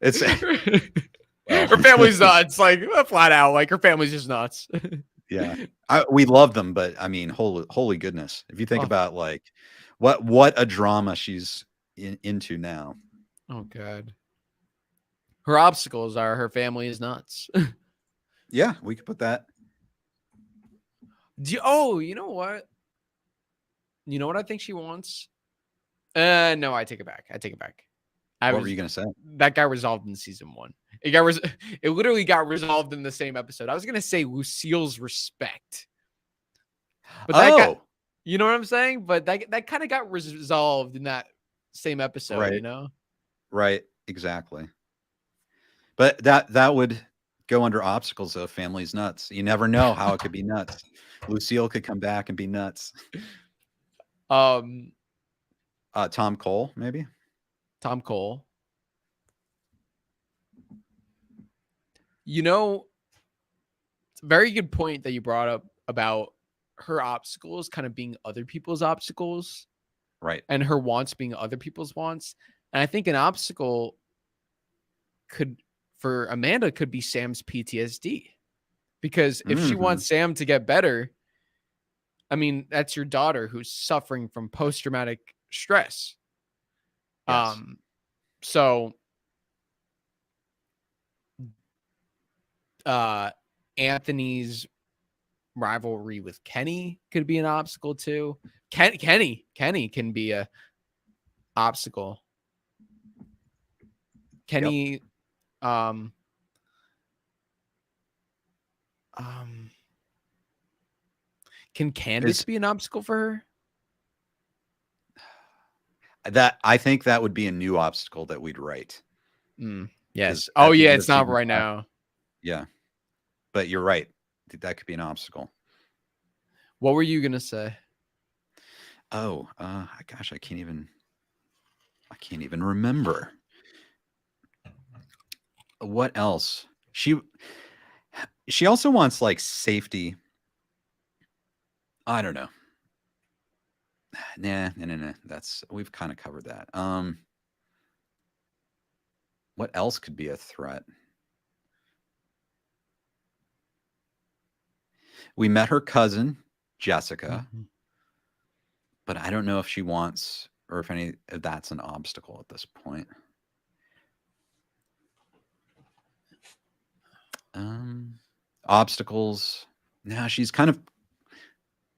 It's her family's nuts, like flat out. Like her family's just nuts. Yeah, we love them, but I mean, holy goodness! If you think about like what a drama she's into now. Oh God. Her obstacles are her family is nuts. Yeah, we could put that. You know what? You know what I think she wants? No, I take it back. What were you gonna say? That got resolved in season 1. It literally got resolved in the same episode. I was gonna say Lucille's respect, but you know what I'm saying? But that kind of got resolved in that same episode, right. You know? Right, exactly. But that would go under obstacles of family's nuts. You never know how it could be nuts. Lucille could come back and be nuts. Tom Cole, maybe. Tom Cole. You know, it's a very good point that you brought up about her obstacles kind of being other people's obstacles. Right. And her wants being other people's wants. And I think an obstacle for Amanda could be Sam's PTSD. Because if she wants Sam to get better, I mean, that's your daughter who's suffering from post-traumatic stress. Yes. So Anthony's rivalry with Kenny could be an obstacle too. Kenny can be a obstacle. Kenny, can Candace be an obstacle for her? I think that would be a new obstacle that we'd write. Yes. Oh yeah, it's not right now. Yeah, but you're right. That could be an obstacle. What were you gonna say? Oh, gosh, I can't even remember. What else? She also wants like safety. I don't know. Nah. We've kind of covered that. What else could be a threat? We met her cousin, Jessica, but I don't know if she wants or if that's an obstacle at this point. Obstacles. Now she's kind of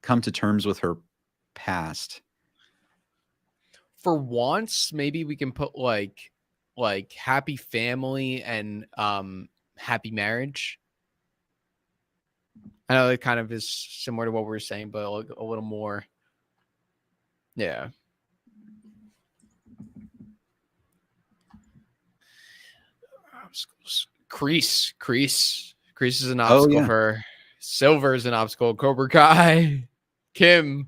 come to terms with her past. For once, maybe we can put like happy family and happy marriage. I know it kind of is similar to what we were saying, but a little more. Yeah. obstacles. Creese is an Oh, obstacle yeah. for her. Silver is an obstacle. Cobra Kai, Kim,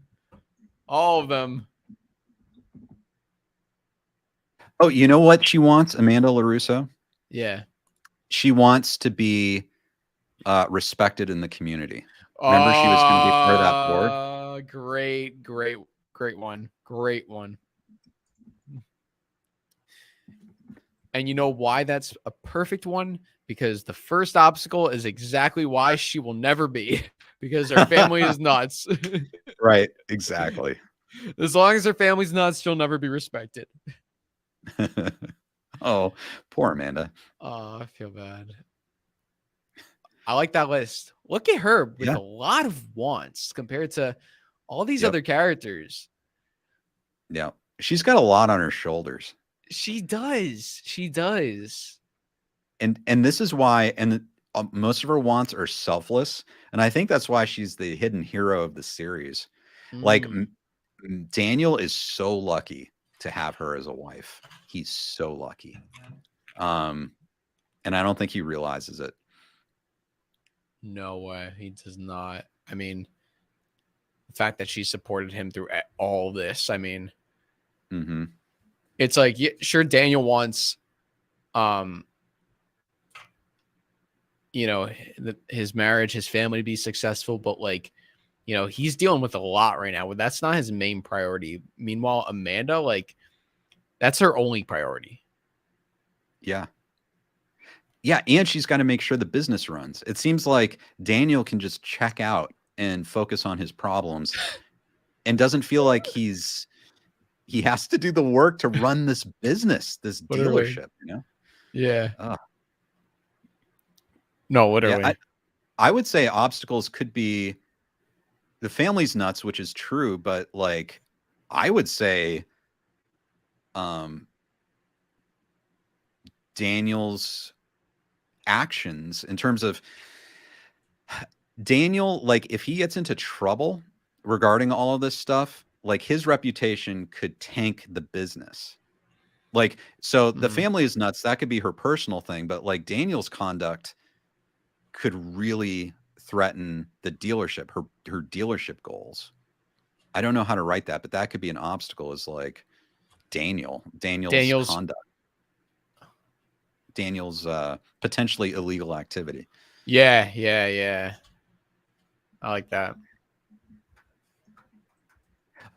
all of them. Oh, you know what she wants, Amanda LaRusso? Yeah. She wants to be respected in the community. Remember, she was going to be part of that board. Great one. Great one. And you know why that's a perfect one? Because the first obstacle is exactly why she will never be, because her family is nuts. Right. Exactly. As long as her family's nuts, she'll never be respected. Oh, poor Amanda. Oh, I feel bad. I like that list. Look at her with Yeah. a lot of wants compared to all these Yep. other characters. Yeah. She's got a lot on her shoulders. She does. She does. And this is why, most of her wants are selfless. And I think that's why she's the hidden hero of the series. Like Daniel is so lucky to have her as a wife. He's so lucky. And I don't think he realizes it. No way. He does not. I mean, the fact that she supported him through all this, I mean, it's like, yeah, sure, Daniel wants, you know, his marriage, his family to be successful, but like, you know, he's dealing with a lot right now. That's not his main priority. Meanwhile, Amanda, like, that's her only priority. Yeah. Yeah. And she's got to make sure the business runs. It seems like Daniel can just check out and focus on his problems and doesn't feel like he has to do the work to run this business, this dealership, you know? Yeah. No, literally. Yeah, I would say obstacles could be the family's nuts, which is true, but like I would say Daniel's actions in terms of Daniel, like if he gets into trouble regarding all of this stuff, like his reputation could tank the business. Like, so the family is nuts. That could be her personal thing, but like Daniel's conduct could really threaten the dealership, her dealership goals. I don't know how to write that, but that could be an obstacle, is like Daniel's conduct. Daniel's potentially illegal activity. Yeah. I like that.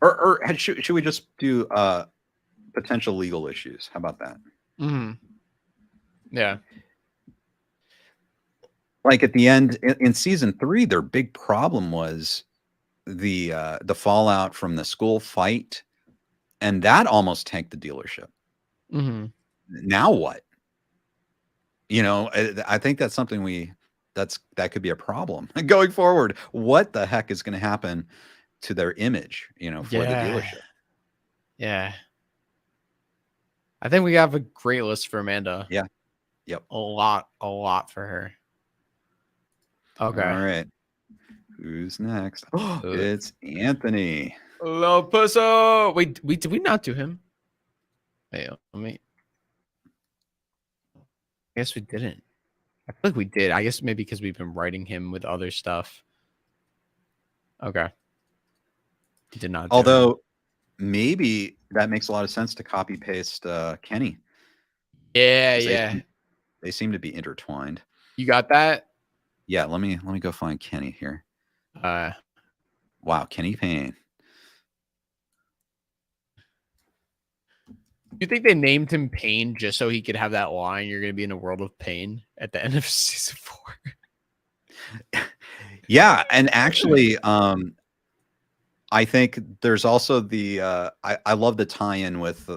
Or should we just do potential legal issues? How about that? Yeah. Like at the end in season 3, their big problem was the fallout from the school fight, and that almost tanked the dealership. Now what? You know, I think that's something that could be a problem going forward. What the heck is going to happen to their image, you know, for the dealership? Yeah. I think we have a great list for Amanda. Yeah. Yep. A lot for her. Okay. All right. Who's next? Oh, it's Anthony. Hello, Pusso. Wait, did we not do him? Hey, let me. I guess we didn't. I feel like we did. I guess maybe because we've been writing him with other stuff. Okay. Did not. Although maybe that makes a lot of sense to copy paste Kenny. Yeah. They seem to be intertwined. You got that? Yeah, let me go find Kenny here. Wow, Kenny Payne. You think they named him Pain just so he could have that line, "You're going to be in a world of pain" at the end of season 4? Yeah, and actually, I think there's also the I love the tie-in with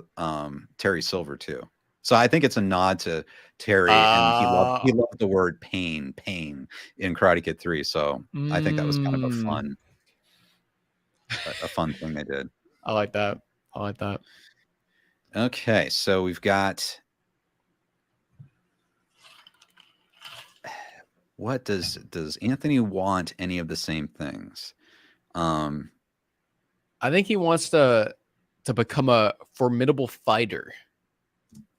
Terry Silver too. So I think it's a nod to Terry, and he loved the word pain in Karate Kid 3. So I think that was kind of a fun thing they did. I like that. Okay, so we've got, what does Anthony want any of the same things? I think he wants to become a formidable fighter.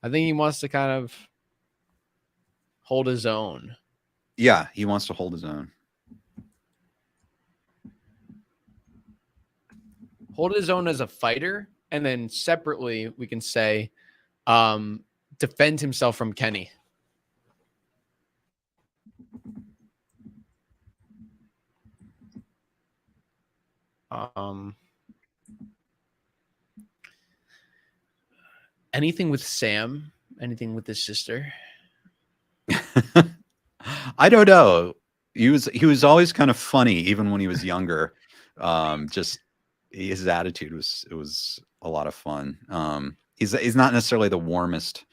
I think he wants to kind of Hold his own. Yeah, he wants to hold his own. Hold his own as a fighter, and then separately we can say defend himself from Kenny. Anything with Sam? Anything with his sister? I don't know. He was always kind of funny, even when he was younger. Just his attitude was a lot of fun. He's not necessarily the warmest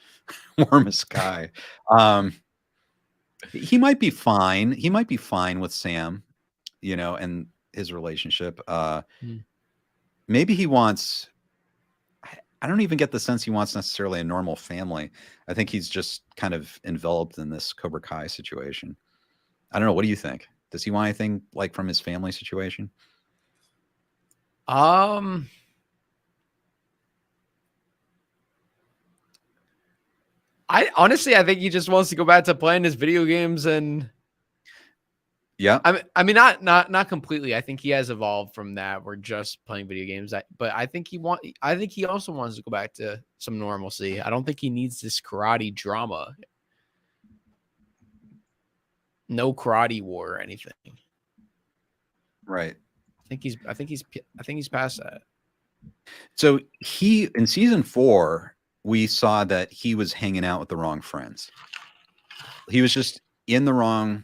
guy. He might be fine. He might be fine with Sam, and his relationship. Maybe he wants. I don't even get the sense he wants necessarily a normal family. I think he's just kind of enveloped in this Cobra Kai situation. I don't know. What do you think? Does he want anything like from his family situation? I honestly, I think he just wants to go back to playing his video games, and yeah, I mean, not completely. I think he has evolved from that. We're just playing video games, but I think he also wants to go back to some normalcy. I don't think he needs this karate drama. No karate war or anything. Right. I think he's past that. So in season 4, we saw that he was hanging out with the wrong friends. He was just in the wrong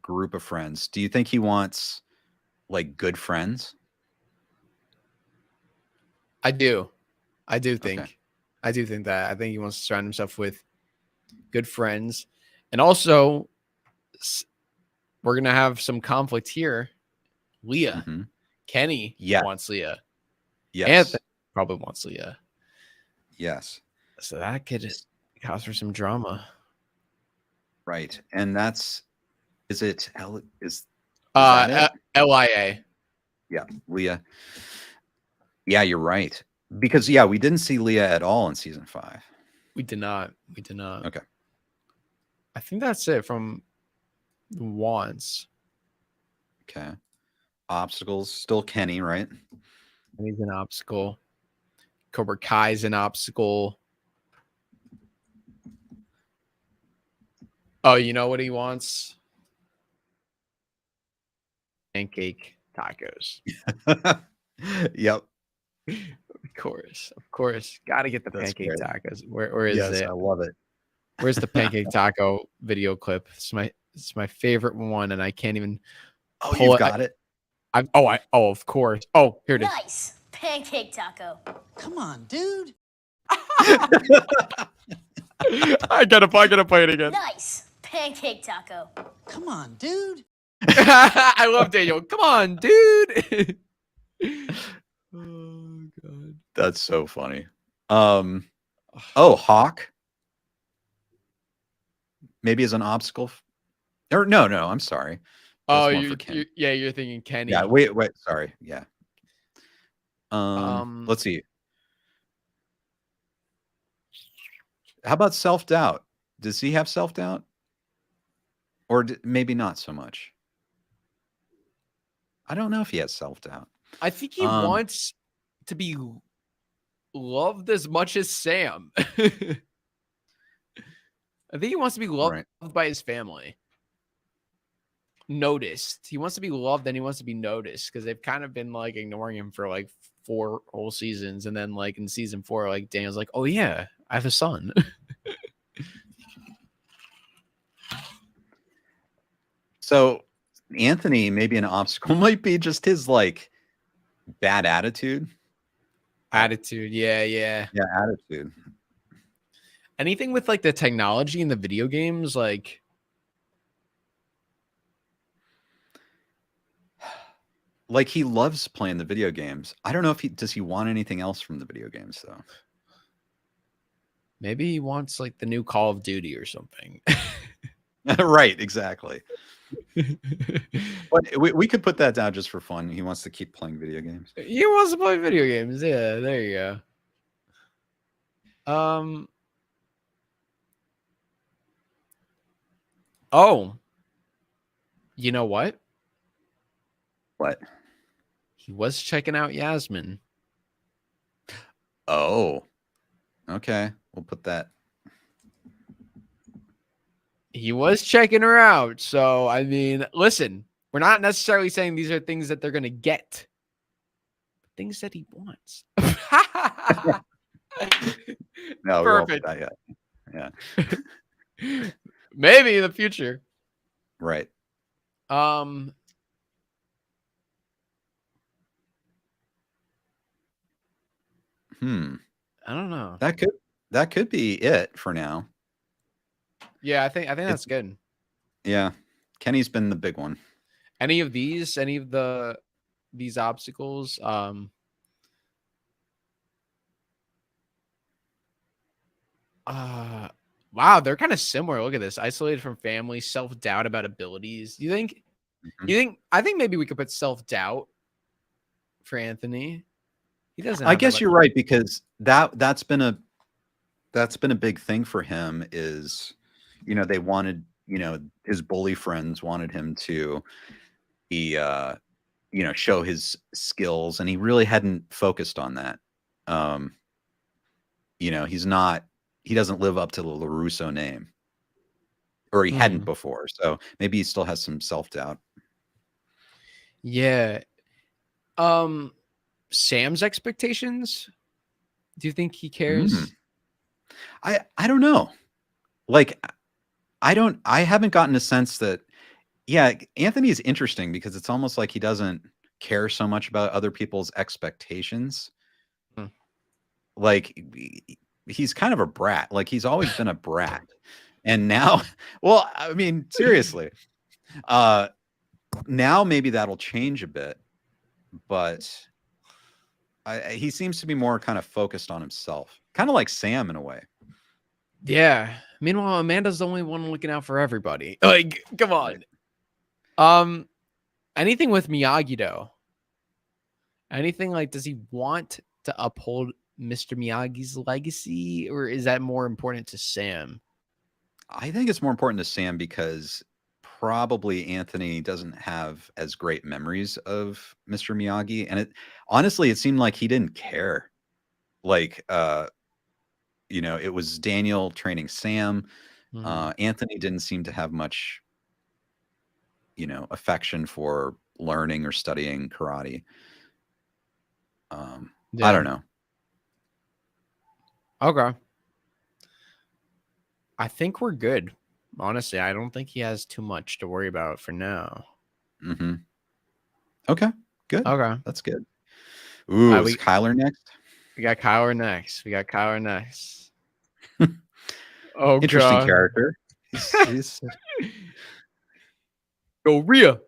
group of friends. Do you think he wants like good friends? I do think. Okay. I do think that. I think he wants to surround himself with good friends. And also, we're going to have some conflict here. Leah. Mm-hmm. Kenny wants Leah. Yes. Anthony probably wants Leah. Yes. So that could cause for some drama. Right. And is that it? LIA. Yeah, Leah. Yeah, you're right. Because we didn't see Leah at all in season 5. We did not. Okay. I think that's it from the wants. Okay. Obstacles, still Kenny, right? He's an obstacle. Cobra Kai's an obstacle. Oh, you know what he wants? Pancake tacos. Yep. Of course. Got to get the That's pancake great. tacos. Where is it? I love it. Where's the pancake taco video clip? It's my favorite one, and I can't even. Oh, you've got it. Of course. Oh, here it is. Nice pancake taco. Come on, dude. I gotta play it again. Nice pancake taco. Come on, dude. I love Daniel. Come on, dude. Oh god, That's so funny. Hawk. Maybe as an obstacle. Or no, I'm sorry. Oh, you're thinking Kenny. Yeah, wait, sorry. Yeah. Let's see. How about self-doubt? Does he have self-doubt? Or maybe not so much? I don't know if he has self-doubt. I think he wants to be loved as much as Sam. I think he wants to be loved by his family. Noticed. He wants to be loved and he wants to be noticed because they've kind of been like ignoring him for like 4 whole seasons. And then like in season 4, like Daniel's like, oh yeah, I have a son. So Anthony, maybe an obstacle might be just his like bad attitude. Attitude. Yeah. Attitude. Anything with like the technology in the video games, like he loves playing the video games. I don't know if does he want anything else from the video games though. Maybe he wants like the new Call of Duty or something. Right, exactly. But we could put that down just for fun. He wants to keep playing video games. He wants to play video games. Yeah, there you go. Oh, you know what? What? He was checking out Yasmin. Oh, okay. We'll put that. He was checking her out. So, I mean, listen, we're not necessarily saying these are things that they're going to get. Things that he wants. No, we won't put Perfect. that yet. Yeah. Maybe in the future. Right. I don't know. That could be it for now. Yeah, I think that's good. Yeah. Kenny's been the big one. Any of these obstacles, wow, they're kind of similar. Look at this. Isolated from family, self-doubt about abilities. You think I think maybe we could put self-doubt for Anthony. He doesn't I have that guess much. you're right, because that's been a big thing for him is, they wanted, his bully friends wanted him to be show his skills, and he really hadn't focused on that. He doesn't live up to the LaRusso name, or he hadn't before. So maybe he still has some self-doubt. Yeah. Sam's expectations? Do you think he cares? I don't know. Like, I haven't gotten a sense that, yeah, Anthony is interesting because it's almost like he doesn't care so much about other people's expectations. Like, he's kind of a brat. Like, he's always been a brat. And now, well, I mean, seriously, now maybe that'll change a bit, but he seems to be more kind of focused on himself, kind of like Sam in a way. Yeah. Meanwhile, Amanda's the only one looking out for everybody. Like, come on. Right. Anything with Miyagi though? Anything like, does he want to uphold Mr. Miyagi's legacy, or is that more important to Sam? I think it's more important to Sam because probably Anthony doesn't have as great memories of Mr. Miyagi, and honestly, it seemed like he didn't care. Like, it was Daniel training Sam. Anthony didn't seem to have much, affection for learning or studying karate. I don't know. Okay. I think we're good. Honestly, I don't think he has too much to worry about for now. Okay, good. Okay. That's good. Ooh, is Kyler next? We got Kyler next. Oh, interesting God. character. He's Go Rhea.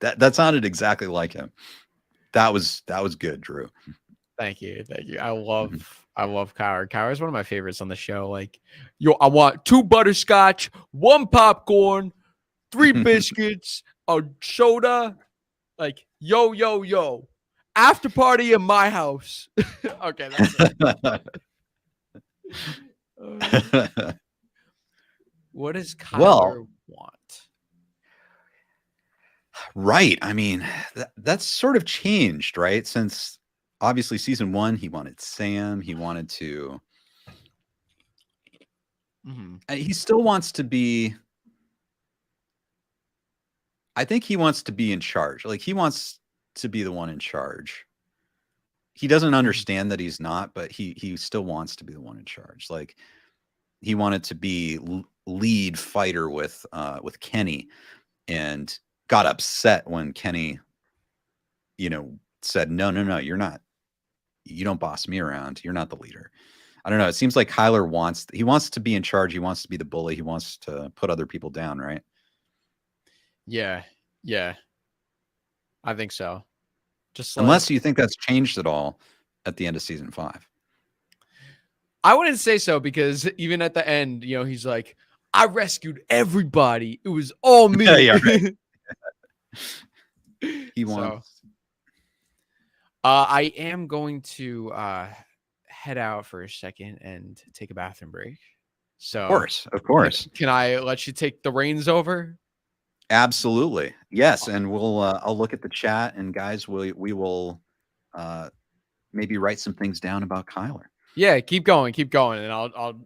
that sounded exactly like him. That was good, Drew. Thank you. I love Kyler. Kyler is one of my favorites on the show. Like, yo, I want 2 butterscotch, 1 popcorn, 3 biscuits, a soda. Like, yo, after party in my house. Okay, that's it. What does Kyler want? Right. I mean, that's sort of changed, right? Since obviously season 1, he wanted Sam. He wanted to. He still wants to be. I think he wants to be in charge. Like, he wants to be the one in charge. He doesn't understand that he's not, but he still wants to be the one in charge. Like, he wanted to be lead fighter with Kenny, and got upset when Kenny, said, no, you're not. You don't boss me around. You're not the leader. I don't know. It seems like Kyler wants to be in charge. He wants to be the bully. He wants to put other people down, right? Yeah. I think so. Just unless you think that's changed at all at the end of season 5. I wouldn't say so, because even at the end, he's like, I rescued everybody. It was all me. Yeah, right. He wants. I am going to head out for a second and take a bathroom break. So Of course. Can I let you take the reins over? Absolutely. Yes. And we'll, I'll look at the chat, and guys, we will, maybe write some things down about Kyler. Yeah, keep going, and I'll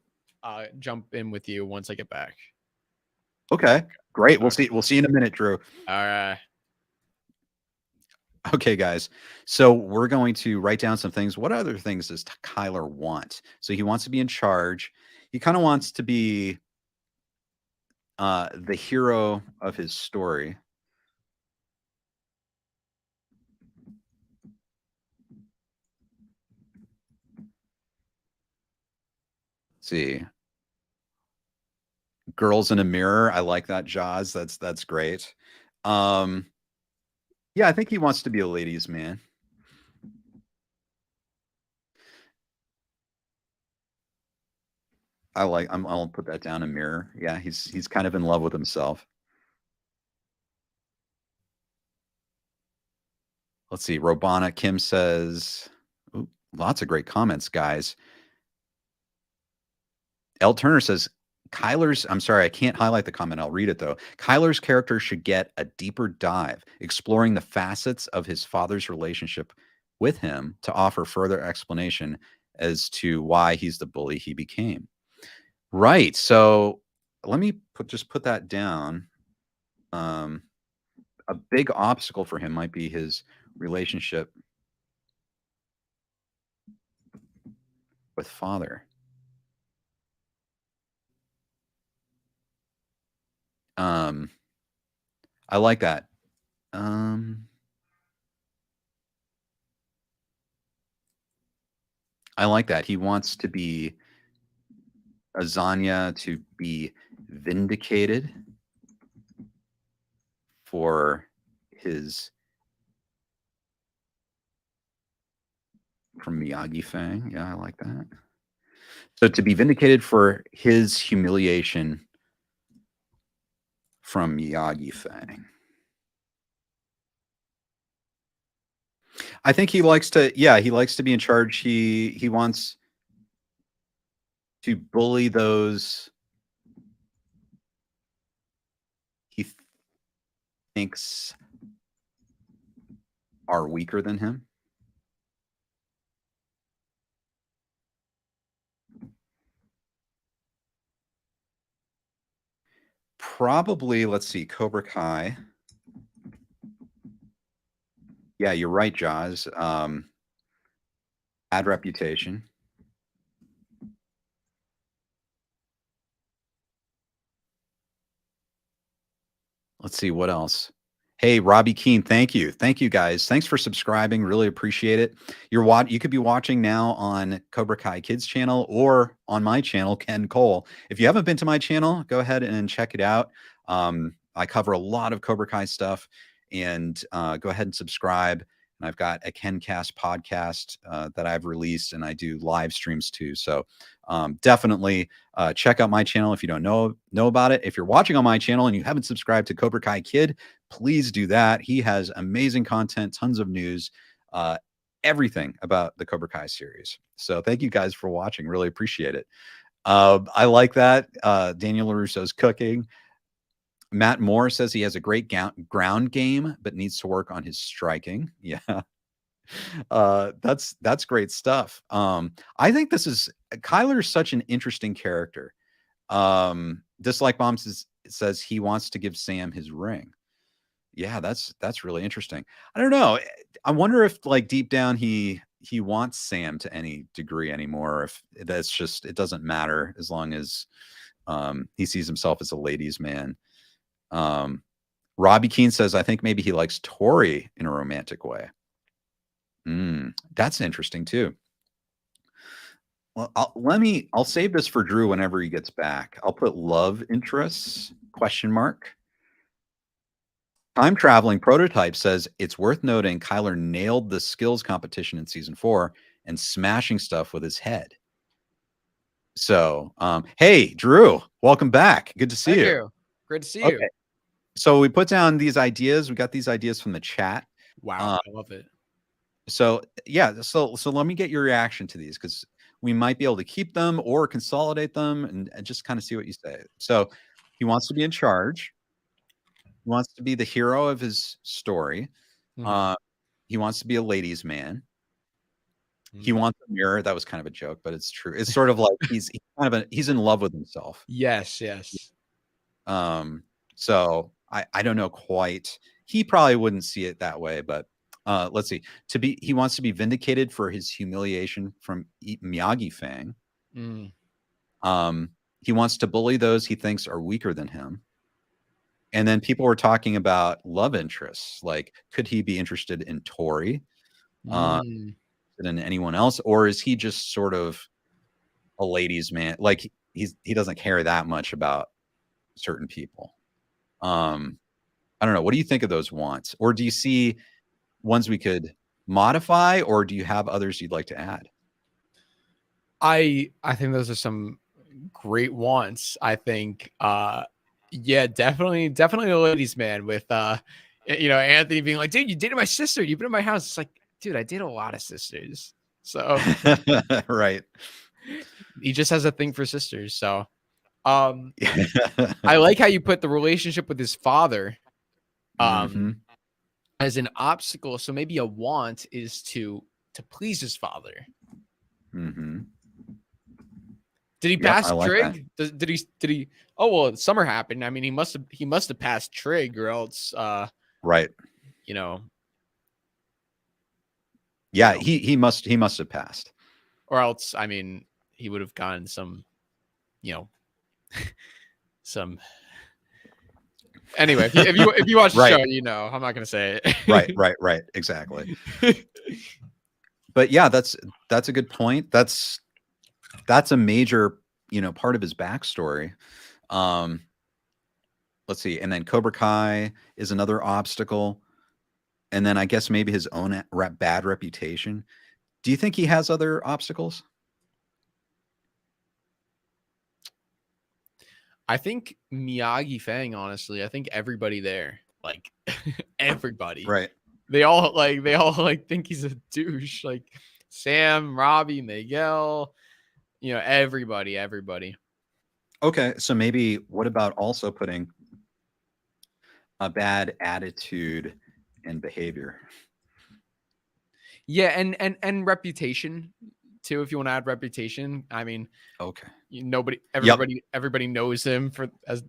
jump in with you once I get back. Okay, great. We'll see you in a minute, Drew. All right. Okay, guys. So we're going to write down some things. What other things does Kyler want? So he wants to be in charge. He kind of wants to be the hero of his story. Let's see. Girls in a mirror. I like that, Jaws. That's great. Yeah, I think he wants to be a ladies' man. I'll put that down, a mirror. Yeah, he's kind of in love with himself. Let's see. Robana Kim says, ooh, lots of great comments, guys. L. Turner says, I'm sorry, I can't highlight the comment. I'll read it though. Kyler's character should get a deeper dive, exploring the facets of his father's relationship with him to offer further explanation as to why he's the bully he became. Right. So let me just put that down. A big obstacle for him might be his relationship with father. I like that. I like that. He wants to be Azania to be vindicated for his from Miyagi Fang. Yeah, I like that. So to be vindicated for his humiliation from Miyagi Fang. I think he likes to, yeah, he likes to be in charge. He wants to bully those he thinks are weaker than him. Probably, let's see, Cobra Kai. Yeah, you're right, Jaws. Bad reputation. Let's see what else. Hey, Robbie Keene, thank you. Thank you, guys. Thanks for subscribing. Really appreciate it. You could be watching now on Cobra Kai Kids channel or on my channel, Ken Cole. If you haven't been to my channel, go ahead and check it out. I cover a lot of Cobra Kai stuff, and go ahead and subscribe. And I've got a KenCast podcast that I've released, and I do live streams too. So definitely check out my channel if you don't know about it. If you're watching on my channel and you haven't subscribed to Cobra Kai Kid, please do that. He has amazing content, tons of news, everything about the Cobra Kai series. So thank you guys for watching. Really appreciate it. I like that. Daniel LaRusso's cooking. Matt Moore says he has a great ground game, but needs to work on his striking. Yeah. That's great stuff. I think Kyler's such an interesting character. Dislike Bomb says he wants to give Sam his ring. Yeah, that's really interesting. I don't know. I wonder if like deep down he wants Sam to any degree anymore, or if that's just, it doesn't matter as long as he sees himself as a ladies' man. Robbie Keene says, I think maybe he likes Tory in a romantic way. That's interesting too. Well, I'll save this for Drew whenever he gets back. I'll put love interests, ? Time Traveling Prototype says, it's worth noting Kyler nailed the skills competition in season 4 and smashing stuff with his head. So, hey, Drew, welcome back. Good to see you. Great to see you. So we put down these ideas. We got these ideas from the chat. Wow, I love it. So yeah, so let me get your reaction to these, because we might be able to keep them or consolidate them and just kind of see what you say. So he wants to be in charge. He wants to be the hero of his story. He wants to be a ladies' man. He wants a mirror. That was kind of a joke, but it's true. It's sort of like he's in love with himself. Yes. So I don't know quite. He probably wouldn't see it that way, but let's see. He wants to be vindicated for his humiliation from Miyagi Fang. He wants to bully those he thinks are weaker than him. And then people were talking about love interests. Like, could he be interested in Tory? Than anyone else, or is he just sort of a ladies' man? Like he doesn't care that much about certain people. I don't know. What do you think of those wants? Or do you see ones we could modify, or do you have others you'd like to add? I think those are some great wants. I think yeah, definitely a ladies' man with Anthony being like, dude, you dated my sister, you've been in my house. It's like, dude, I date a lot of sisters. So right. He just has a thing for sisters. So I like how you put the relationship with his father as an obstacle. So maybe a want is to please his father. Did he pass Trig? Did he? Oh, well, summer happened. I mean, he must have passed Trig, or else right. Yeah, he must have passed. Or else, I mean, he would have gotten some, some. Anyway, if you watch the show, I'm not gonna say it. right, exactly. But yeah, that's a good point. That's a major, part of his backstory. Let's see, and then Cobra Kai is another obstacle. And then I guess maybe his own bad reputation. Do you think he has other obstacles? I think Miyagi Fang, honestly, I think everybody there, like everybody, right? They all think he's a douche. Like Sam, Robbie, Miguel, everybody. Okay, so maybe what about also putting a bad attitude and behavior? Yeah, and reputation too. If you want to add reputation, I mean, okay, everybody knows him as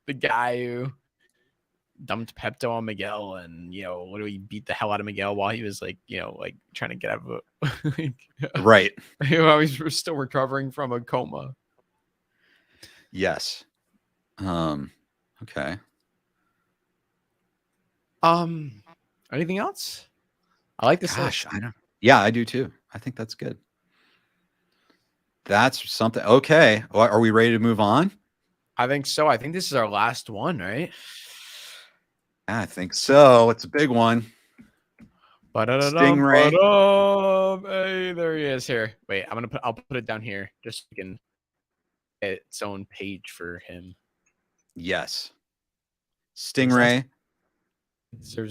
the guy who dumped Pepto on Miguel, and he beat the hell out of Miguel while he was like trying to get out of right. While he's still recovering from a coma. Yes. Okay. Anything else? I like this. Gosh, I don't. Yeah, I do too. I think that's good. That's something. Okay. Are we ready to move on? I think so. I think this is our last one, right? I think so. It's a big one. Stingray. Hey, there he is here. Wait, I'll put it down here just so we can get its own page for him. Yes. Stingray,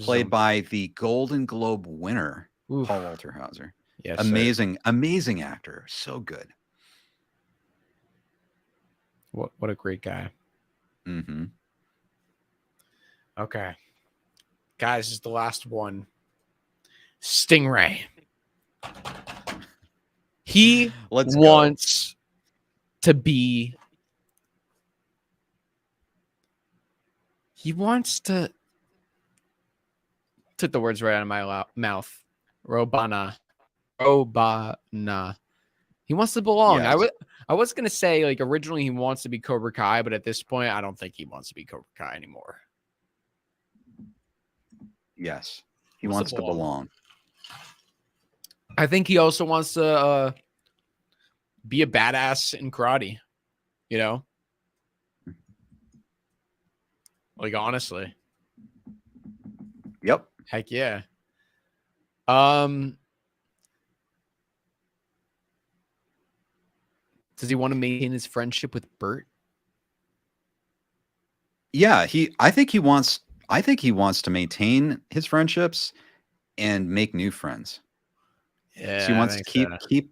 played by the Golden Globe winner, Paul Walter Hauser. Yes, amazing actor. So good. What a great guy. Okay. Guys, this is the last one. Stingray. He wants to be. He wants to. Took the words right out of my mouth. Robana. He wants to belong. Yes. I was gonna say like originally he wants to be Cobra Kai, but at this point I don't think he wants to be Cobra Kai anymore. Yes, he wants to belong. I think he also wants to be a badass in karate. Like honestly. Yep. Heck yeah. Does he want to maintain his friendship with Bert? Yeah, I think he wants to maintain his friendships and make new friends. Yeah. So he wants to keep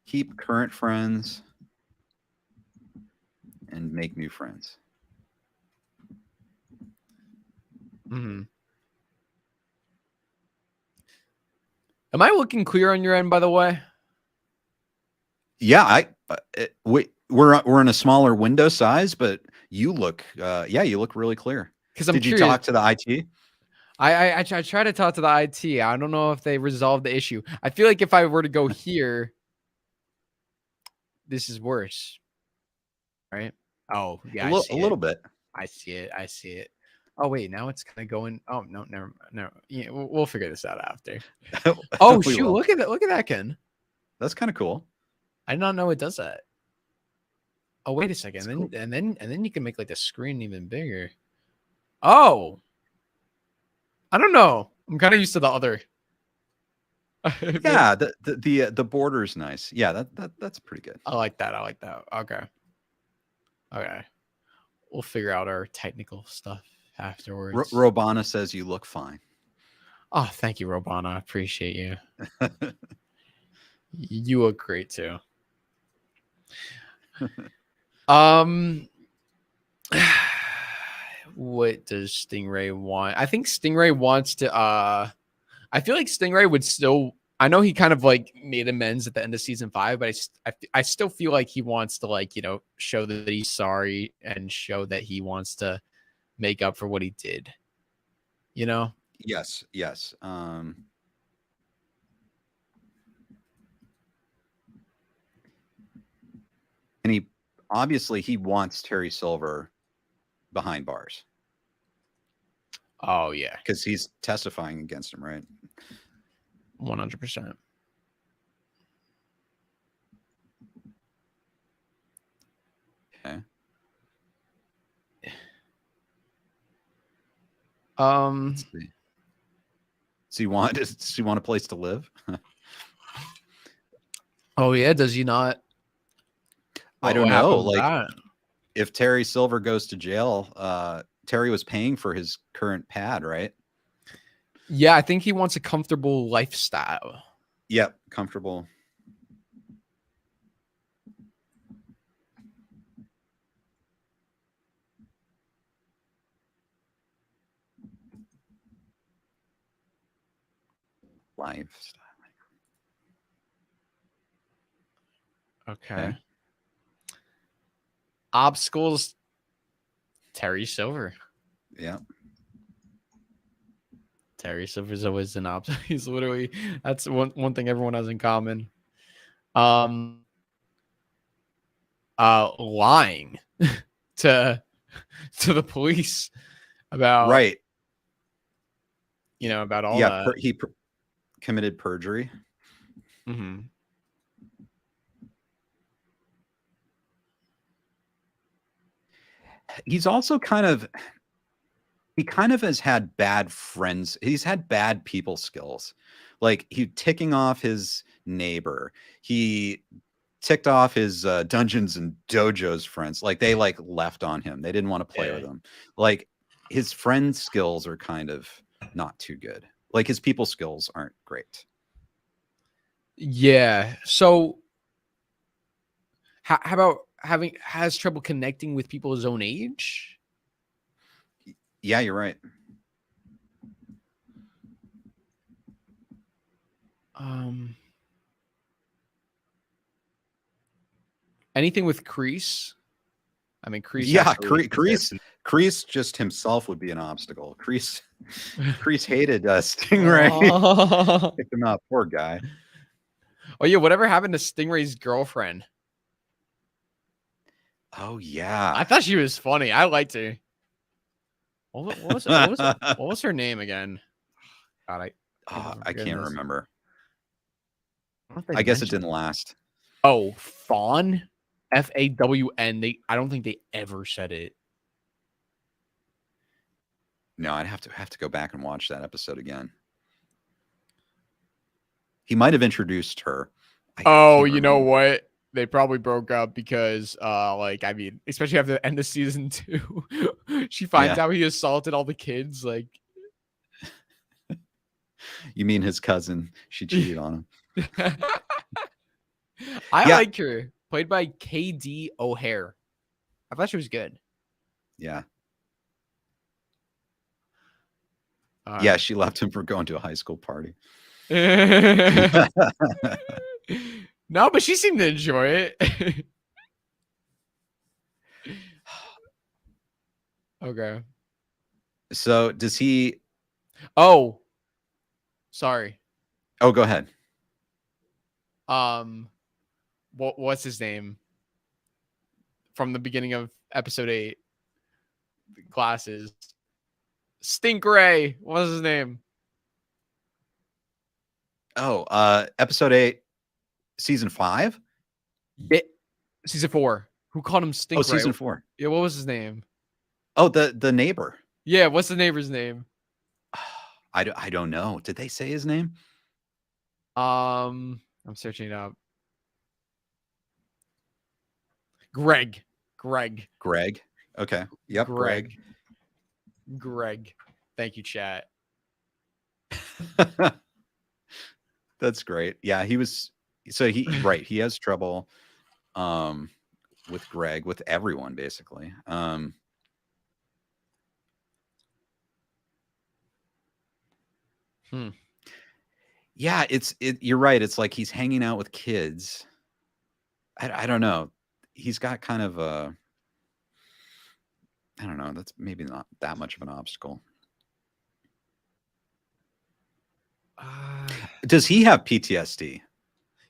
keep current friends and make new friends. Mm-hmm. Am I looking clear on your end, by the way? Yeah, we're in a smaller window size, but you look, you look really clear. Because I'm Did you curious. talk to the IT? I try to talk to the IT. I don't know if they resolved the issue. I feel like if I were to go here, this is worse, right? Oh yeah, I see A it. little bit. I see it. I see it. Oh wait, now it's kind of going. Oh no, never. No, yeah, we'll figure this out after. Oh We shoot! will. Look at that! Look at that, Ken. That's kind of cool. I did not know it does that. Oh wait a second. That's cool. And then you can make like the screen even bigger. Oh, I don't know. I'm kind of used to the other. Yeah, the border's nice. Yeah, that's pretty good. I like that. I like that. Okay. Okay. We'll figure out our technical stuff afterwards. Robana says you look fine. Oh, thank you, Robana. I appreciate you. You look great too. What does Stingray want? I think Stingray wants to I feel like Stingray would still, I know he kind of like made amends at the end of season 5, but I still feel like he wants to like, you know, show that he's sorry and show that he wants to make up for what he did. You know? Yes. And he obviously wants Terry Silver behind bars. Oh yeah, because he's testifying against him, right? 100%. Okay. Let's see. Does he want a place to live? Oh yeah, does he not? I don't know. Like, if Terry Silver goes to jail, Terry was paying for his current pad, right? Yeah, I think he wants a comfortable lifestyle. Yep, comfortable. Lifestyle. Okay. Obstacles. Terry Silver. Yeah. Terry Silver's always an obstacle. He's literally, that's one thing everyone has in common. Lying to the police about, right. You know, about all that. He committed perjury. Mm-hmm. He's also he kind of has had bad friends. He's had bad people skills. Like, he ticking off his neighbor. He ticked off his Dungeons and Dojos friends. Like, they like left on him. They didn't want to play with him. Like, his friend skills are kind of not too good. Like, his people skills aren't great. Yeah. So how about has trouble connecting with people his own age? Yeah, you're right. Anything with Creese? I mean, Creese. Yeah, Creese just himself would be an obstacle. Creese hated Stingray. Oh. Picked him up, poor guy. Oh yeah, whatever happened to Stingray's girlfriend? Oh yeah, I thought she was funny. I liked her. What was her name again? God, I can't remember. I guess it didn't last. Oh, Fawn, Fawn. I don't think they ever said it. No, I'd have to go back and watch that episode again. He might have introduced her. Oh, you know what? They probably broke up because, like, I mean, especially after the end of season 2, she finds out he assaulted all the kids. Like, you mean his cousin? She cheated on him. I Yeah. like her. Played by KD O'Hare. I thought she was good. Yeah. All Yeah, right. she left him for going to a high school party. No, but she seemed to enjoy it. Okay. So does he? Oh, sorry. Oh, go ahead. What's his name from the beginning of episode 8? Glasses. Stingray. What was his name? Oh, episode 8, season 5. Yeah. Season 4. Who called him Stingray? Oh, season 4. Yeah, what was his name? Oh, the neighbor. Yeah, what's the neighbor's name? I don't know. Did they say his name? I'm searching it up. Greg. Greg. Okay. Yep. Greg. Thank you, chat. That's great. Yeah, he was. So right. He has trouble with Greg, with everyone basically. Yeah, you're right. It's like he's hanging out with kids. I don't know. He's got kind of a, I don't know. That's maybe not that much of an obstacle. Does he have PTSD?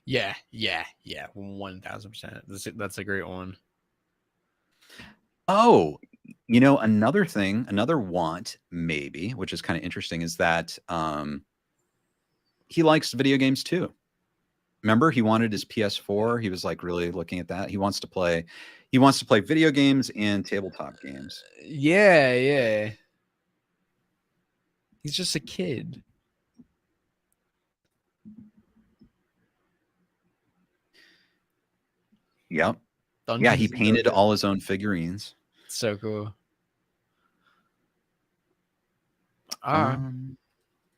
Yeah. 1000%. That's a great one. Oh, another want maybe, which is kind of interesting, is that he likes video games too. Remember, he wanted his PS4. He was like really looking at that. He wants to play video games and tabletop games. Yeah. He's just a kid. Yep. Dungeons Yeah, he and painted Dragons. all his own figurines. So cool.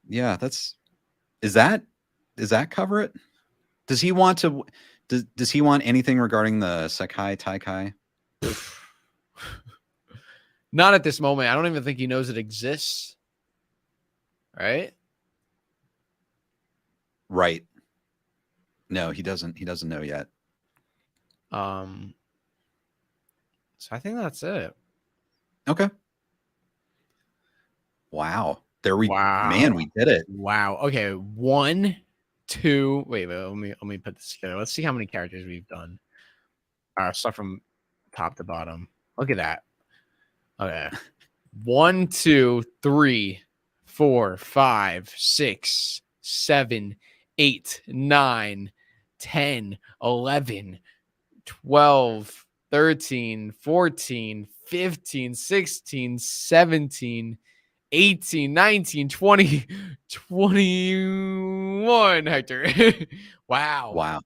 Yeah, does that cover it? Does he want to does he want anything regarding the Sekai Taikai? Not at this moment. I don't even think he knows it exists. Right? Right. No, he doesn't know yet. So I think that's it. Okay. Wow. Wow. Man, we did it. Wow. Okay. 1, 2. Wait. Let me put this together. Let's see how many characters we've done. Start from top to bottom. Look at that. Okay. 1, 2, 3, 4, 5, 6, 7, 8, 9, 10, 11, 12, 13, 14, 15, 16, 17, 18, 19, 20, 21, Hector. Wow.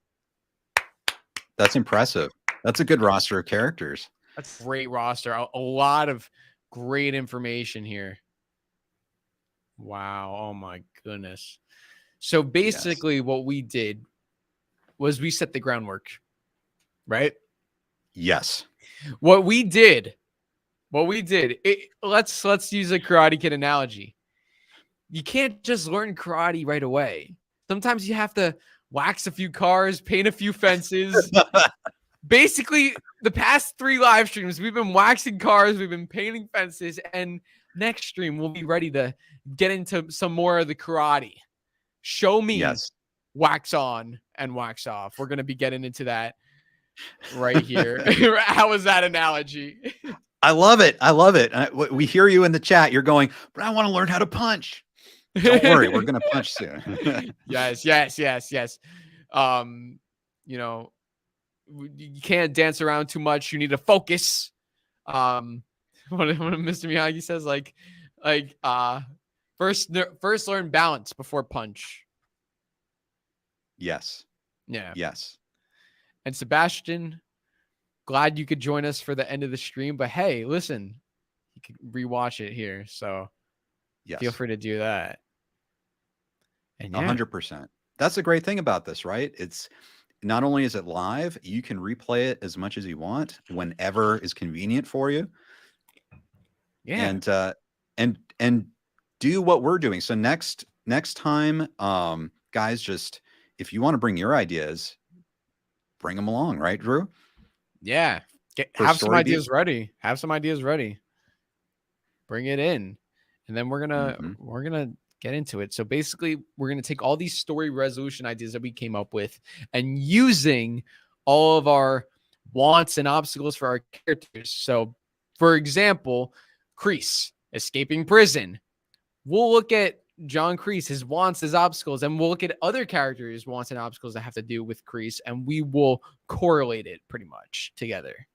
That's impressive. That's a good roster of characters. That's a great roster. A lot of great information here. Wow. Oh my goodness. So basically what we did was we set the groundwork, right? Yes. What we did, let's use a Karate Kid analogy. You can't just learn karate right away. Sometimes you have to wax a few cars, paint a few fences. Basically, the past 3 live streams, we've been waxing cars, we've been painting fences, and next stream we'll be ready to get into some more of the karate. Show me wax on and wax off. We're going to be getting into that right here. How was that analogy? I love it. We hear you in the chat. You're going, but I want to learn how to punch. Don't worry, we're gonna punch soon. Yes. You can't dance around too much. You need to focus. What Mr. Miyagi says, first learn balance before punch. Yes. Yeah. Yes. And Sebastian, glad you could join us for the end of the stream. But hey, listen, you can rewatch it here. So feel free to do that. And 100%. That's the great thing about this, right? not only is it live, you can replay it as much as you want whenever is convenient for you. Yeah. And do what we're doing. So next time, guys, just if you want to bring your ideas, bring them along, right, Drew? Yeah. Have some ideas ready. Have some ideas ready. Bring it in. And then we're gonna get into it. So basically, we're gonna take all these story resolution ideas that we came up with, and using all of our wants and obstacles for our characters. So, for example, Creese escaping prison. We'll look at John Creese, his wants, his obstacles, and we'll look at other characters' wants and obstacles that have to do with Creese, and we will correlate it pretty much together.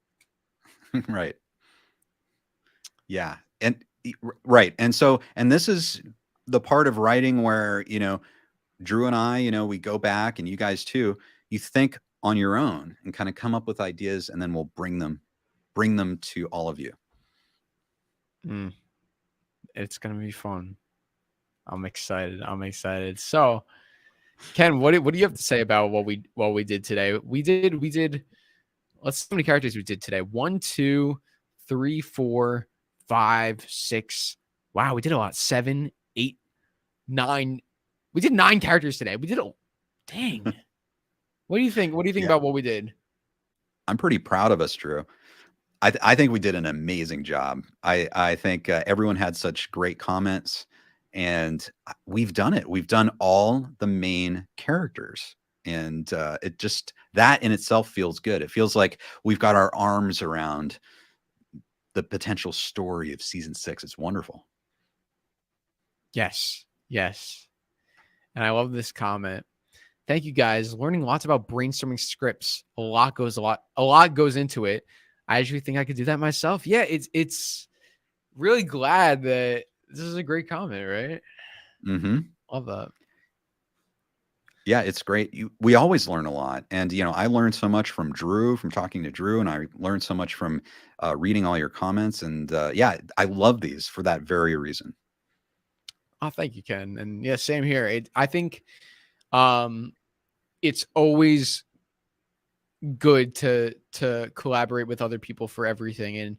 Right. Yeah. And right. And so, and this is the part of writing where, Drew and I, we go back, and you guys too, you think on your own and kind of come up with ideas, and then we'll bring them to all of you. It's going to be fun. I'm excited. So, Ken, what do you have to say about what we did today? We did. Let's see how many characters we did today. 1, 2, 3, 4, 5, 6. Wow, we did a lot. 7, 8, 9. We did 9 characters today. We did dang. What do you think? What do you think about what we did? I'm pretty proud of us, Drew. I think we did an amazing job. I think everyone had such great comments, and we've done it. We've done all the main characters, and it just, that in itself feels good. It feels like we've got our arms around the potential story of season 6. It's wonderful. Yes. And I love this comment. Thank you guys. Learning lots about brainstorming scripts. A lot goes into it. I actually think I could do that myself. Yeah, it's really glad that this is a great comment, right? Mm-hmm. Love that. Yeah, it's great. We always learn a lot. And, I learned so much from talking to Drew, and I learned so much from reading all your comments. And yeah, I love these for that very reason. Oh, thank you, Ken. And yeah, same here. I think it's always good to collaborate with other people for everything. And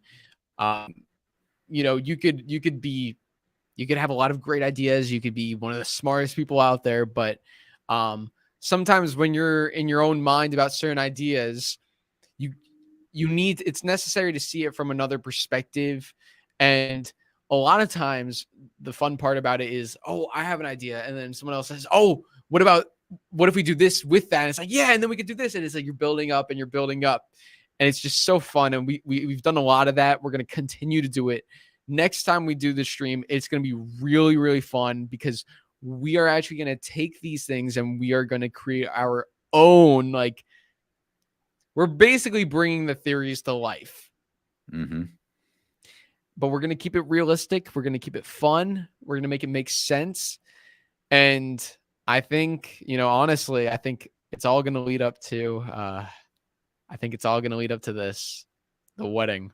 you could have a lot of great ideas. You could be one of the smartest people out there, but sometimes when you're in your own mind about certain ideas, it's necessary to see it from another perspective. And a lot of times the fun part about it is, oh, I have an idea. And then someone else says, oh, what if we do this with that? And it's like, yeah, and then we could do this. And it's like, you're building up. And it's just so fun. And we've done a lot of that. We're going to continue to do it. Next time we do the stream, it's going to be really, really fun, because we are actually going to take these things and we are going to create our own, we're basically bringing the theories to life. Mm-hmm. But we're going to keep it realistic. We're going to keep it fun. We're going to make it make sense. And I think, honestly, I think it's all going to lead up to, this, the wedding.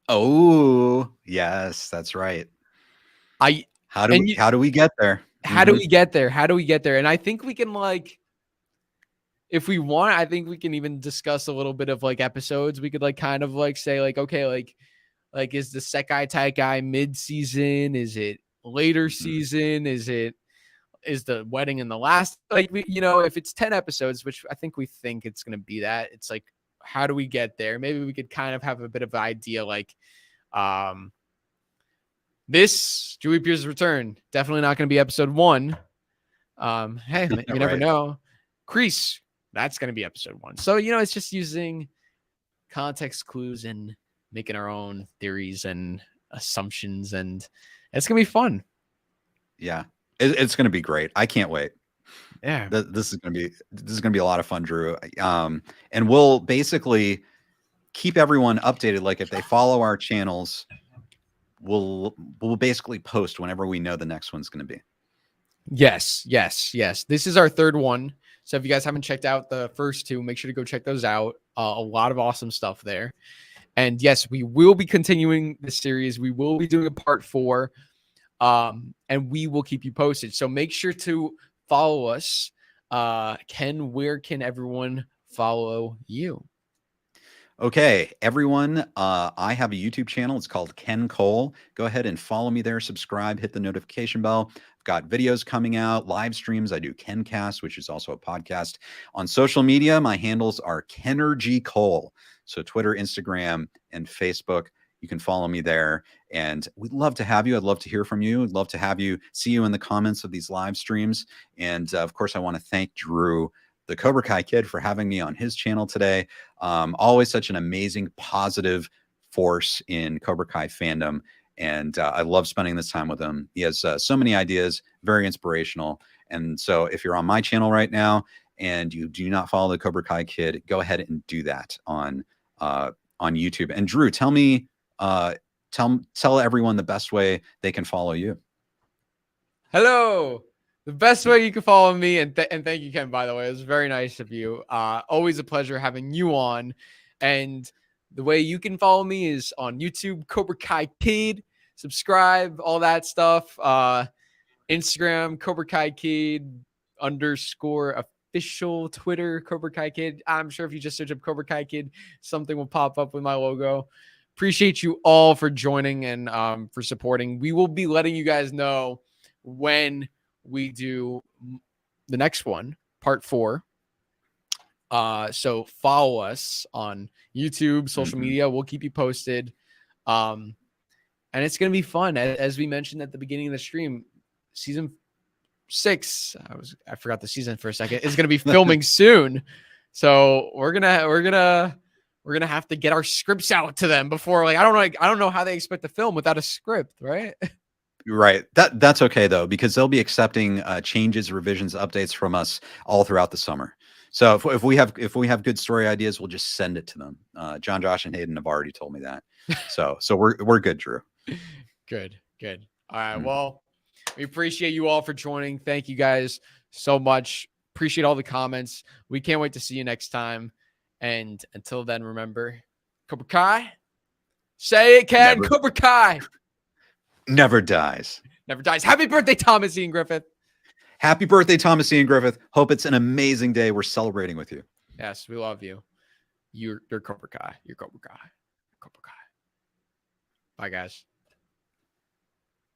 Oh, yes, that's right. How do we get there? How do we get there? And I think we can, if we want, I think we can even discuss a little bit of episodes. We could say okay, is the Sekai Taikai mid-season? Is it later season? Is the wedding in the last, if it's 10 episodes, which I think it's going to be that, it's how do we get there? Maybe we could kind of have a bit of an idea, this Julie Pierce's return, definitely not going to be episode 1. Hey, you never know. Creese, that's going to be episode 1. So, it's just using context clues and making our own theories and assumptions, and it's going to be fun. Yeah, it's going to be great. I can't wait. Yeah, this is going to be a lot of fun, Drew. And we'll basically keep everyone updated. If they follow our channels, we'll basically post whenever we know the next one's going to be. Yes. This is our 3rd one. So if you guys haven't checked out the first 2, make sure to go check those out. A lot of awesome stuff there. And yes, we will be continuing the series. We will be doing a part 4. And we will keep you posted. So make sure to follow us Ken, where can everyone follow you? Okay, everyone, I have a YouTube channel. It's called Ken Cole. Go ahead and follow me there, subscribe, hit the notification bell. I've got videos coming out, live streams. I do KenCast, which is also a podcast. On social media, my handles are Kennergy Cole. So Twitter, Instagram, and Facebook. You can follow me there. And we'd love to have you. I'd love to hear from you. I'd love to have you, see you in the comments of these live streams. And of course, I want to thank Drew, the Cobra Kai Kid, for having me on his channel today. Always such an amazing, positive force in Cobra Kai fandom. And I love spending this time with him. He has so many ideas, very inspirational. And so if you're on my channel right now and you do not follow the Cobra Kai Kid, go ahead and do that on YouTube. And Drew, tell me, tell everyone the best way they can follow you. Hello. The best way you can follow me, and thank you, Ken, by the way. It was very nice of you. Always a pleasure having you on. And the way you can follow me is on YouTube, Cobra Kai Kid. Subscribe, all that stuff. Instagram, Cobra Kai Kid _official. Twitter, Cobra Kai Kid. I'm sure if you just search up Cobra Kai Kid, something will pop up with my logo. Appreciate you all for joining and for supporting. We will be letting you guys know when we do the next one, part 4. So follow us on YouTube, social media. We'll keep you posted. And it's going to be fun. As we mentioned at the beginning of the stream, season 6, I forgot the season for a second, is going to be filming soon. So we're going to have to get our scripts out to them before, I don't know how they expect to film without a script, right? Right. That's okay though, because they'll be accepting changes, revisions, updates from us all throughout the summer. So if we have good story ideas, we'll just send it to them. John, Josh, and Hayden have already told me that. So we're good, Drew. Good. All right. Well, we appreciate you all for joining. Thank you guys so much. Appreciate all the comments. We can't wait to see you next time. And until then, remember, Cobra Kai. Say it, Ken. Cobra Kai. Never dies. Never dies. Happy birthday, Thomas Ian Griffith. Happy birthday, Thomas Ian Griffith. Hope it's an amazing day. We're celebrating with you. Yes, we love you. You're Cobra Kai. You're Cobra Kai. Cobra Kai. Bye, guys.